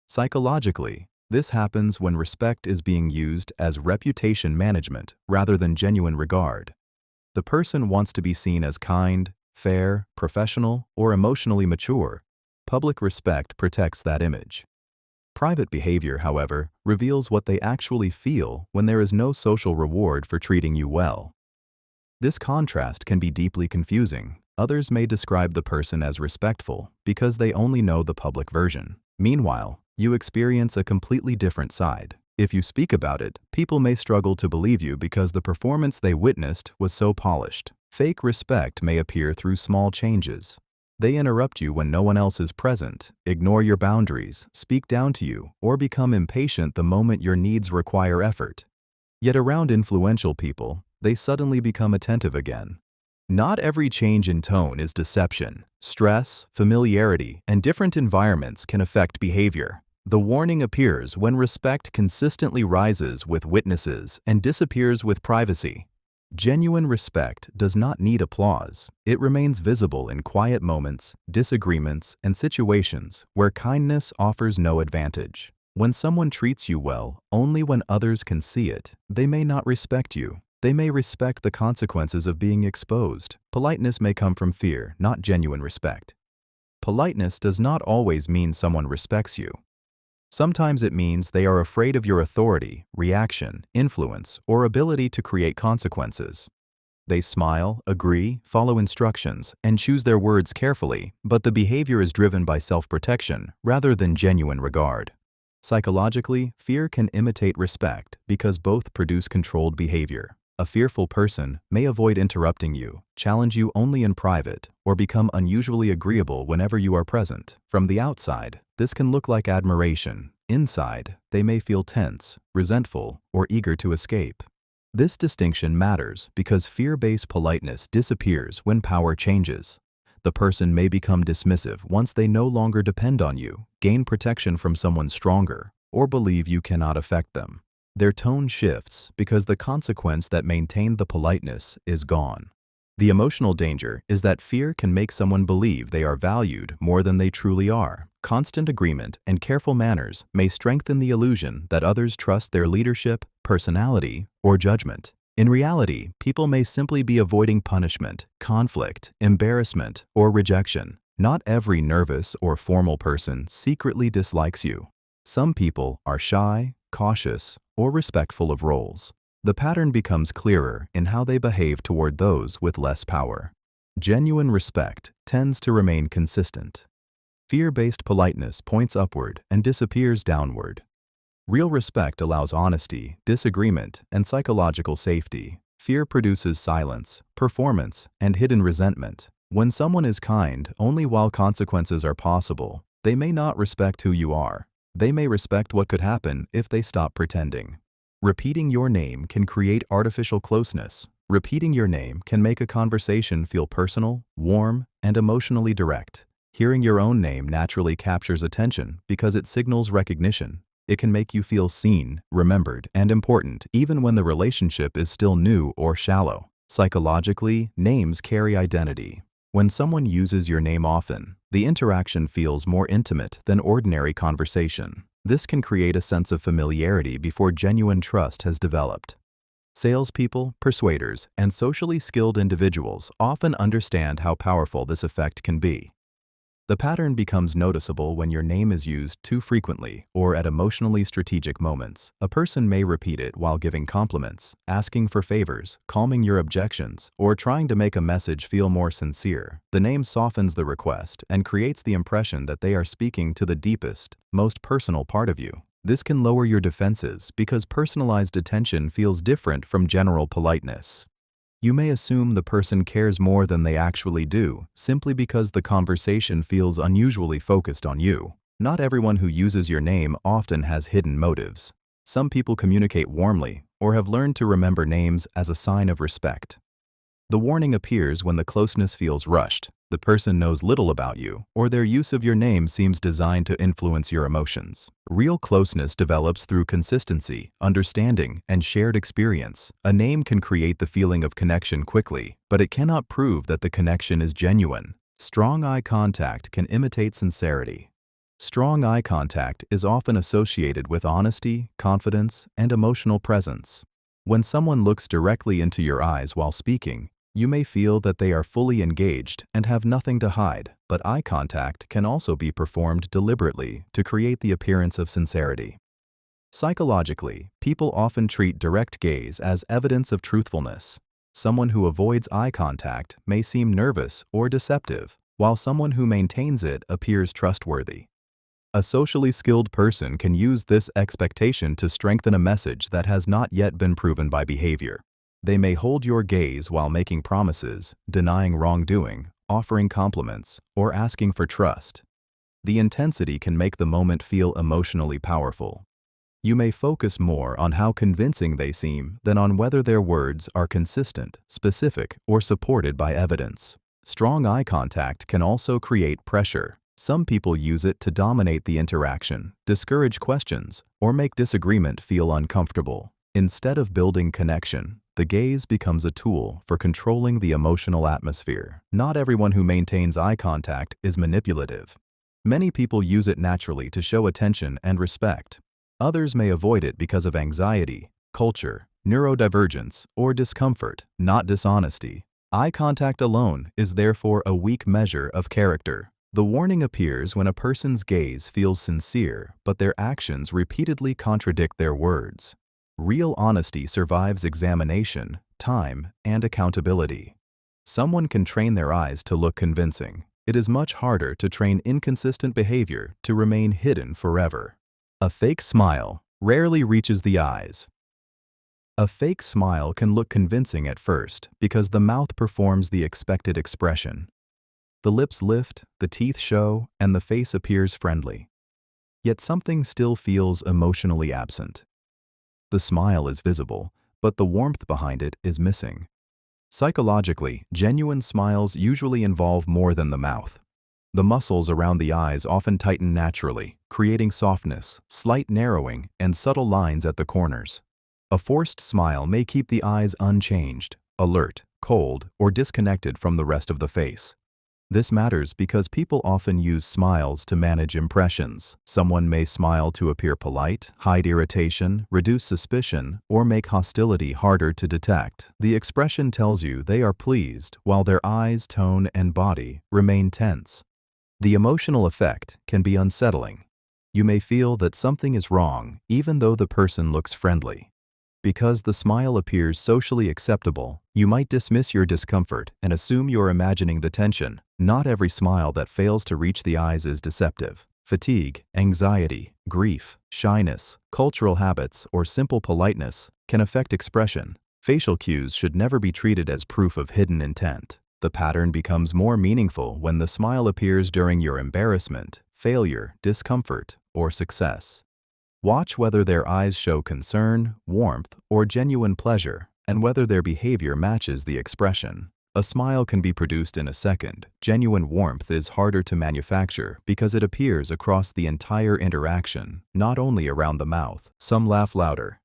Psychologically, this happens when respect is being used as reputation management rather than genuine regard. The person wants to be seen as kind, fair, professional, or emotionally mature. Public respect protects that image. Private behavior, however, reveals what they actually feel when there is no social reward for treating you well. This contrast can be deeply confusing. Others may describe the person as respectful because they only know the public version. Meanwhile, you experience a completely different side. If you speak about it, people may struggle to believe you because the performance they witnessed was so polished. Fake respect may appear through small changes. They interrupt you when no one else is present, ignore your boundaries, speak down to you, or become impatient the moment your needs require effort. Yet around influential people, they suddenly become attentive again. Not every change in tone is deception. Stress, familiarity, and different environments can affect behavior. The warning appears when respect consistently rises with witnesses and disappears with privacy. Genuine respect does not need applause. It remains visible in quiet moments, disagreements, and situations where kindness offers no advantage. When someone treats you well only when others can see it, they may not respect you. They may respect the consequences of being exposed. Politeness may come from fear, not genuine respect. Politeness does not always mean someone respects you. Sometimes it means they are afraid of your authority, reaction, influence, or ability to create consequences. They smile, agree, follow instructions, and choose their words carefully, but the behavior is driven by self-protection rather than genuine regard. Psychologically, fear can imitate respect because both produce controlled behavior. A fearful person may avoid interrupting you, challenge you only in private, or become unusually agreeable whenever you are present. From the outside, this can look like admiration. Inside, they may feel tense, resentful, or eager to escape. This distinction matters because fear-based politeness disappears when power changes. the person may become dismissive once they no longer depend on you, gain protection from someone stronger, or believe you cannot affect them. Their tone shifts because the consequence that maintained the politeness is gone. The emotional danger is that fear can make someone believe they are valued more than they truly are. Constant agreement and careful manners may strengthen the illusion that others trust their leadership, personality, or judgment. In reality, people may simply be avoiding punishment, conflict, embarrassment, or rejection. Not every nervous or formal person secretly dislikes you. Some people are shy, cautious, or respectful of roles. The pattern becomes clearer in how they behave toward those with less power. Genuine respect tends to remain consistent. Fear-based politeness points upward and disappears downward. Real respect allows honesty, disagreement, and psychological safety. Fear produces silence, performance, and hidden resentment. When someone is kind only while consequences are possible, they may not respect who you are. They may respect what could happen if they stop pretending. Repeating your name can create artificial closeness. Repeating your name can make a conversation feel personal, warm, and emotionally direct. Hearing your own name naturally captures attention because it signals recognition. It can make you feel seen, remembered, and important even when the relationship is still new or shallow. Psychologically, names carry identity. When someone uses your name often, the interaction feels more intimate than ordinary conversation. This can create a sense of familiarity before genuine trust has developed. Salespeople, persuaders, and socially skilled individuals often understand how powerful this effect can be. The pattern becomes noticeable when your name is used too frequently or at emotionally strategic moments. A person may repeat it while giving compliments, asking for favors, calming your objections, or trying to make a message feel more sincere. The name softens the request and creates the impression that they are speaking to the deepest, most personal part of you. This can lower your defenses because personalized attention feels different from general politeness. You may assume the person cares more than they actually do, simply because the conversation feels unusually focused on you. Not everyone who uses your name often has hidden motives. Some people communicate warmly or have learned to remember names as a sign of respect. The warning appears when the closeness feels rushed, the person knows little about you, or their use of your name seems designed to influence your emotions. Real closeness develops through consistency, understanding, and shared experience. A name can create the feeling of connection quickly, but it cannot prove that the connection is genuine. Strong eye contact can imitate sincerity. Strong eye contact is often associated with honesty, confidence, and emotional presence. When someone looks directly into your eyes while speaking, you may feel that they are fully engaged and have nothing to hide, but eye contact can also be performed deliberately to create the appearance of sincerity. Psychologically, people often treat direct gaze as evidence of truthfulness. Someone who avoids eye contact may seem nervous or deceptive, while someone who maintains it appears trustworthy. A socially skilled person can use this expectation to strengthen a message that has not yet been proven by behavior. They may hold your gaze while making promises, denying wrongdoing, offering compliments, or asking for trust. The intensity can make the moment feel emotionally powerful. You may focus more on how convincing they seem than on whether their words are consistent, specific, or supported by evidence. Strong eye contact can also create pressure. Some people use it to dominate the interaction, discourage questions, or make disagreement feel uncomfortable. Instead of building connection, the gaze becomes a tool for controlling the emotional atmosphere. Not everyone who maintains eye contact is manipulative. Many people use it naturally to show attention and respect. Others may avoid it because of anxiety, culture, neurodivergence, or discomfort, not dishonesty. Eye contact alone is therefore a weak measure of character. The warning appears when a person's gaze feels sincere, but their actions repeatedly contradict their words. Real honesty survives examination, time, and accountability. Someone can train their eyes to look convincing. It is much harder to train inconsistent behavior to remain hidden forever. A fake smile rarely reaches the eyes. A fake smile can look convincing at first because the mouth performs the expected expression. The lips lift, the teeth show, and the face appears friendly. Yet something still feels emotionally absent. The smile is visible, but the warmth behind it is missing. Psychologically, genuine smiles usually involve more than the mouth. The muscles around the eyes often tighten naturally, creating softness, slight narrowing, and subtle lines at the corners. A forced smile may keep the eyes unchanged, alert, cold, or disconnected from the rest of the face. This matters because people often use smiles to manage impressions. Someone may smile to appear polite, hide irritation, reduce suspicion, or make hostility harder to detect. The expression tells you they are pleased, while their eyes, tone, and body remain tense. The emotional effect can be unsettling. You may feel that something is wrong, even though the person looks friendly. Because the smile appears socially acceptable, you might dismiss your discomfort and assume you're imagining the tension. Not every smile that fails to reach the eyes is deceptive. Fatigue, anxiety, grief, shyness, cultural habits, or simple politeness can affect expression. Facial cues should never be treated as proof of hidden intent. The pattern becomes more meaningful when the smile appears during your embarrassment, failure, discomfort, or success. Watch whether their eyes show concern, warmth, or genuine pleasure, and whether their behavior matches the expression. A smile can be produced in a second. Genuine warmth is harder to manufacture because it appears across the entire interaction, not only around the mouth. Some laugh louder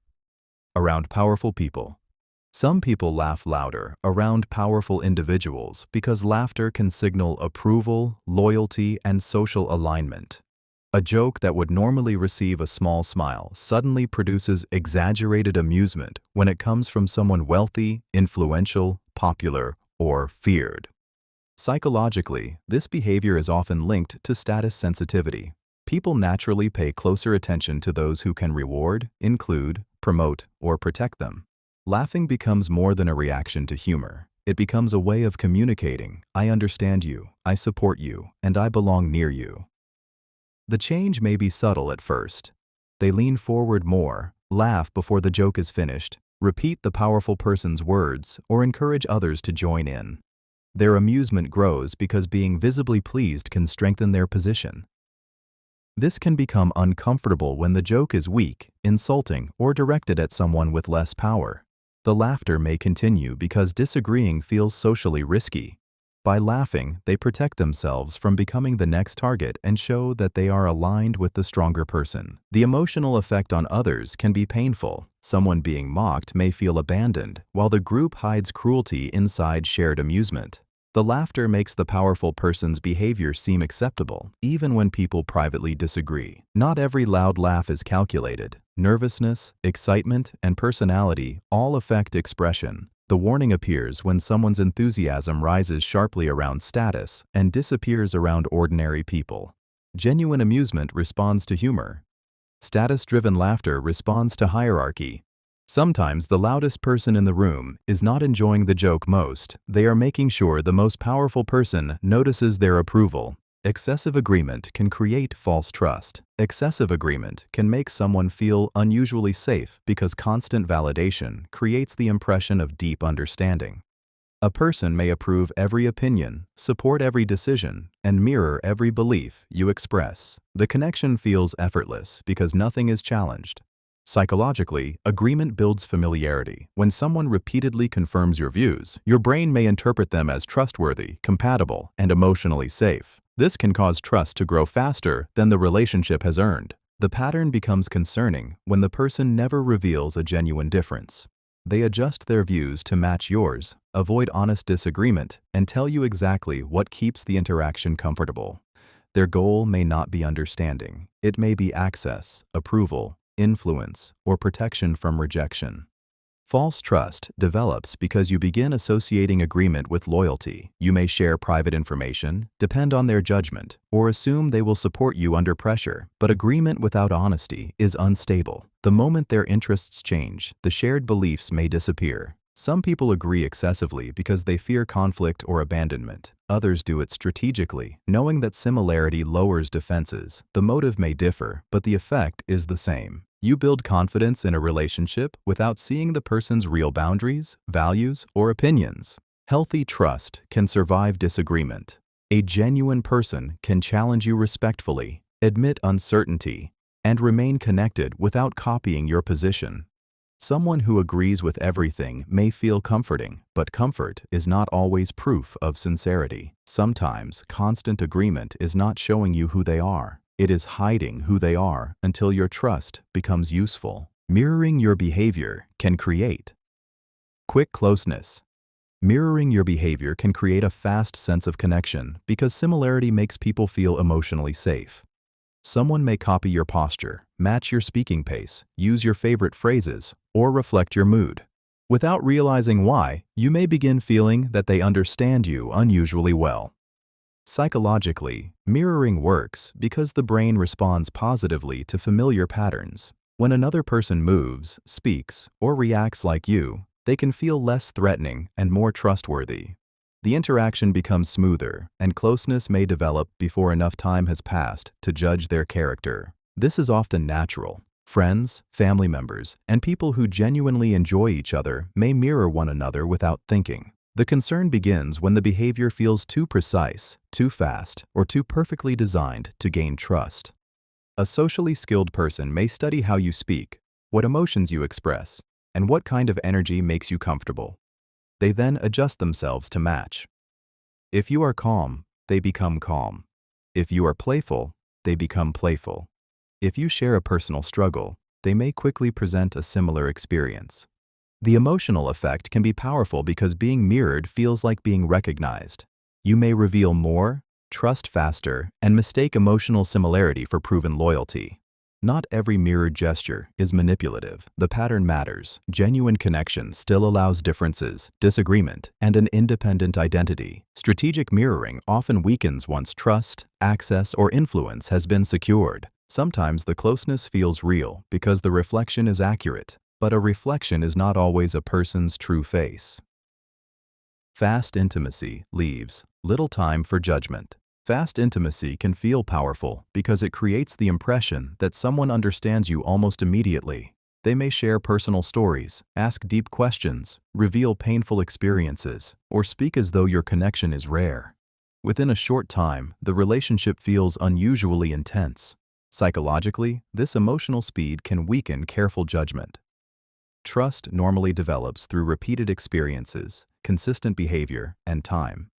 around powerful people. Some people laugh louder around powerful individuals because laughter can signal approval, loyalty, and social alignment. A joke that would normally receive a small smile suddenly produces exaggerated amusement when it comes from someone wealthy, influential, popular, or feared. Psychologically, this behavior is often linked to status sensitivity. People naturally pay closer attention to those who can reward, include, promote, or protect them. Laughing becomes more than a reaction to humor. It becomes a way of communicating, "I understand you, I support you, and I belong near you." The change may be subtle at first. They lean forward more, laugh before the joke is finished, repeat the powerful person's words, or encourage others to join in. Their amusement grows because being visibly pleased can strengthen their position. This can become uncomfortable when the joke is weak, insulting, or directed at someone with less power. The laughter may continue because disagreeing feels socially risky. By laughing, they protect themselves from becoming the next target and show that they are aligned with the stronger person. The emotional effect on others can be painful. Someone being mocked may feel abandoned, while the group hides cruelty inside shared amusement. The laughter makes the powerful person's behavior seem acceptable, even when people privately disagree. Not every loud laugh is calculated. Nervousness, excitement, and personality all affect expression. The warning appears when someone's enthusiasm rises sharply around status and disappears around ordinary people. Genuine amusement responds to humor. Status-driven laughter responds to hierarchy. Sometimes the loudest person in the room is not enjoying the joke most. They are making sure the most powerful person notices their approval. Excessive agreement can create false trust. Excessive agreement can make someone feel unusually safe because constant validation creates the impression of deep understanding. A person may approve every opinion, support every decision, and mirror every belief you express. The connection feels effortless because nothing is challenged. Psychologically, agreement builds familiarity. When someone repeatedly confirms your views, your brain may interpret them as trustworthy, compatible, and emotionally safe. This can cause trust to grow faster than the relationship has earned. The pattern becomes concerning when the person never reveals a genuine difference. They adjust their views to match yours, avoid honest disagreement, and tell you exactly what keeps the interaction comfortable. Their goal may not be understanding. It may be access, approval, influence, or protection from rejection. False trust develops because you begin associating agreement with loyalty. You may share private information, depend on their judgment, or assume they will support you under pressure. But agreement without honesty is unstable. The moment their interests change, the shared beliefs may disappear. Some people agree excessively because they fear conflict or abandonment. Others do it strategically, knowing that similarity lowers defenses. The motive may differ, but the effect is the same. You build confidence in a relationship without seeing the person's real boundaries, values, or opinions. Healthy trust can survive disagreement. A genuine person can challenge you respectfully, admit uncertainty, and remain connected without copying your position. Someone who agrees with everything may feel comforting, but comfort is not always proof of sincerity. Sometimes constant agreement is not showing you who they are. It is hiding who they are until your trust becomes useful. Mirroring your behavior can create quick closeness. Mirroring your behavior can create a fast sense of connection because similarity makes people feel emotionally safe. Someone may copy your posture, match your speaking pace, use your favorite phrases, or reflect your mood. Without realizing why, you may begin feeling that they understand you unusually well. Psychologically, mirroring works because the brain responds positively to familiar patterns. When another person moves, speaks, or reacts like you, they can feel less threatening and more trustworthy. The interaction becomes smoother, and closeness may develop before enough time has passed to judge their character. This is often natural. Friends, family members, and people who genuinely enjoy each other may mirror one another without thinking. The concern begins when the behavior feels too precise, too fast, or too perfectly designed to gain trust. A socially skilled person may study how you speak, what emotions you express, and what kind of energy makes you comfortable. They then adjust themselves to match. If you are calm, they become calm. If you are playful, they become playful. If you share a personal struggle, they may quickly present a similar experience. The emotional effect can be powerful because being mirrored feels like being recognized. You may reveal more, trust faster, and mistake emotional similarity for proven loyalty. Not every mirrored gesture is manipulative. The pattern matters. Genuine connection still allows differences, disagreement, and an independent identity. Strategic mirroring often weakens once trust, access, or influence has been secured. Sometimes the closeness feels real because the reflection is accurate, but a reflection is not always a person's true face. Fast intimacy leaves little time for judgment. Fast intimacy can feel powerful because it creates the impression that someone understands you almost immediately. They may share personal stories, ask deep questions, reveal painful experiences, or speak as though your connection is rare. Within a short time, the relationship feels unusually intense. Psychologically, this emotional speed can weaken careful judgment. Trust normally develops through repeated experiences, consistent behavior, and time.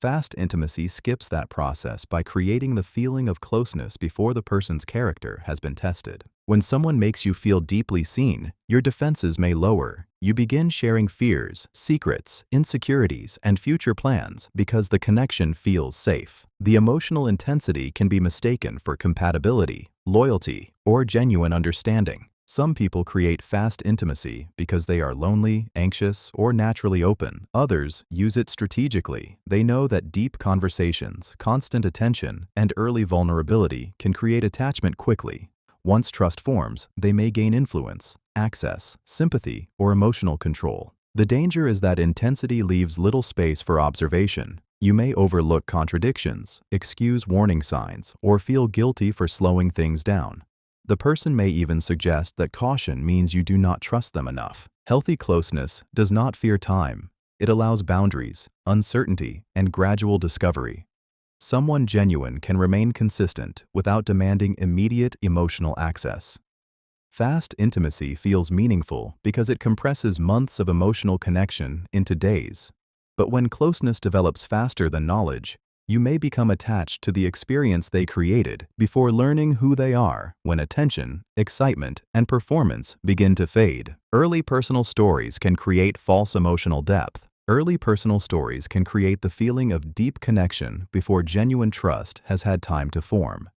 Fast intimacy skips that process by creating the feeling of closeness before the person's character has been tested. When someone makes you feel deeply seen, your defenses may lower. You begin sharing fears, secrets, insecurities, and future plans because the connection feels safe. The emotional intensity can be mistaken for compatibility, loyalty, or genuine understanding. Some people create fast intimacy because they are lonely, anxious, or naturally open. Others use it strategically. They know that deep conversations, constant attention, and early vulnerability can create attachment quickly. Once trust forms, they may gain influence, access, sympathy, or emotional control. The danger is that intensity leaves little space for observation. You may overlook contradictions, excuse warning signs, or feel guilty for slowing things down. The person may even suggest that caution means you do not trust them enough. Healthy closeness does not fear time. It allows boundaries, uncertainty, and gradual discovery. Someone genuine can remain consistent without demanding immediate emotional access. Fast intimacy feels meaningful because it compresses months of emotional connection into days. But when closeness develops faster than knowledge, you may become attached to the experience they created before learning who they are when attention, excitement, and performance begin to fade. Early personal stories can create false emotional depth. Early personal stories can create the feeling of deep connection before genuine trust has had time to form.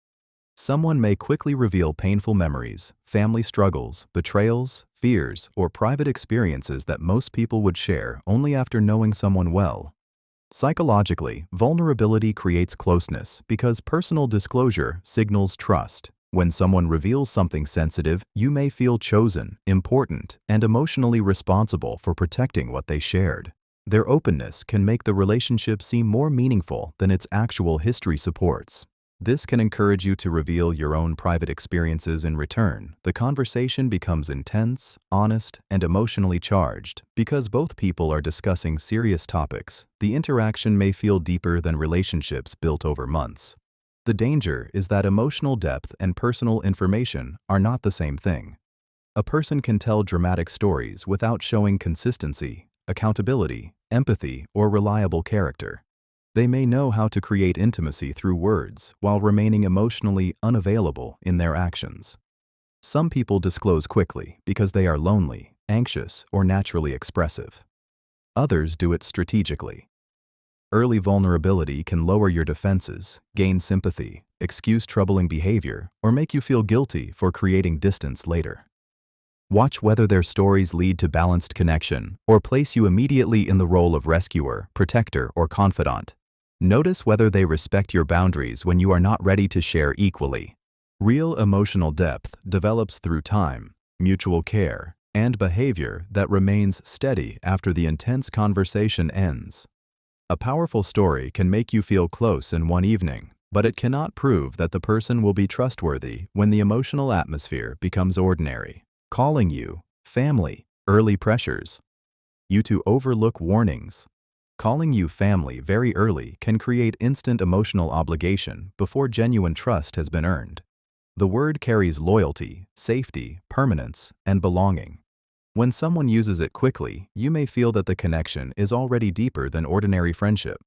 Someone may quickly reveal painful memories, family struggles, betrayals, fears, or private experiences that most people would share only after knowing someone well. Psychologically, vulnerability creates closeness because personal disclosure signals trust. When someone reveals something sensitive, you may feel chosen, important, and emotionally responsible for protecting what they shared. Their openness can make the relationship seem more meaningful than its actual history supports. This can encourage you to reveal your own private experiences in return. The conversation becomes intense, honest, and emotionally charged. Because both people are discussing serious topics, the interaction may feel deeper than relationships built over months. The danger is that emotional depth and personal information are not the same thing. A person can tell dramatic stories without showing consistency, accountability, empathy, or reliable character. They may know how to create intimacy through words while remaining emotionally unavailable in their actions. Some people disclose quickly because they are lonely, anxious, or naturally expressive. Others do it strategically. Early vulnerability can lower your defenses, gain sympathy, excuse troubling behavior, or make you feel guilty for creating distance later. Watch whether their stories lead to balanced connection or place you immediately in the role of rescuer, protector, or confidant. Notice whether they respect your boundaries when you are not ready to share equally. Real emotional depth develops through time, mutual care, and behavior that remains steady after the intense conversation ends. A powerful story can make you feel close in one evening, but it cannot prove that the person will be trustworthy when the emotional atmosphere becomes ordinary. Calling you family, early pressures. You to overlook warnings. Calling you family very early can create instant emotional obligation before genuine trust has been earned. The word carries loyalty, safety, permanence, and belonging. When someone uses it quickly, you may feel that the connection is already deeper than ordinary friendship.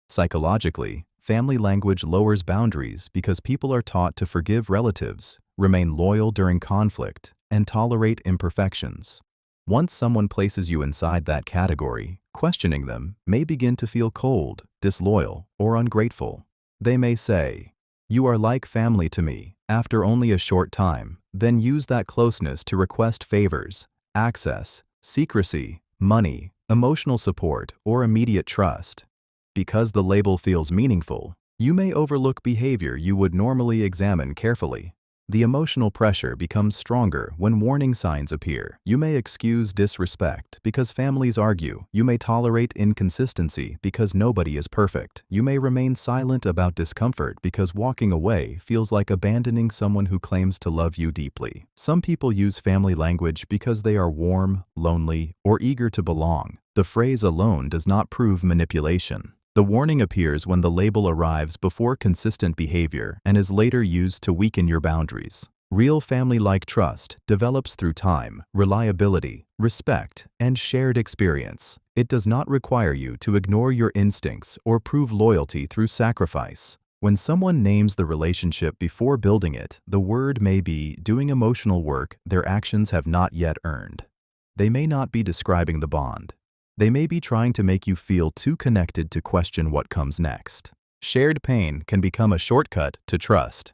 Psychologically, family language lowers boundaries because people are taught to forgive relatives, remain loyal during conflict, and tolerate imperfections. Once someone places you inside that category, questioning them may begin to feel cold, disloyal, or ungrateful. They may say, "You are like family to me," after only a short time, then use that closeness to request favors, access, secrecy, money, emotional support, or immediate trust. Because the label feels meaningful, you may overlook behavior you would normally examine carefully. The emotional pressure becomes stronger when warning signs appear. You may excuse disrespect because families argue. You may tolerate inconsistency because nobody is perfect. You may remain silent about discomfort because walking away feels like abandoning someone who claims to love you deeply. Some people use family language because they are warm, lonely, or eager to belong. The phrase alone does not prove manipulation. The warning appears when the label arrives before consistent behavior and is later used to weaken your boundaries. Real family-like trust develops through time, reliability, respect, and shared experience. It does not require you to ignore your instincts or prove loyalty through sacrifice. When someone names the relationship before building it, the word may be doing emotional work their actions have not yet earned. They may not be describing the bond. They may be trying to make you feel too connected to question what comes next. Shared pain can become a shortcut to trust.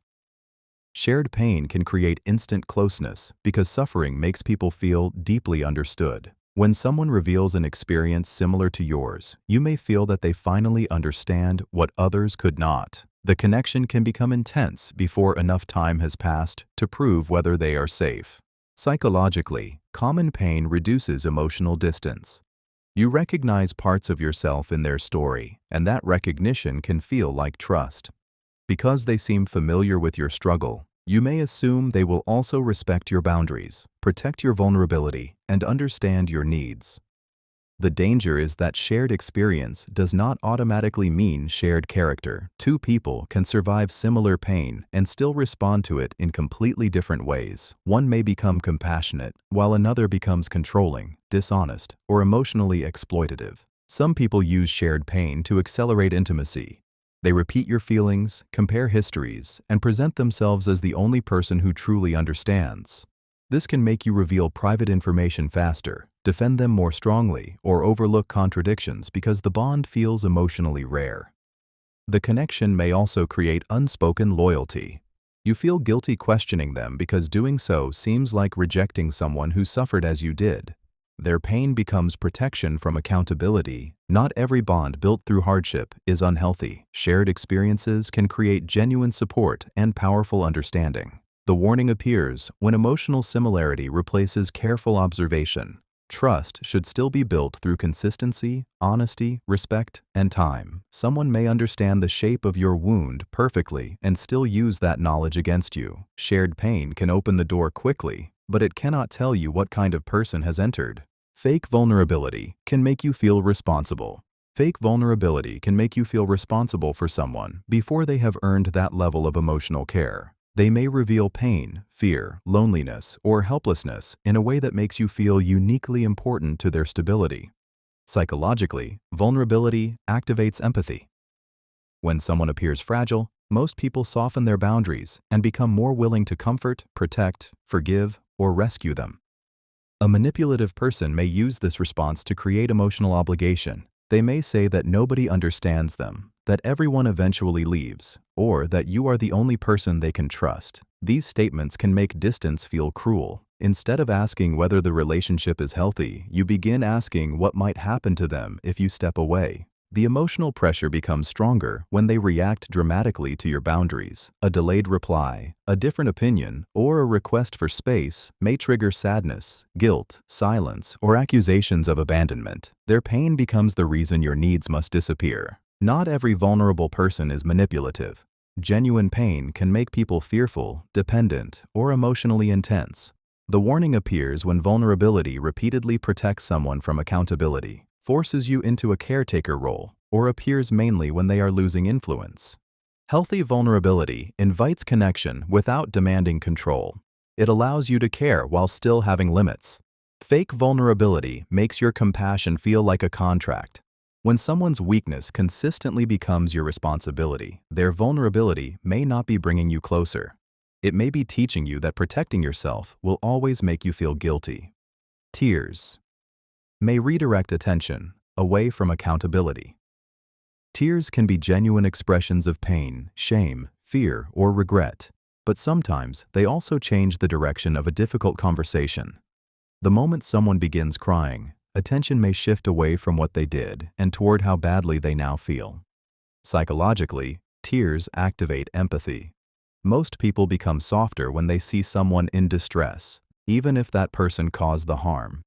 Shared pain can create instant closeness because suffering makes people feel deeply understood. When someone reveals an experience similar to yours, you may feel that they finally understand what others could not. The connection can become intense before enough time has passed to prove whether they are safe. Psychologically, common pain reduces emotional distance. You recognize parts of yourself in their story, and that recognition can feel like trust. Because they seem familiar with your struggle, you may assume they will also respect your boundaries, protect your vulnerability, and understand your needs. The danger is that shared experience does not automatically mean shared character. Two people can survive similar pain and still respond to it in completely different ways. One may become compassionate, while another becomes controlling, dishonest, or emotionally exploitative. Some people use shared pain to accelerate intimacy. They repeat your feelings, compare histories, and present themselves as the only person who truly understands. This can make you reveal private information faster, defend them more strongly, or overlook contradictions because the bond feels emotionally rare. The connection may also create unspoken loyalty. You feel guilty questioning them because doing so seems like rejecting someone who suffered as you did. Their pain becomes protection from accountability. Not every bond built through hardship is unhealthy. Shared experiences can create genuine support and powerful understanding. The warning appears when emotional similarity replaces careful observation. Trust should still be built through consistency, honesty, respect, and time. Someone may understand the shape of your wound perfectly and still use that knowledge against you. Shared pain can open the door quickly, but it cannot tell you what kind of person has entered. Fake vulnerability can make you feel responsible. Fake vulnerability can make you feel responsible for someone before they have earned that level of emotional care. They may reveal pain, fear, loneliness, or helplessness in a way that makes you feel uniquely important to their stability. Psychologically, vulnerability activates empathy. When someone appears fragile, most people soften their boundaries and become more willing to comfort, protect, forgive, or rescue them. A manipulative person may use this response to create emotional obligation. They may say that nobody understands them, that everyone eventually leaves, or that you are the only person they can trust. These statements can make distance feel cruel. Instead of asking whether the relationship is healthy, you begin asking what might happen to them if you step away. The emotional pressure becomes stronger when they react dramatically to your boundaries. A delayed reply, a different opinion, or a request for space may trigger sadness, guilt, silence, or accusations of abandonment. Their pain becomes the reason your needs must disappear. Not every vulnerable person is manipulative. Genuine pain can make people fearful, dependent, or emotionally intense. The warning appears when vulnerability repeatedly protects someone from accountability, forces you into a caretaker role, or appears mainly when they are losing influence. Healthy vulnerability invites connection without demanding control. It allows you to care while still having limits. Fake vulnerability makes your compassion feel like a contract. When someone's weakness consistently becomes your responsibility, their vulnerability may not be bringing you closer. It may be teaching you that protecting yourself will always make you feel guilty. Tears may redirect attention away from accountability. Tears can be genuine expressions of pain, shame, fear, or regret, but sometimes they also change the direction of a difficult conversation. The moment someone begins crying, attention may shift away from what they did and toward how badly they now feel. Psychologically, tears activate empathy. Most people become softer when they see someone in distress, even if that person caused the harm.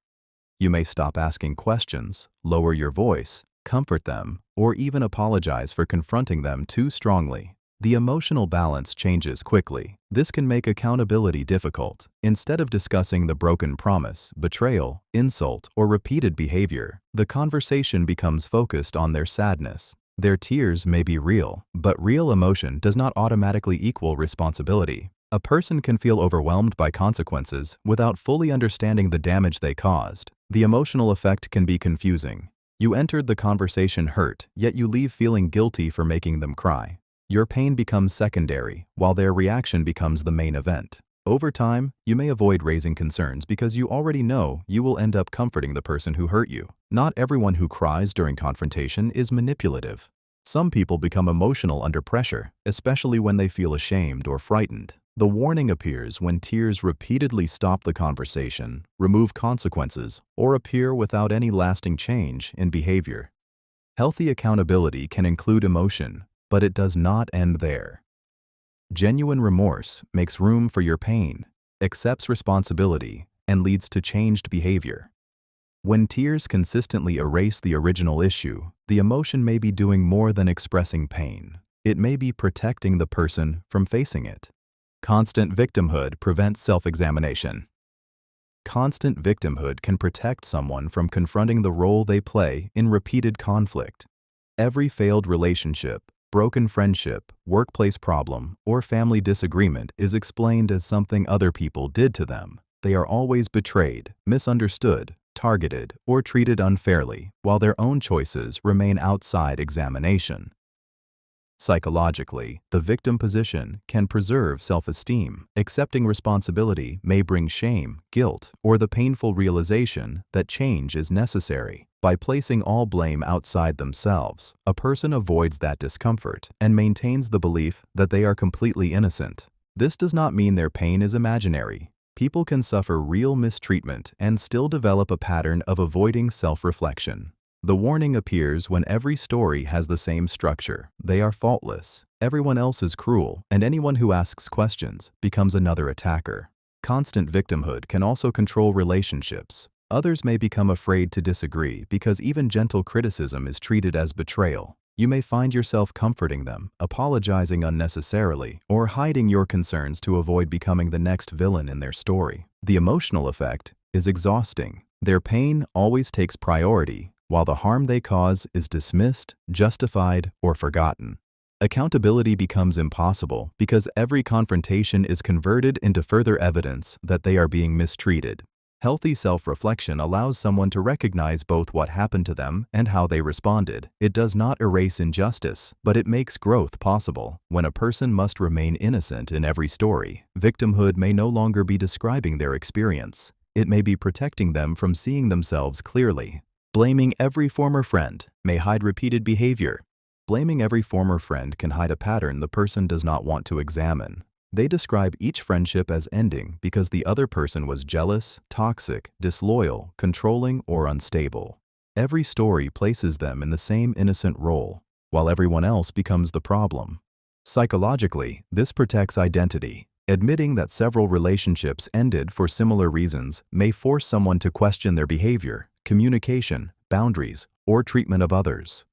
You may stop asking questions, lower your voice, comfort them, or even apologize for confronting them too strongly. The emotional balance changes quickly. This can make accountability difficult. Instead of discussing the broken promise, betrayal, insult, or repeated behavior, the conversation becomes focused on their sadness. Their tears may be real, but real emotion does not automatically equal responsibility. A person can feel overwhelmed by consequences without fully understanding the damage they caused. The emotional effect can be confusing. You entered the conversation hurt, yet you leave feeling guilty for making them cry. Your pain becomes secondary, while their reaction becomes the main event. Over time, you may avoid raising concerns because you already know you will end up comforting the person who hurt you. Not everyone who cries during confrontation is manipulative. Some people become emotional under pressure, especially when they feel ashamed or frightened. The warning appears when tears repeatedly stop the conversation, remove consequences, or appear without any lasting change in behavior. Healthy accountability can include emotion, but it does not end there. Genuine remorse makes room for your pain, accepts responsibility, and leads to changed behavior. When tears consistently erase the original issue, the emotion may be doing more than expressing pain. It may be protecting the person from facing it. Constant victimhood prevents self-examination. Constant victimhood can protect someone from confronting the role they play in repeated conflict. Every failed relationship, broken friendship, workplace problem, or family disagreement is explained as something other people did to them. They are always betrayed, misunderstood, targeted, or treated unfairly, while their own choices remain outside examination. Psychologically, the victim position can preserve self-esteem. Accepting responsibility may bring shame, guilt, or the painful realization that change is necessary. By placing all blame outside themselves, a person avoids that discomfort and maintains the belief that they are completely innocent. This does not mean their pain is imaginary. People can suffer real mistreatment and still develop a pattern of avoiding self-reflection. The warning appears when every story has the same structure. They are faultless, everyone else is cruel, and anyone who asks questions becomes another attacker. Constant victimhood can also control relationships. Others may become afraid to disagree because even gentle criticism is treated as betrayal. You may find yourself comforting them, apologizing unnecessarily, or hiding your concerns to avoid becoming the next villain in their story. The emotional effect is exhausting. Their pain always takes priority, while the harm they cause is dismissed, justified, or forgotten. Accountability becomes impossible because every confrontation is converted into further evidence that they are being mistreated. Healthy self-reflection allows someone to recognize both what happened to them and how they responded. It does not erase injustice, but it makes growth possible. When a person must remain innocent in every story, victimhood may no longer be describing their experience. It may be protecting them from seeing themselves clearly. Blaming every former friend may hide repeated behavior. Blaming every former friend can hide a pattern the person does not want to examine. They describe each friendship as ending because the other person was jealous, toxic, disloyal, controlling, or unstable. Every story places them in the same innocent role, while everyone else becomes the problem. Psychologically, this protects identity. Admitting that several relationships ended for similar reasons may force someone to question their behavior, communication, boundaries, or treatment of others.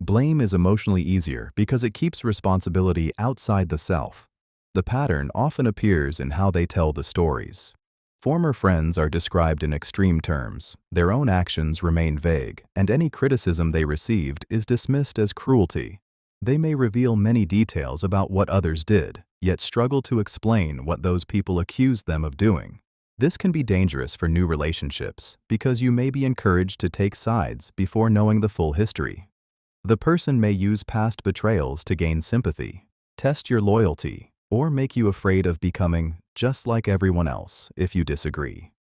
Blame is emotionally easier because it keeps responsibility outside the self. The pattern often appears in how they tell the stories. Former friends are described in extreme terms. Their own actions remain vague, and any criticism they received is dismissed as cruelty. They may reveal many details about what others did, yet struggle to explain what those people accused them of doing. This can be dangerous for new relationships because you may be encouraged to take sides before knowing the full history. The person may use past betrayals to gain sympathy, test your loyalty, or make you afraid of becoming just like everyone else if you disagree.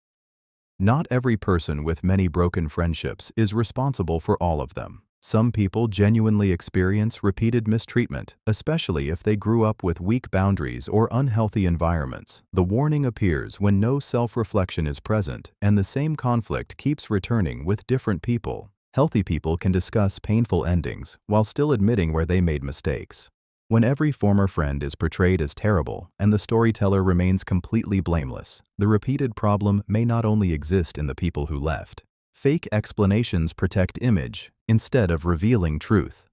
Not every person with many broken friendships is responsible for all of them. Some people genuinely experience repeated mistreatment, especially if they grew up with weak boundaries or unhealthy environments. The warning appears when no self-reflection is present and the same conflict keeps returning with different people. Healthy people can discuss painful endings while still admitting where they made mistakes. When every former friend is portrayed as terrible and the storyteller remains completely blameless, the repeated problem may not only exist in the people who left. Fake explanations protect image instead of revealing truth.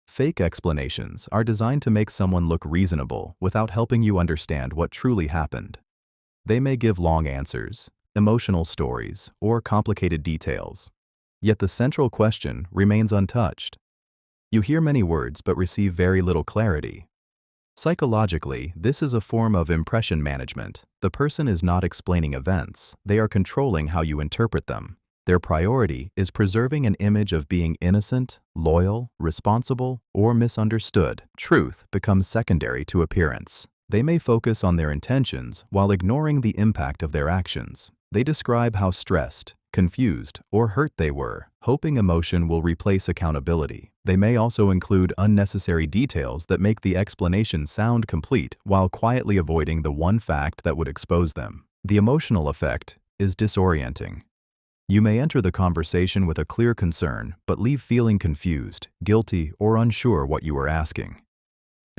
Fake explanations are designed to make someone look reasonable without helping you understand what truly happened. They may give long answers, emotional stories, or complicated details. Yet the central question remains untouched. You hear many words but receive very little clarity. Psychologically, this is a form of impression management. The person is not explaining events, they are controlling how you interpret them. Their priority is preserving an image of being innocent, loyal, responsible, or misunderstood. Truth becomes secondary to appearance. They may focus on their intentions while ignoring the impact of their actions. They describe how stressed, confused, or hurt they were, hoping emotion will replace accountability. They may also include unnecessary details that make the explanation sound complete while quietly avoiding the one fact that would expose them. The emotional effect is disorienting. You may enter the conversation with a clear concern, but leave feeling confused, guilty, or unsure what you were asking.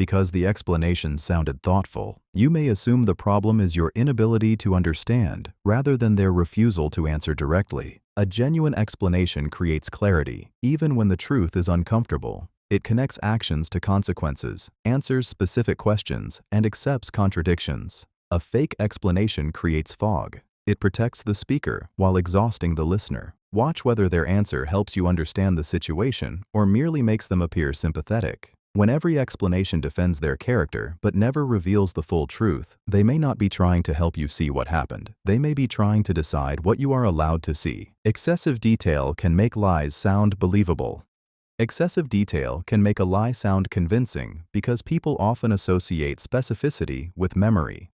Because the explanation sounded thoughtful, you may assume the problem is your inability to understand rather than their refusal to answer directly. A genuine explanation creates clarity, even when the truth is uncomfortable. It connects actions to consequences, answers specific questions, and accepts contradictions. A fake explanation creates fog. It protects the speaker while exhausting the listener. Watch whether their answer helps you understand the situation or merely makes them appear sympathetic. When every explanation defends their character but never reveals the full truth, they may not be trying to help you see what happened. They may be trying to decide what you are allowed to see. Excessive detail can make lies sound believable. Excessive detail can make a lie sound convincing because people often associate specificity with memory.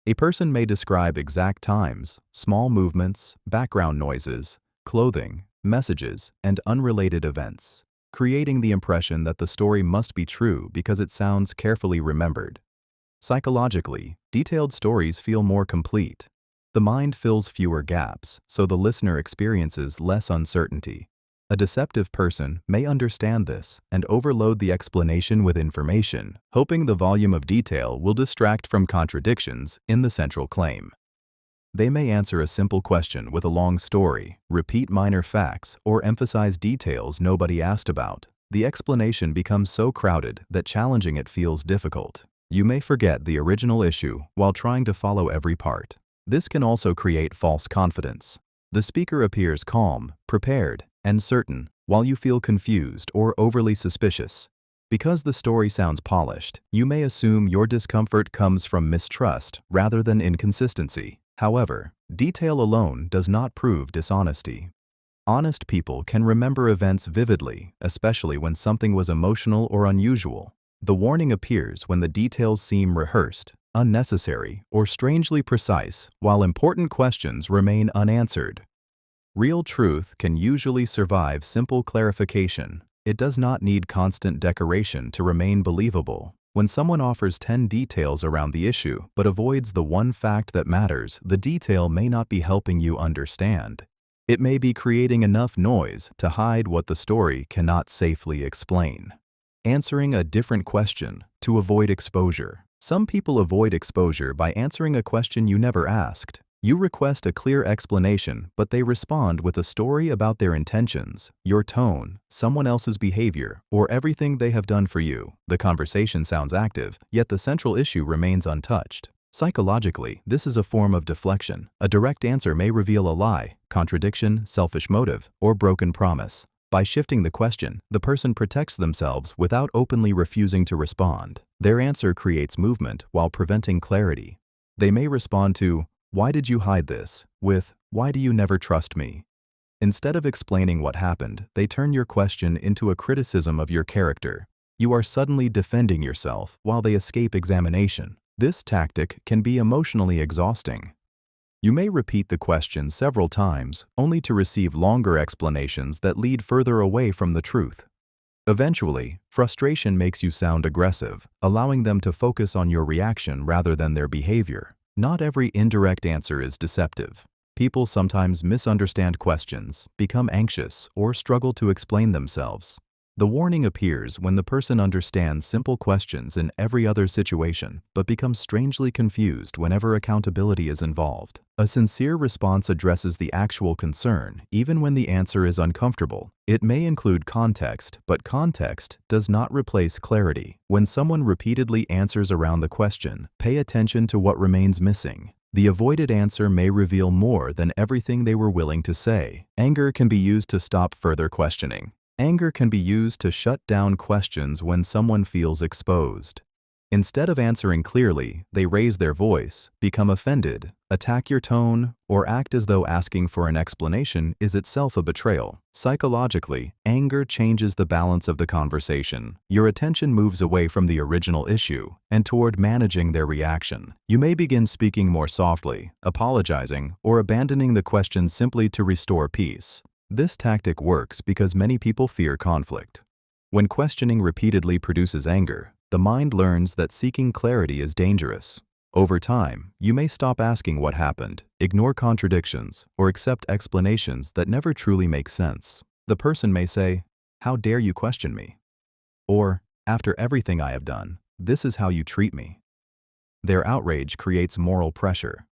A person may describe exact times, small movements, background noises, clothing, messages, and unrelated events, creating the impression that the story must be true because it sounds carefully remembered. Psychologically, detailed stories feel more complete. The mind fills fewer gaps, so the listener experiences less uncertainty. A deceptive person may understand this and overload the explanation with information, hoping the volume of detail will distract from contradictions in the central claim. They may answer a simple question with a long story, repeat minor facts, or emphasize details nobody asked about. The explanation becomes so crowded that challenging it feels difficult. You may forget the original issue while trying to follow every part. This can also create false confidence. The speaker appears calm, prepared, and certain, while you feel confused or overly suspicious. Because the story sounds polished, you may assume your discomfort comes from mistrust rather than inconsistency. However, detail alone does not prove dishonesty. Honest people can remember events vividly, especially when something was emotional or unusual. The warning appears when the details seem rehearsed, unnecessary, or strangely precise, while important questions remain unanswered. Real truth can usually survive simple clarification. It does not need constant decoration to remain believable. When someone offers 10 details around the issue but avoids the one fact that matters, the detail may not be helping you understand. It may be creating enough noise to hide what the story cannot safely explain. Answering a different question to avoid exposure. Some people avoid exposure by answering a question you never asked. You request a clear explanation, but they respond with a story about their intentions, your tone, someone else's behavior, or everything they have done for you. The conversation sounds active, yet the central issue remains untouched. Psychologically, this is a form of deflection. A direct answer may reveal a lie, contradiction, selfish motive, or broken promise. By shifting the question, the person protects themselves without openly refusing to respond. Their answer creates movement while preventing clarity. They may respond to, "Why did you hide this?" with, "Why do you never trust me?" Instead of explaining what happened, they turn your question into a criticism of your character. You are suddenly defending yourself while they escape examination. This tactic can be emotionally exhausting. You may repeat the question several times, only to receive longer explanations that lead further away from the truth. Eventually, frustration makes you sound aggressive, allowing them to focus on your reaction rather than their behavior. Not every indirect answer is deceptive. People sometimes misunderstand questions, become anxious, or struggle to explain themselves. The warning appears when the person understands simple questions in every other situation, but becomes strangely confused whenever accountability is involved. A sincere response addresses the actual concern, even when the answer is uncomfortable. It may include context, but context does not replace clarity. When someone repeatedly answers around the question, pay attention to what remains missing. The avoided answer may reveal more than everything they were willing to say. Anger can be used to stop further questioning. Anger can be used to shut down questions when someone feels exposed. Instead of answering clearly, they raise their voice, become offended, attack your tone, or act as though asking for an explanation is itself a betrayal. Psychologically, anger changes the balance of the conversation. Your attention moves away from the original issue and toward managing their reaction. You may begin speaking more softly, apologizing, or abandoning the question simply to restore peace. This tactic works because many people fear conflict. When questioning repeatedly produces anger, the mind learns that seeking clarity is dangerous. Over time, you may stop asking what happened, ignore contradictions, or accept explanations that never truly make sense. The person may say, "How dare you question me?" Or, "After everything I have done, this is how you treat me." Their outrage creates moral pressure.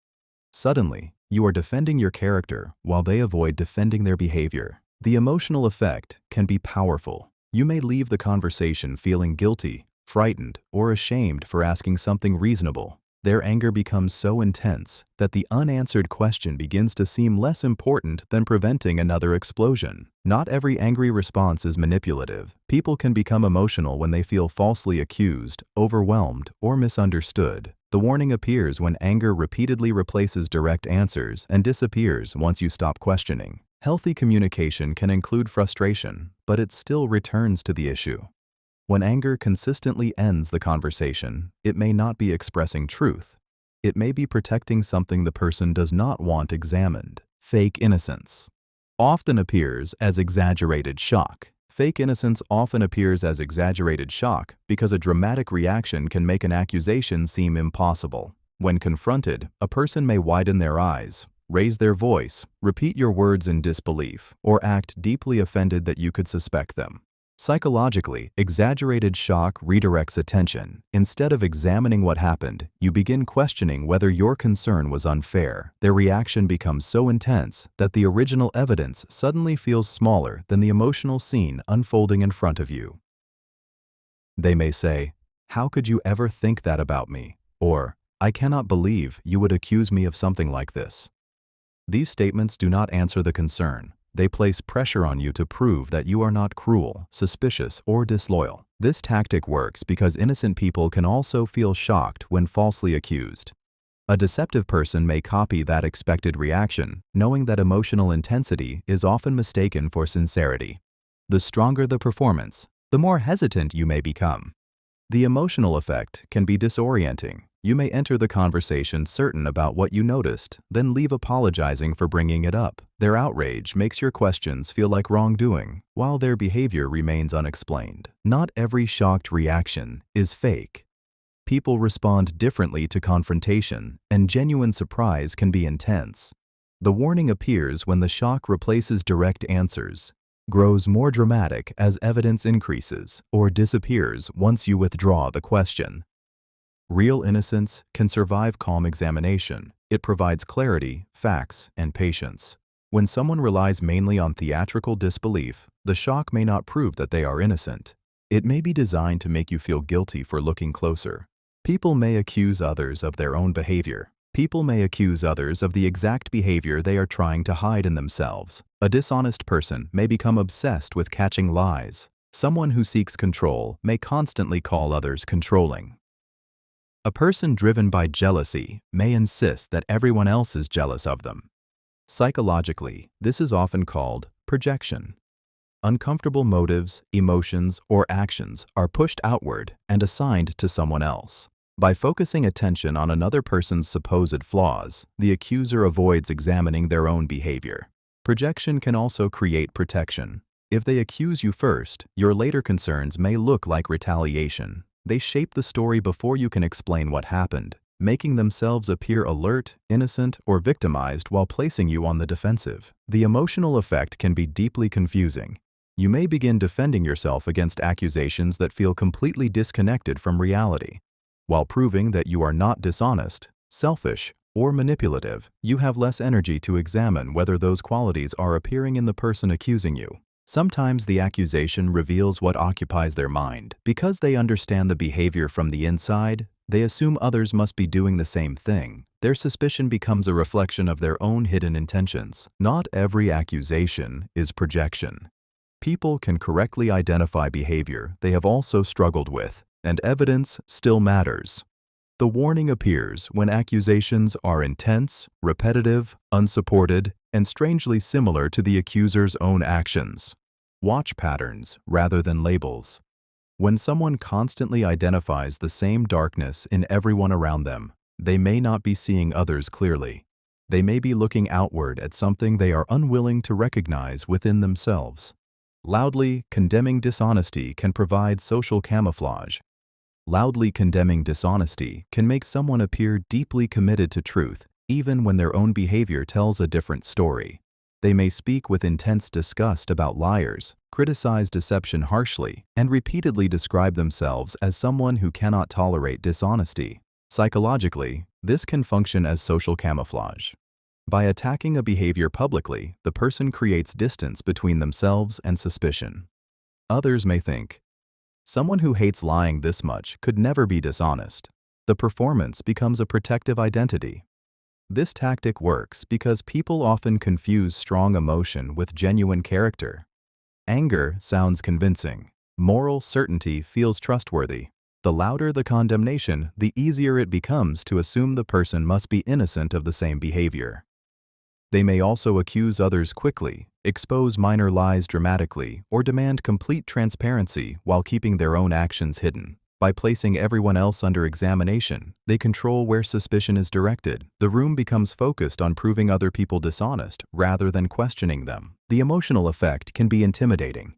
Suddenly, you are defending your character while they avoid defending their behavior. The emotional effect can be powerful. You may leave the conversation feeling guilty, frightened, or ashamed for asking something reasonable. Their anger becomes so intense that the unanswered question begins to seem less important than preventing another explosion. Not every angry response is manipulative. People can become emotional when they feel falsely accused, overwhelmed, or misunderstood. The warning appears when anger repeatedly replaces direct answers and disappears once you stop questioning. Healthy communication can include frustration, but it still returns to the issue. When anger consistently ends the conversation, it may not be expressing truth. It may be protecting something the person does not want examined. Fake innocence often appears as exaggerated shock. Fake innocence often appears as exaggerated shock because a dramatic reaction can make an accusation seem impossible. When confronted, a person may widen their eyes, raise their voice, repeat your words in disbelief, or act deeply offended that you could suspect them. Psychologically, exaggerated shock redirects attention. Instead of examining what happened, you begin questioning whether your concern was unfair. Their reaction becomes so intense that the original evidence suddenly feels smaller than the emotional scene unfolding in front of you. They may say, "How could you ever think that about me?" Or, "I cannot believe you would accuse me of something like this." These statements do not answer the concern. They place pressure on you to prove that you are not cruel, suspicious, or disloyal. This tactic works because innocent people can also feel shocked when falsely accused. A deceptive person may copy that expected reaction, knowing that emotional intensity is often mistaken for sincerity. The stronger the performance, the more hesitant you may become. The emotional effect can be disorienting. You may enter the conversation certain about what you noticed, then leave apologizing for bringing it up. Their outrage makes your questions feel like wrongdoing, while their behavior remains unexplained. Not every shocked reaction is fake. People respond differently to confrontation, and genuine surprise can be intense. The warning appears when the shock replaces direct answers, grows more dramatic as evidence increases, or disappears once you withdraw the question. Real innocence can survive calm examination. It provides clarity, facts, and patience. When someone relies mainly on theatrical disbelief, the shock may not prove that they are innocent. It may be designed to make you feel guilty for looking closer. People may accuse others of their own behavior. People may accuse others of the exact behavior they are trying to hide in themselves. A dishonest person may become obsessed with catching lies. Someone who seeks control may constantly call others controlling. A person driven by jealousy may insist that everyone else is jealous of them. Psychologically, this is often called projection. Uncomfortable motives, emotions, or actions are pushed outward and assigned to someone else. By focusing attention on another person's supposed flaws, the accuser avoids examining their own behavior. Projection can also create protection. If they accuse you first, your later concerns may look like retaliation. They shape the story before you can explain what happened, making themselves appear alert, innocent, or victimized while placing you on the defensive. The emotional effect can be deeply confusing. You may begin defending yourself against accusations that feel completely disconnected from reality. While proving that you are not dishonest, selfish, or manipulative, you have less energy to examine whether those qualities are appearing in the person accusing you. Sometimes the accusation reveals what occupies their mind. Because they understand the behavior from the inside, they assume others must be doing the same thing. Their suspicion becomes a reflection of their own hidden intentions. Not every accusation is projection. People can correctly identify behavior they have also struggled with, and evidence still matters. The warning appears when accusations are intense, repetitive, unsupported, and strangely similar to the accuser's own actions. Watch patterns rather than labels. When someone constantly identifies the same darkness in everyone around them, they may not be seeing others clearly. They may be looking outward at something they are unwilling to recognize within themselves. Loudly condemning dishonesty can provide social camouflage. Loudly condemning dishonesty can make someone appear deeply committed to truth, even when their own behavior tells a different story. They may speak with intense disgust about liars, criticize deception harshly, and repeatedly describe themselves as someone who cannot tolerate dishonesty. Psychologically, this can function as social camouflage. By attacking a behavior publicly, the person creates distance between themselves and suspicion. Others may think, someone who hates lying this much could never be dishonest. The performance becomes a protective identity. This tactic works because people often confuse strong emotion with genuine character. Anger sounds convincing. Moral certainty feels trustworthy. The louder the condemnation, the easier it becomes to assume the person must be innocent of the same behavior. They may also accuse others quickly, expose minor lies dramatically, or demand complete transparency while keeping their own actions hidden. By placing everyone else under examination, they control where suspicion is directed. The room becomes focused on proving other people dishonest rather than questioning them. The emotional effect can be intimidating.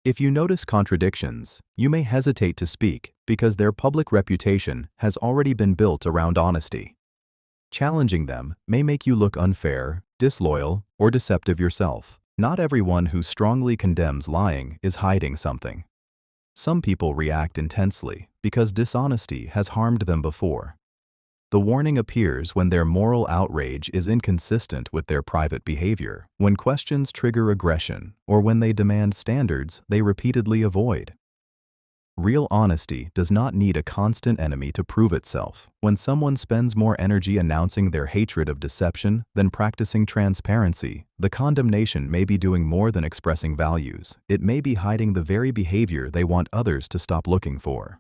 If you notice contradictions, you may hesitate to speak because their public reputation has already been built around honesty. Challenging them may make you look unfair, disloyal, or deceptive yourself. Not everyone who strongly condemns lying is hiding something. Some people react intensely because dishonesty has harmed them before. The warning appears when their moral outrage is inconsistent with their private behavior, when questions trigger aggression, or when they demand standards they repeatedly avoid. Real honesty does not need a constant enemy to prove itself. When someone spends more energy announcing their hatred of deception than practicing transparency, the condemnation may be doing more than expressing values. It may be hiding the very behavior they want others to stop looking for.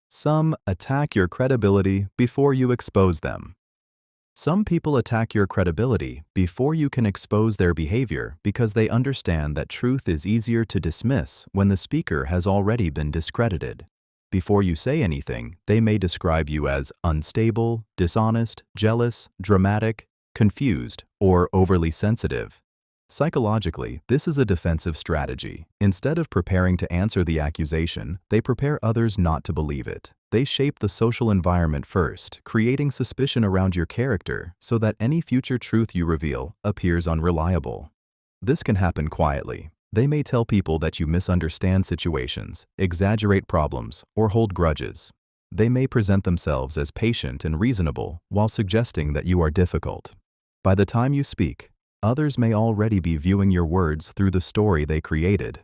Some attack your credibility before you expose them. Some people attack your credibility before you can expose their behavior because they understand that truth is easier to dismiss when the speaker has already been discredited. Before you say anything, they may describe you as unstable, dishonest, jealous, dramatic, confused, or overly sensitive. Psychologically, this is a defensive strategy. Instead of preparing to answer the accusation, they prepare others not to believe it. They shape the social environment first, creating suspicion around your character so that any future truth you reveal appears unreliable. This can happen quietly. They may tell people that you misunderstand situations, exaggerate problems, or hold grudges. They may present themselves as patient and reasonable while suggesting that you are difficult. By the time you speak, others may already be viewing your words through the story they created.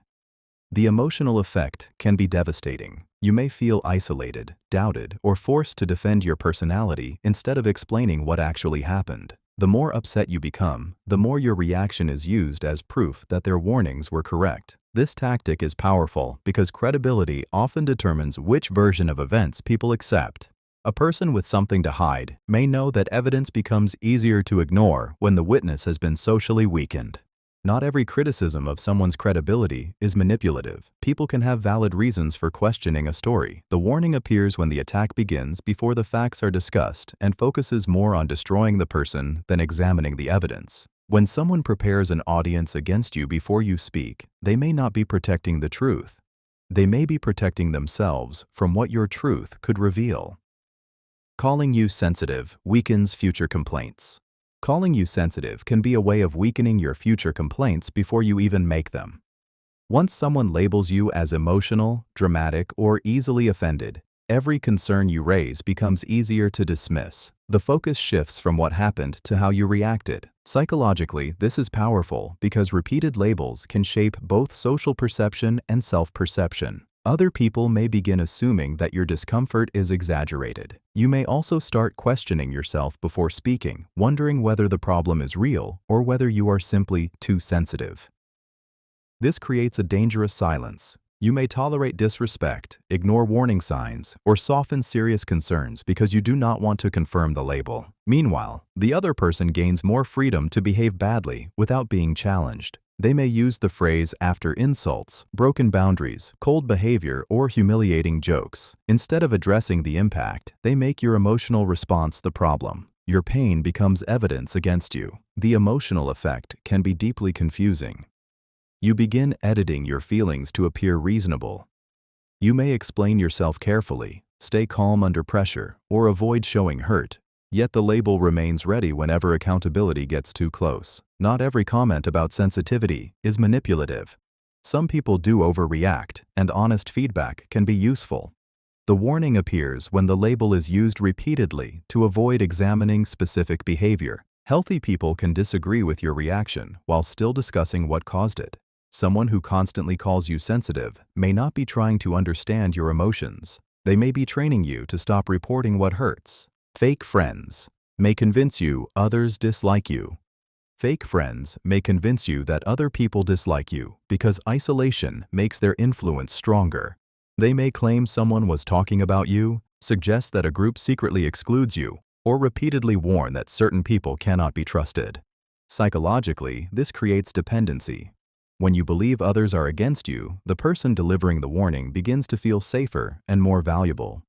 The emotional effect can be devastating. You may feel isolated, doubted, or forced to defend your personality instead of explaining what actually happened. The more upset you become, the more your reaction is used as proof that their warnings were correct. This tactic is powerful because credibility often determines which version of events people accept. A person with something to hide may know that evidence becomes easier to ignore when the witness has been socially weakened. Not every criticism of someone's credibility is manipulative. People can have valid reasons for questioning a story. The warning appears when the attack begins before the facts are discussed and focuses more on destroying the person than examining the evidence. When someone prepares an audience against you before you speak, they may not be protecting the truth. They may be protecting themselves from what your truth could reveal. Calling you sensitive weakens future complaints. Calling you sensitive can be a way of weakening your future complaints before you even make them. Once someone labels you as emotional, dramatic, or easily offended, every concern you raise becomes easier to dismiss. The focus shifts from what happened to how you reacted. Psychologically, this is powerful because repeated labels can shape both social perception and self-perception. Other people may begin assuming that your discomfort is exaggerated. You may also start questioning yourself before speaking, wondering whether the problem is real or whether you are simply too sensitive. This creates a dangerous silence. You may tolerate disrespect, ignore warning signs, or soften serious concerns because you do not want to confirm the label. Meanwhile, the other person gains more freedom to behave badly without being challenged. They may use the phrase after insults, broken boundaries, cold behavior, or humiliating jokes. Instead of addressing the impact, they make your emotional response the problem. Your pain becomes evidence against you. The emotional effect can be deeply confusing. You begin editing your feelings to appear reasonable. You may explain yourself carefully, stay calm under pressure, or avoid showing hurt. Yet the label remains ready whenever accountability gets too close. Not every comment about sensitivity is manipulative. Some people do overreact, and honest feedback can be useful. The warning appears when the label is used repeatedly to avoid examining specific behavior. Healthy people can disagree with your reaction while still discussing what caused it. Someone who constantly calls you sensitive may not be trying to understand your emotions. They may be training you to stop reporting what hurts. Fake friends may convince you others dislike you. Fake friends may convince you that other people dislike you because isolation makes their influence stronger. They may claim someone was talking about you, suggest that a group secretly excludes you, or repeatedly warn that certain people cannot be trusted. Psychologically, this creates dependency. When you believe others are against you, the person delivering the warning begins to feel safer and more valuable.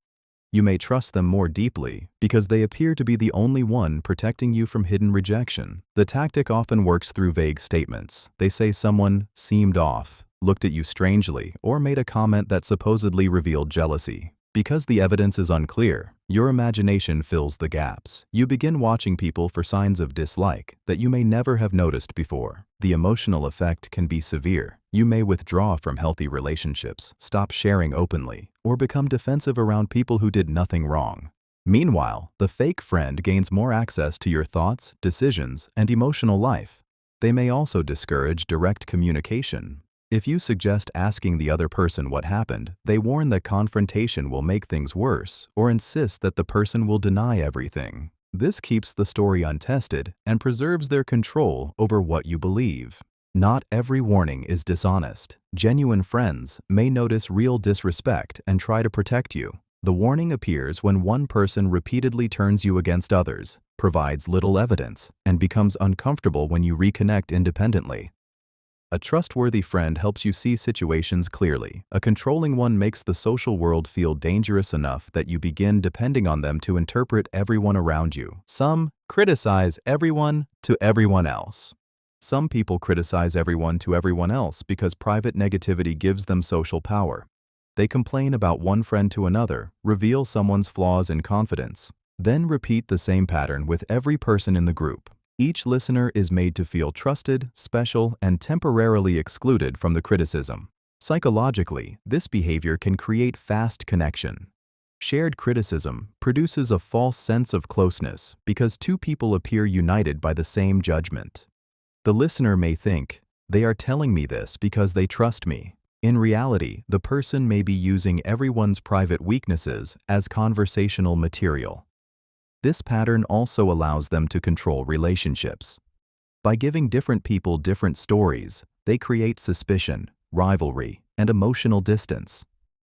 You may trust them more deeply because they appear to be the only one protecting you from hidden rejection. The tactic often works through vague statements. They say someone seemed off, looked at you strangely, or made a comment that supposedly revealed jealousy. Because the evidence is unclear, your imagination fills the gaps. You begin watching people for signs of dislike that you may never have noticed before. The emotional effect can be severe. You may withdraw from healthy relationships, stop sharing openly, or become defensive around people who did nothing wrong. Meanwhile, the fake friend gains more access to your thoughts, decisions, and emotional life. They may also discourage direct communication. If you suggest asking the other person what happened, they warn that confrontation will make things worse or insist that the person will deny everything. This keeps the story untested and preserves their control over what you believe. Not every warning is dishonest. Genuine friends may notice real disrespect and try to protect you. The warning appears when one person repeatedly turns you against others, provides little evidence, and becomes uncomfortable when you reconnect independently. A trustworthy friend helps you see situations clearly. A controlling one makes the social world feel dangerous enough that you begin depending on them to interpret everyone around you. Some criticize everyone to everyone else. Some people criticize everyone to everyone else because private negativity gives them social power. They complain about one friend to another, reveal someone's flaws in confidence, then repeat the same pattern with every person in the group. Each listener is made to feel trusted, special, and temporarily excluded from the criticism. Psychologically, this behavior can create fast connection. Shared criticism produces a false sense of closeness because two people appear united by the same judgment. The listener may think, "They are telling me this because they trust me." In reality, the person may be using everyone's private weaknesses as conversational material. This pattern also allows them to control relationships. By giving different people different stories, they create suspicion, rivalry, and emotional distance.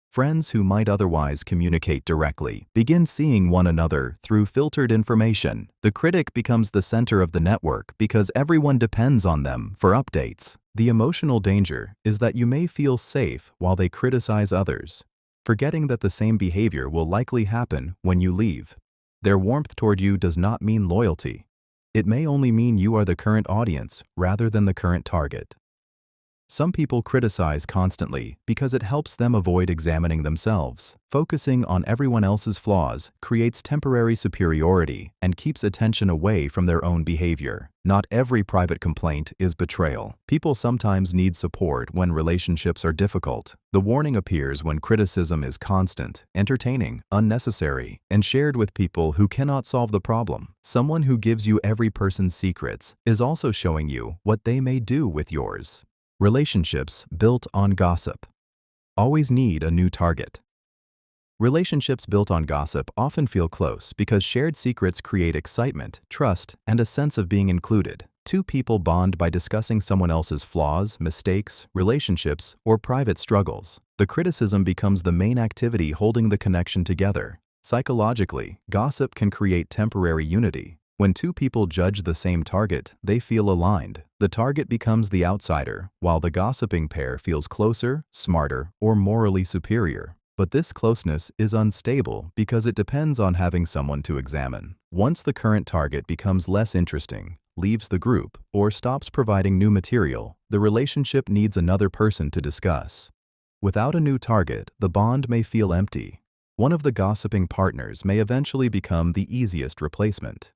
Friends who might otherwise communicate directly begin seeing one another through filtered information. The critic becomes the center of the network because everyone depends on them for updates. The emotional danger is that you may feel safe while they criticize others, forgetting that the same behavior will likely happen when you leave. Their warmth toward you does not mean loyalty. It may only mean you are the current audience rather than the current target. Some people criticize constantly because it helps them avoid examining themselves. Focusing on everyone else's flaws creates temporary superiority and keeps attention away from their own behavior. Not every private complaint is betrayal. People sometimes need support when relationships are difficult. The warning appears when criticism is constant, entertaining, unnecessary, and shared with people who cannot solve the problem. Someone who gives you every person's secrets is also showing you what they may do with yours. Relationships built on gossip always need a new target. Relationships built on gossip often feel close because shared secrets create excitement, trust, and a sense of being included. Two people bond by discussing someone else's flaws, mistakes, relationships, or private struggles. The criticism becomes the main activity holding the connection together. Psychologically, gossip can create temporary unity. When two people judge the same target, they feel aligned. The target becomes the outsider, while the gossiping pair feels closer, smarter, or morally superior. But this closeness is unstable because it depends on having someone to examine. Once the current target becomes less interesting, leaves the group, or stops providing new material, the relationship needs another person to discuss. Without a new target, the bond may feel empty. One of the gossiping partners may eventually become the easiest replacement.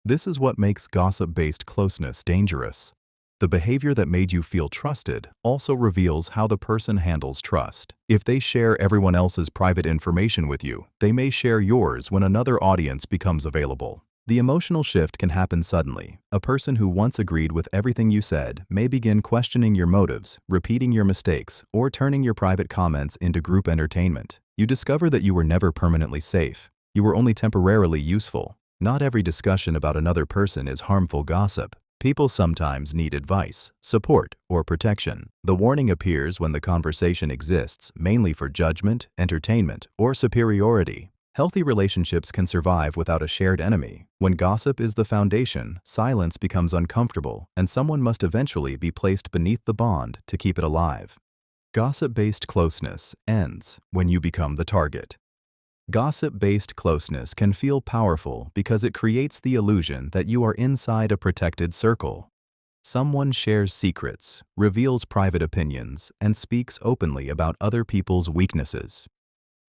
This is what makes gossip-based closeness dangerous. The behavior that made you feel trusted also reveals how the person handles trust. If they share everyone else's private information with you, they may share yours when another audience becomes available. The emotional shift can happen suddenly. A person who once agreed with everything you said may begin questioning your motives, repeating your mistakes, or turning your private comments into group entertainment. You discover that you were never permanently safe. You were only temporarily useful. Not every discussion about another person is harmful gossip. People sometimes need advice, support, or protection. The warning appears when the conversation exists mainly for judgment, entertainment, or superiority. Healthy relationships can survive without a shared enemy. When gossip is the foundation, silence becomes uncomfortable, and someone must eventually be placed beneath the bond to keep it alive. Gossip-based closeness ends when you become the target. Gossip-based closeness can feel powerful because it creates the illusion that you are inside a protected circle. Someone shares secrets, reveals private opinions, and speaks openly about other people's weaknesses.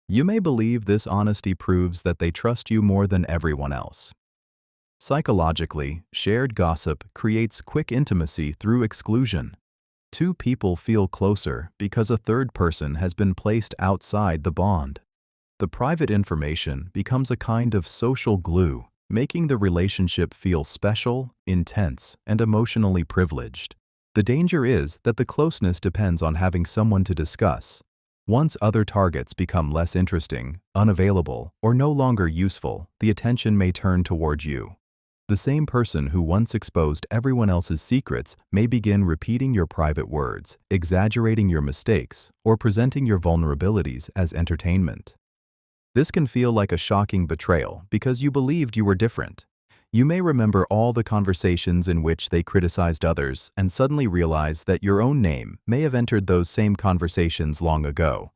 You may believe this honesty proves that they trust you more than everyone else. Psychologically, shared gossip creates quick intimacy through exclusion. Two people feel closer because a third person has been placed outside the bond. The private information becomes a kind of social glue, making the relationship feel special, intense, and emotionally privileged. The danger is that the closeness depends on having someone to discuss. Once other targets become less interesting, unavailable, or no longer useful, the attention may turn toward you. The same person who once exposed everyone else's secrets may begin repeating your private words, exaggerating your mistakes, or presenting your vulnerabilities as entertainment. This can feel like a shocking betrayal because you believed you were different. You may remember all the conversations in which they criticized others and suddenly realize that your own name may have entered those same conversations long ago.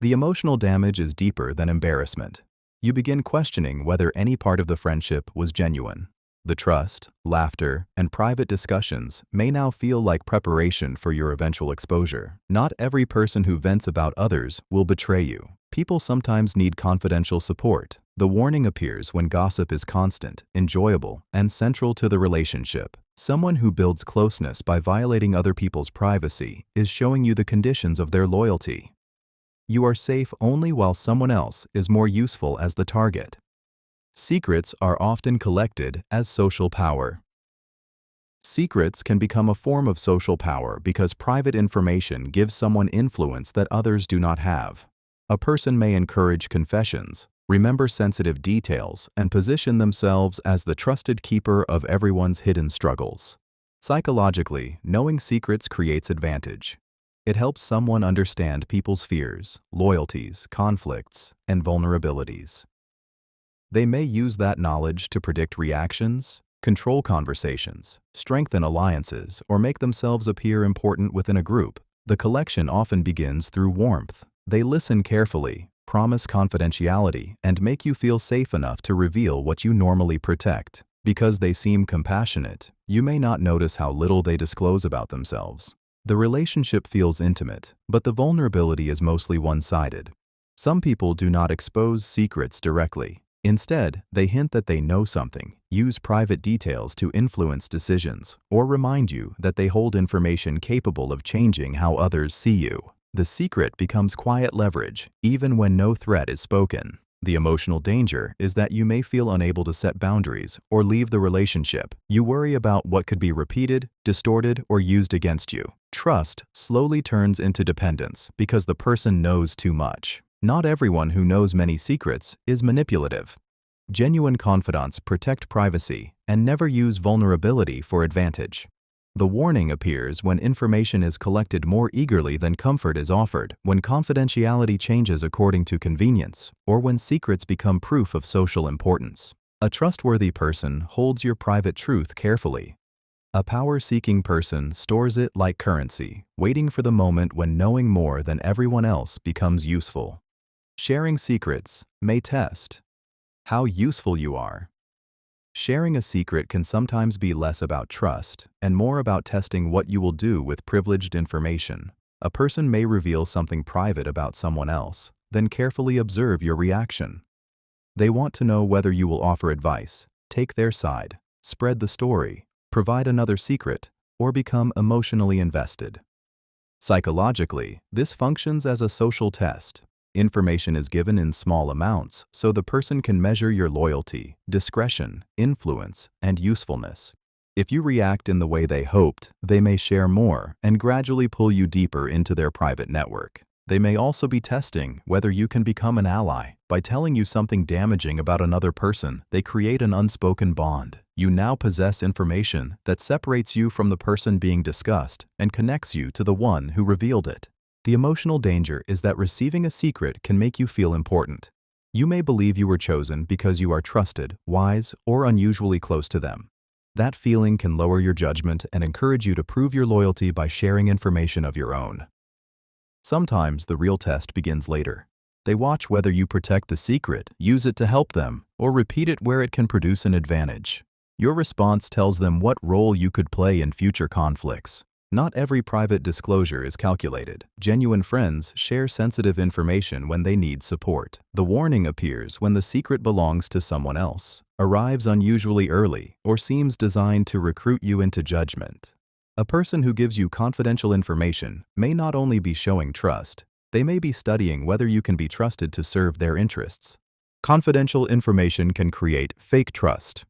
The emotional damage is deeper than embarrassment. You begin questioning whether any part of the friendship was genuine. The trust, laughter, and private discussions may now feel like preparation for your eventual exposure. Not every person who vents about others will betray you. People sometimes need confidential support. The warning appears when gossip is constant, enjoyable, and central to the relationship. Someone who builds closeness by violating other people's privacy is showing you the conditions of their loyalty. You are safe only while someone else is more useful as the target. Secrets are often collected as social power. Secrets can become a form of social power because private information gives someone influence that others do not have. A person may encourage confessions, remember sensitive details, and position themselves as the trusted keeper of everyone's hidden struggles. Psychologically, knowing secrets creates advantage. It helps someone understand people's fears, loyalties, conflicts, and vulnerabilities. They may use that knowledge to predict reactions, control conversations, strengthen alliances, or make themselves appear important within a group. The collection often begins through warmth. They listen carefully, promise confidentiality, and make you feel safe enough to reveal what you normally protect. Because they seem compassionate, you may not notice how little they disclose about themselves. The relationship feels intimate, but the vulnerability is mostly one-sided. Some people do not expose secrets directly. Instead, they hint that they know something, use private details to influence decisions, or remind you that they hold information capable of changing how others see you. The secret becomes quiet leverage, even when no threat is spoken. The emotional danger is that you may feel unable to set boundaries or leave the relationship. You worry about what could be repeated, distorted, or used against you. Trust slowly turns into dependence because the person knows too much. Not everyone who knows many secrets is manipulative. Genuine confidants protect privacy and never use vulnerability for advantage. The warning appears when information is collected more eagerly than comfort is offered, when confidentiality changes according to convenience, or when secrets become proof of social importance. A trustworthy person holds your private truth carefully. A power-seeking person stores it like currency, waiting for the moment when knowing more than everyone else becomes useful. Sharing secrets may test how useful you are. Sharing a secret can sometimes be less about trust and more about testing what you will do with privileged information. A person may reveal something private about someone else, then carefully observe your reaction. They want to know whether you will offer advice, take their side, spread the story, provide another secret, or become emotionally invested. Psychologically, this functions as a social test. Information is given in small amounts so the person can measure your loyalty, discretion, influence, and usefulness. If you react in the way they hoped, they may share more and gradually pull you deeper into their private network. They may also be testing whether you can become an ally. By telling you something damaging about another person, they create an unspoken bond. You now possess information that separates you from the person being discussed and connects you to the one who revealed it. The emotional danger is that receiving a secret can make you feel important. You may believe you were chosen because you are trusted, wise, or unusually close to them. That feeling can lower your judgment and encourage you to prove your loyalty by sharing information of your own. Sometimes the real test begins later. They watch whether you protect the secret, use it to help them, or repeat it where it can produce an advantage. Your response tells them what role you could play in future conflicts. Not every private disclosure is calculated. Genuine friends share sensitive information when they need support. The warning appears when the secret belongs to someone else, arrives unusually early, or seems designed to recruit you into judgment. A person who gives you confidential information may not only be showing trust, they may be studying whether you can be trusted to serve their interests. Confidential information can create fake trust.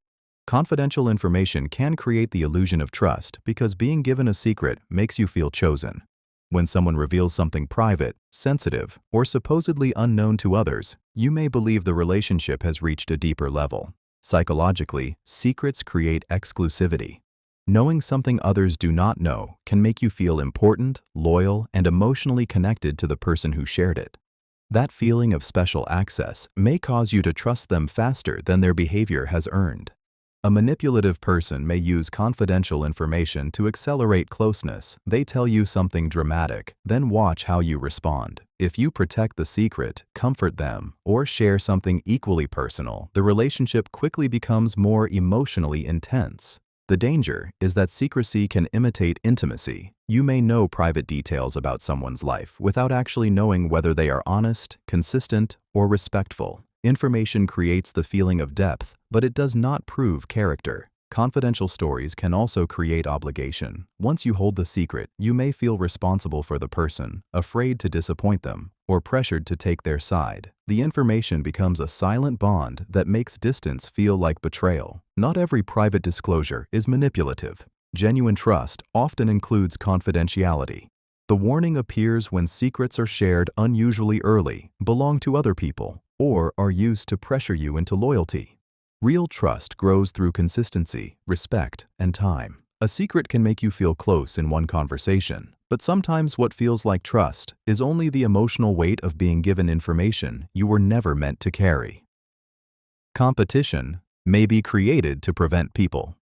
Confidential information can create the illusion of trust because being given a secret makes you feel chosen. When someone reveals something private, sensitive, or supposedly unknown to others, you may believe the relationship has reached a deeper level. Psychologically, secrets create exclusivity. Knowing something others do not know can make you feel important, loyal, and emotionally connected to the person who shared it. That feeling of special access may cause you to trust them faster than their behavior has earned. A manipulative person may use confidential information to accelerate closeness. They tell you something dramatic, then watch how you respond. If you protect the secret, comfort them, or share something equally personal, the relationship quickly becomes more emotionally intense. The danger is that secrecy can imitate intimacy. You may know private details about someone's life without actually knowing whether they are honest, consistent, or respectful. Information creates the feeling of depth, but it does not prove character. Confidential stories can also create obligation. Once you hold the secret, you may feel responsible for the person, afraid to disappoint them, or pressured to take their side. The information becomes a silent bond that makes distance feel like betrayal. Not every private disclosure is manipulative. Genuine trust often includes confidentiality. The warning appears when secrets are shared unusually early, belong to other people, or are used to pressure you into loyalty. Real trust grows through consistency, respect, and time. A secret can make you feel close in one conversation, but sometimes what feels like trust is only the emotional weight of being given information you were never meant to carry. Competition may be created to prevent people.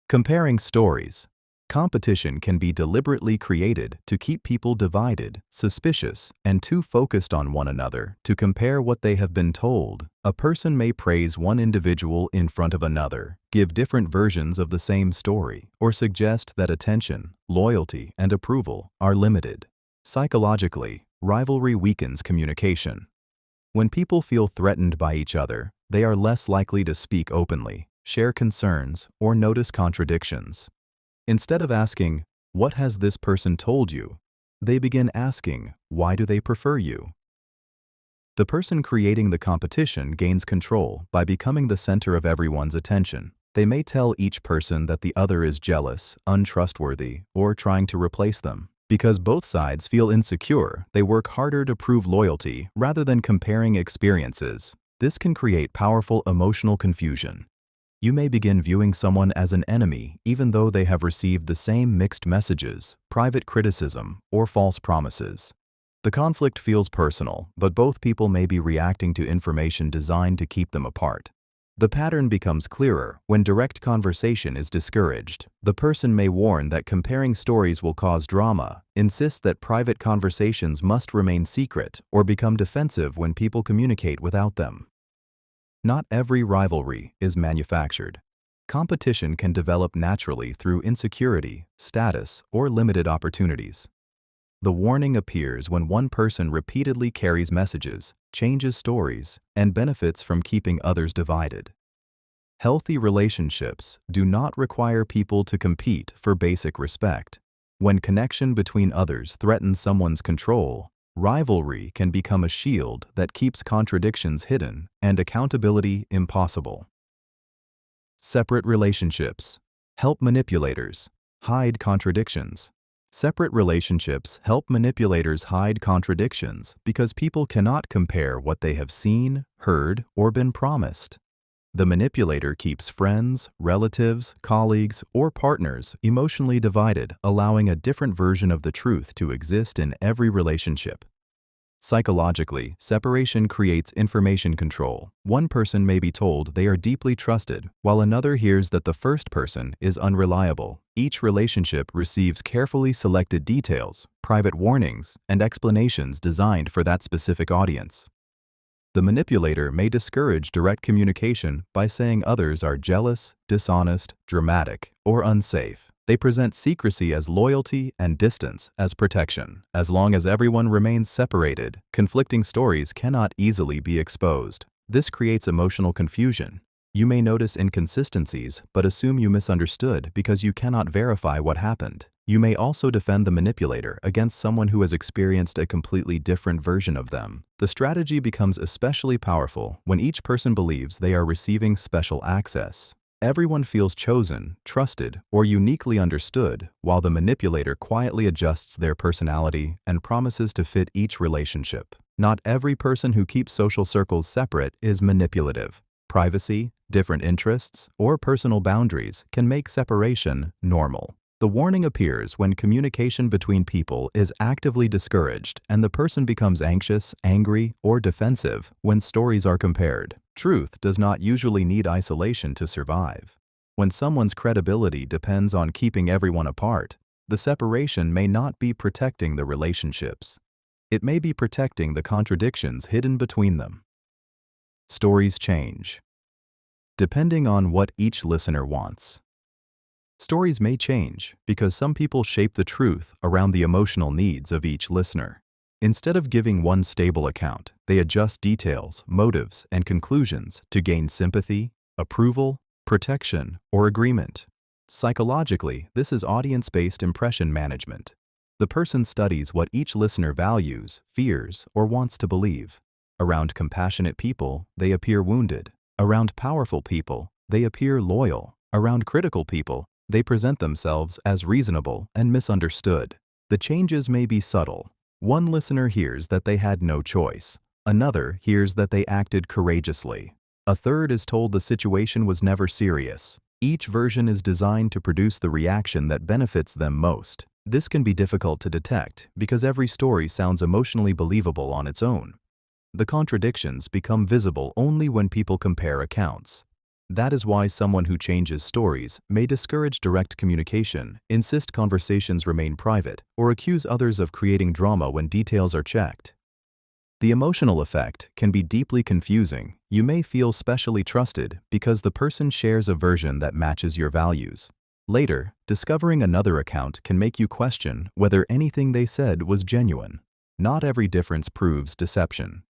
Comparing stories. Competition can be deliberately created to keep people divided, suspicious, and too focused on one another to compare what they have been told. A person may praise one individual in front of another, give different versions of the same story, or suggest that attention, loyalty, and approval are limited. Psychologically, rivalry weakens communication. When people feel threatened by each other, they are less likely to speak openly, share concerns, or notice contradictions. Instead of asking, "What has this person told you?" they begin asking, "Why do they prefer you?" The person creating the competition gains control by becoming the center of everyone's attention. They may tell each person that the other is jealous, untrustworthy, or trying to replace them. Because both sides feel insecure, they work harder to prove loyalty rather than comparing experiences. This can create powerful emotional confusion. You may begin viewing someone as an enemy even though they have received the same mixed messages, private criticism, or false promises. The conflict feels personal, but both people may be reacting to information designed to keep them apart. The pattern becomes clearer when direct conversation is discouraged. The person may warn that comparing stories will cause drama, insist that private conversations must remain secret, or become defensive when people communicate without them. Not every rivalry is manufactured. Competition can develop naturally through insecurity, status, or limited opportunities. The warning appears when one person repeatedly carries messages, changes stories, and benefits from keeping others divided. Healthy relationships do not require people to compete for basic respect. When connection between others threatens someone's control, rivalry can become a shield that keeps contradictions hidden and accountability impossible. Separate relationships help manipulators hide contradictions. Separate relationships help manipulators hide contradictions because people cannot compare what they have seen, heard, or been promised. The manipulator keeps friends, relatives, colleagues, or partners emotionally divided, allowing a different version of the truth to exist in every relationship. Psychologically, separation creates information control. One person may be told they are deeply trusted, while another hears that the first person is unreliable. Each relationship receives carefully selected details, private warnings, and explanations designed for that specific audience. The manipulator may discourage direct communication by saying others are jealous, dishonest, dramatic, or unsafe. They present secrecy as loyalty and distance as protection. As long as everyone remains separated, conflicting stories cannot easily be exposed. This creates emotional confusion. You may notice inconsistencies but assume you misunderstood because you cannot verify what happened. You may also defend the manipulator against someone who has experienced a completely different version of them. The strategy becomes especially powerful when each person believes they are receiving special access. Everyone feels chosen, trusted, or uniquely understood, while the manipulator quietly adjusts their personality and promises to fit each relationship. Not every person who keeps social circles separate is manipulative. Privacy, different interests, or personal boundaries can make separation normal. The warning appears when communication between people is actively discouraged and the person becomes anxious, angry, or defensive when stories are compared. Truth does not usually need isolation to survive. When someone's credibility depends on keeping everyone apart, the separation may not be protecting the relationships. It may be protecting the contradictions hidden between them. Stories change, depending on what each listener wants. Stories may change because some people shape the truth around the emotional needs of each listener. Instead of giving one stable account, they adjust details, motives, and conclusions to gain sympathy, approval, protection, or agreement. Psychologically, this is audience-based impression management. The person studies what each listener values, fears, or wants to believe. Around compassionate people, they appear wounded. Around powerful people, they appear loyal. Around critical people, they present themselves as reasonable and misunderstood. The changes may be subtle. One listener hears that they had no choice. Another hears that they acted courageously. A third is told the situation was never serious. Each version is designed to produce the reaction that benefits them most. This can be difficult to detect because every story sounds emotionally believable on its own. The contradictions become visible only when people compare accounts. That is why someone who changes stories may discourage direct communication, insist conversations remain private, or accuse others of creating drama when details are checked. The emotional effect can be deeply confusing. You may feel specially trusted because the person shares a version that matches your values. Later, discovering another account can make you question whether anything they said was genuine. Not every difference proves deception.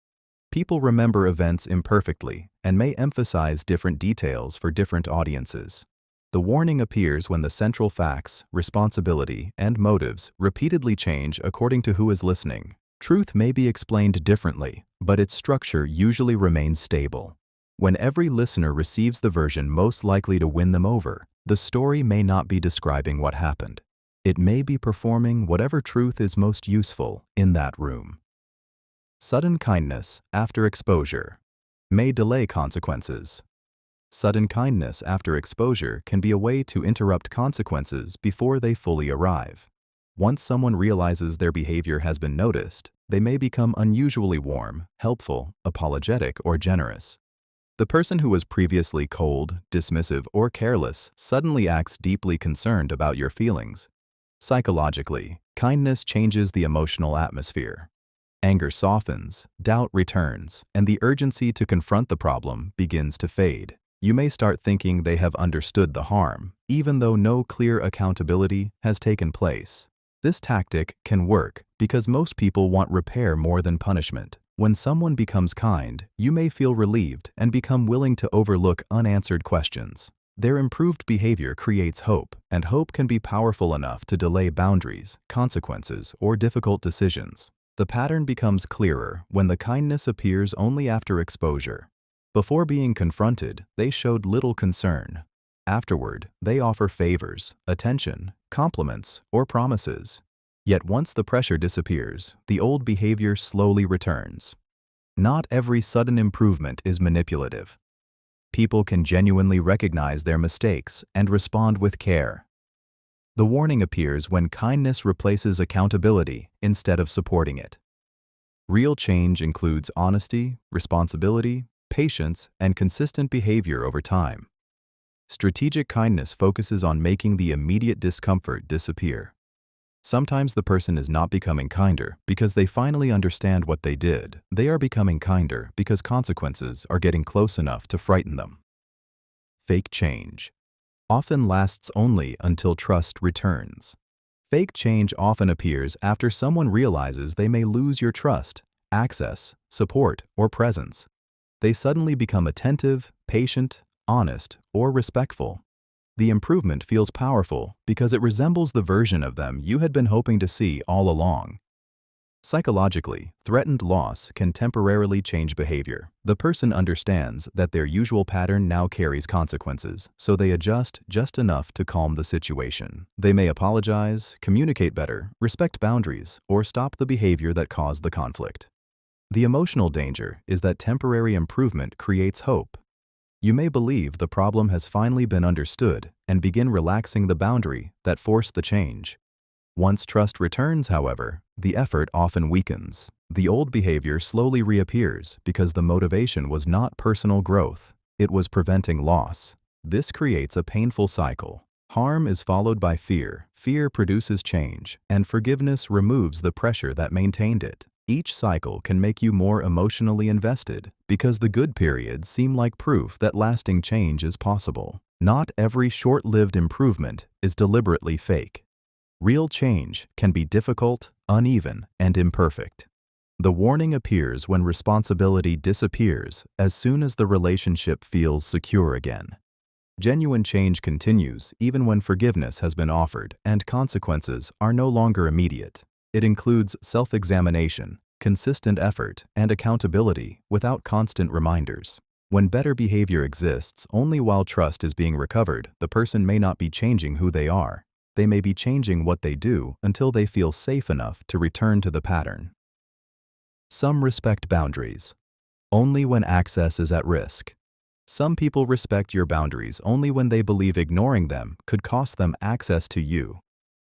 People remember events imperfectly and may emphasize different details for different audiences. The warning appears when the central facts, responsibility, and motives repeatedly change according to who is listening. Truth may be explained differently, but its structure usually remains stable. When every listener receives the version most likely to win them over, the story may not be describing what happened. It may be performing whatever truth is most useful in that room. Sudden kindness after exposure may delay consequences. Sudden kindness after exposure can be a way to interrupt consequences before they fully arrive. Once someone realizes their behavior has been noticed, they may become unusually warm, helpful, apologetic, or generous. The person who was previously cold, dismissive, or careless suddenly acts deeply concerned about your feelings. Psychologically, kindness changes the emotional atmosphere. Anger softens, doubt returns, and the urgency to confront the problem begins to fade. You may start thinking they have understood the harm, even though no clear accountability has taken place. This tactic can work because most people want repair more than punishment. When someone becomes kind, you may feel relieved and become willing to overlook unanswered questions. Their improved behavior creates hope, and hope can be powerful enough to delay boundaries, consequences, or difficult decisions. The pattern becomes clearer when the kindness appears only after exposure. Before being confronted, they showed little concern. Afterward, they offer favors, attention, compliments, or promises. Yet once the pressure disappears, the old behavior slowly returns. Not every sudden improvement is manipulative. People can genuinely recognize their mistakes and respond with care. The warning appears when kindness replaces accountability instead of supporting it. Real change includes honesty, responsibility, patience, and consistent behavior over time. Strategic kindness focuses on making the immediate discomfort disappear. Sometimes the person is not becoming kinder because they finally understand what they did. They are becoming kinder because consequences are getting close enough to frighten them. Fake change often lasts only until trust returns. Fake change often appears after someone realizes they may lose your trust, access, support, or presence. They suddenly become attentive, patient, honest, or respectful. The improvement feels powerful because it resembles the version of them you had been hoping to see all along. Psychologically, threatened loss can temporarily change behavior. The person understands that their usual pattern now carries consequences, so they adjust just enough to calm the situation. They may apologize, communicate better, respect boundaries, or stop the behavior that caused the conflict. The emotional danger is that temporary improvement creates hope. You may believe the problem has finally been understood and begin relaxing the boundary that forced the change. Once trust returns, however, the effort often weakens. The old behavior slowly reappears because the motivation was not personal growth, it was preventing loss. This creates a painful cycle. Harm is followed by fear, fear produces change, and forgiveness removes the pressure that maintained it. Each cycle can make you more emotionally invested because the good periods seem like proof that lasting change is possible. Not every short-lived improvement is deliberately fake. Real change can be difficult, uneven, and imperfect. The warning appears when responsibility disappears as soon as the relationship feels secure again. Genuine change continues even when forgiveness has been offered and consequences are no longer immediate. It includes self-examination, consistent effort, and accountability without constant reminders. When better behavior exists only while trust is being recovered, the person may not be changing who they are. They may be changing what they do until they feel safe enough to return to the pattern. Some respect boundaries only when access is at risk. Some people respect your boundaries only when they believe ignoring them could cost them access to you.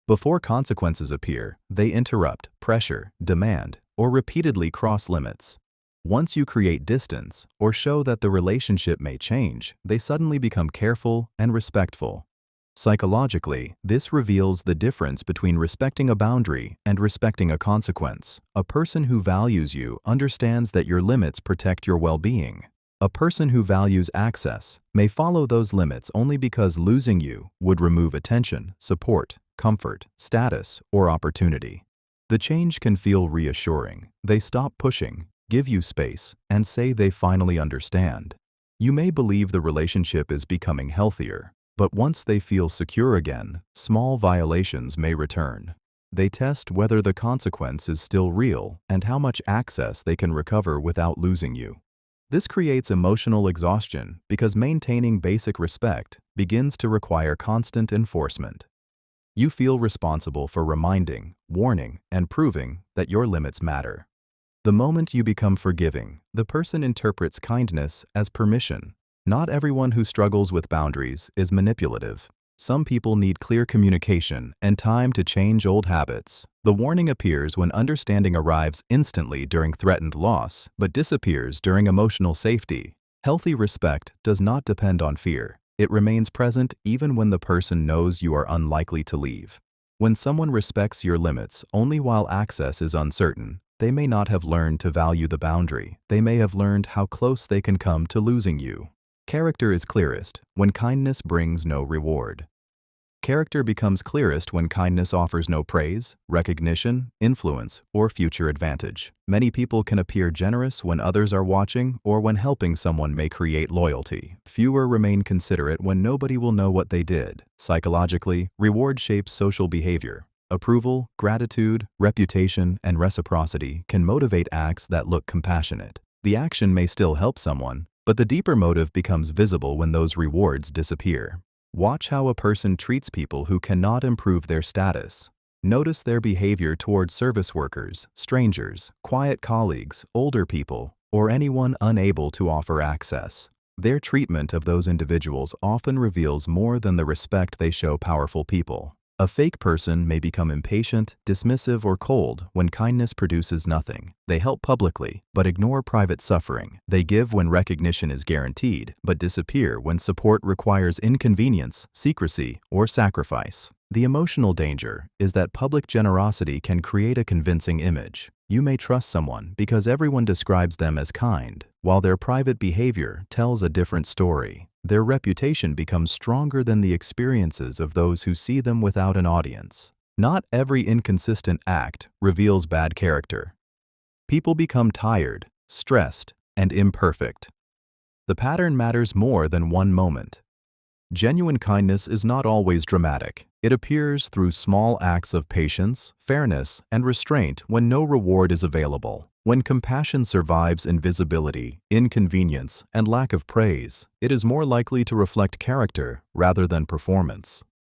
Before consequences appear, they interrupt, pressure, demand, or repeatedly cross limits. Once you create distance or show that the relationship may change, they suddenly become careful and respectful. Psychologically, this reveals the difference between respecting a boundary and respecting a consequence. A person who values you understands that your limits protect your well-being. A person who values access may follow those limits only because losing you would remove attention, support, comfort, status, or opportunity. The change can feel reassuring. They stop pushing, give you space, and say they finally understand. You may believe the relationship is becoming healthier, but once they feel secure again, small violations may return. They test whether the consequence is still real and how much access they can recover without losing you. This creates emotional exhaustion because maintaining basic respect begins to require constant enforcement. You feel responsible for reminding, warning, and proving that your limits matter. The moment you become forgiving, the person interprets kindness as permission. Not everyone who struggles with boundaries is manipulative. Some people need clear communication and time to change old habits. The warning appears when understanding arrives instantly during threatened loss, but disappears during emotional safety. Healthy respect does not depend on fear. It remains present even when the person knows you are unlikely to leave. When someone respects your limits only while access is uncertain, they may not have learned to value the boundary. They may have learned how close they can come to losing you. Character is clearest when kindness brings no reward. Character becomes clearest when kindness offers no praise, recognition, influence, or future advantage. Many people can appear generous when others are watching or when helping someone may create loyalty. Fewer remain considerate when nobody will know what they did. Psychologically, reward shapes social behavior. Approval, gratitude, reputation, and reciprocity can motivate acts that look compassionate. The action may still help someone, but the deeper motive becomes visible when those rewards disappear. Watch how a person treats people who cannot improve their status. Notice their behavior toward service workers, strangers, quiet colleagues, older people, or anyone unable to offer access. Their treatment of those individuals often reveals more than the respect they show powerful people. A fake person may become impatient, dismissive, or cold when kindness produces nothing. They help publicly, but ignore private suffering. They give when recognition is guaranteed, but disappear when support requires inconvenience, secrecy, or sacrifice. The emotional danger is that public generosity can create a convincing image. You may trust someone because everyone describes them as kind, while their private behavior tells a different story. Their reputation becomes stronger than the experiences of those who see them without an audience. Not every inconsistent act reveals bad character. People become tired, stressed, and imperfect. The pattern matters more than one moment. Genuine kindness is not always dramatic. It appears through small acts of patience, fairness, and restraint when no reward is available. When compassion survives invisibility, inconvenience, and lack of praise, it is more likely to reflect character rather than performance.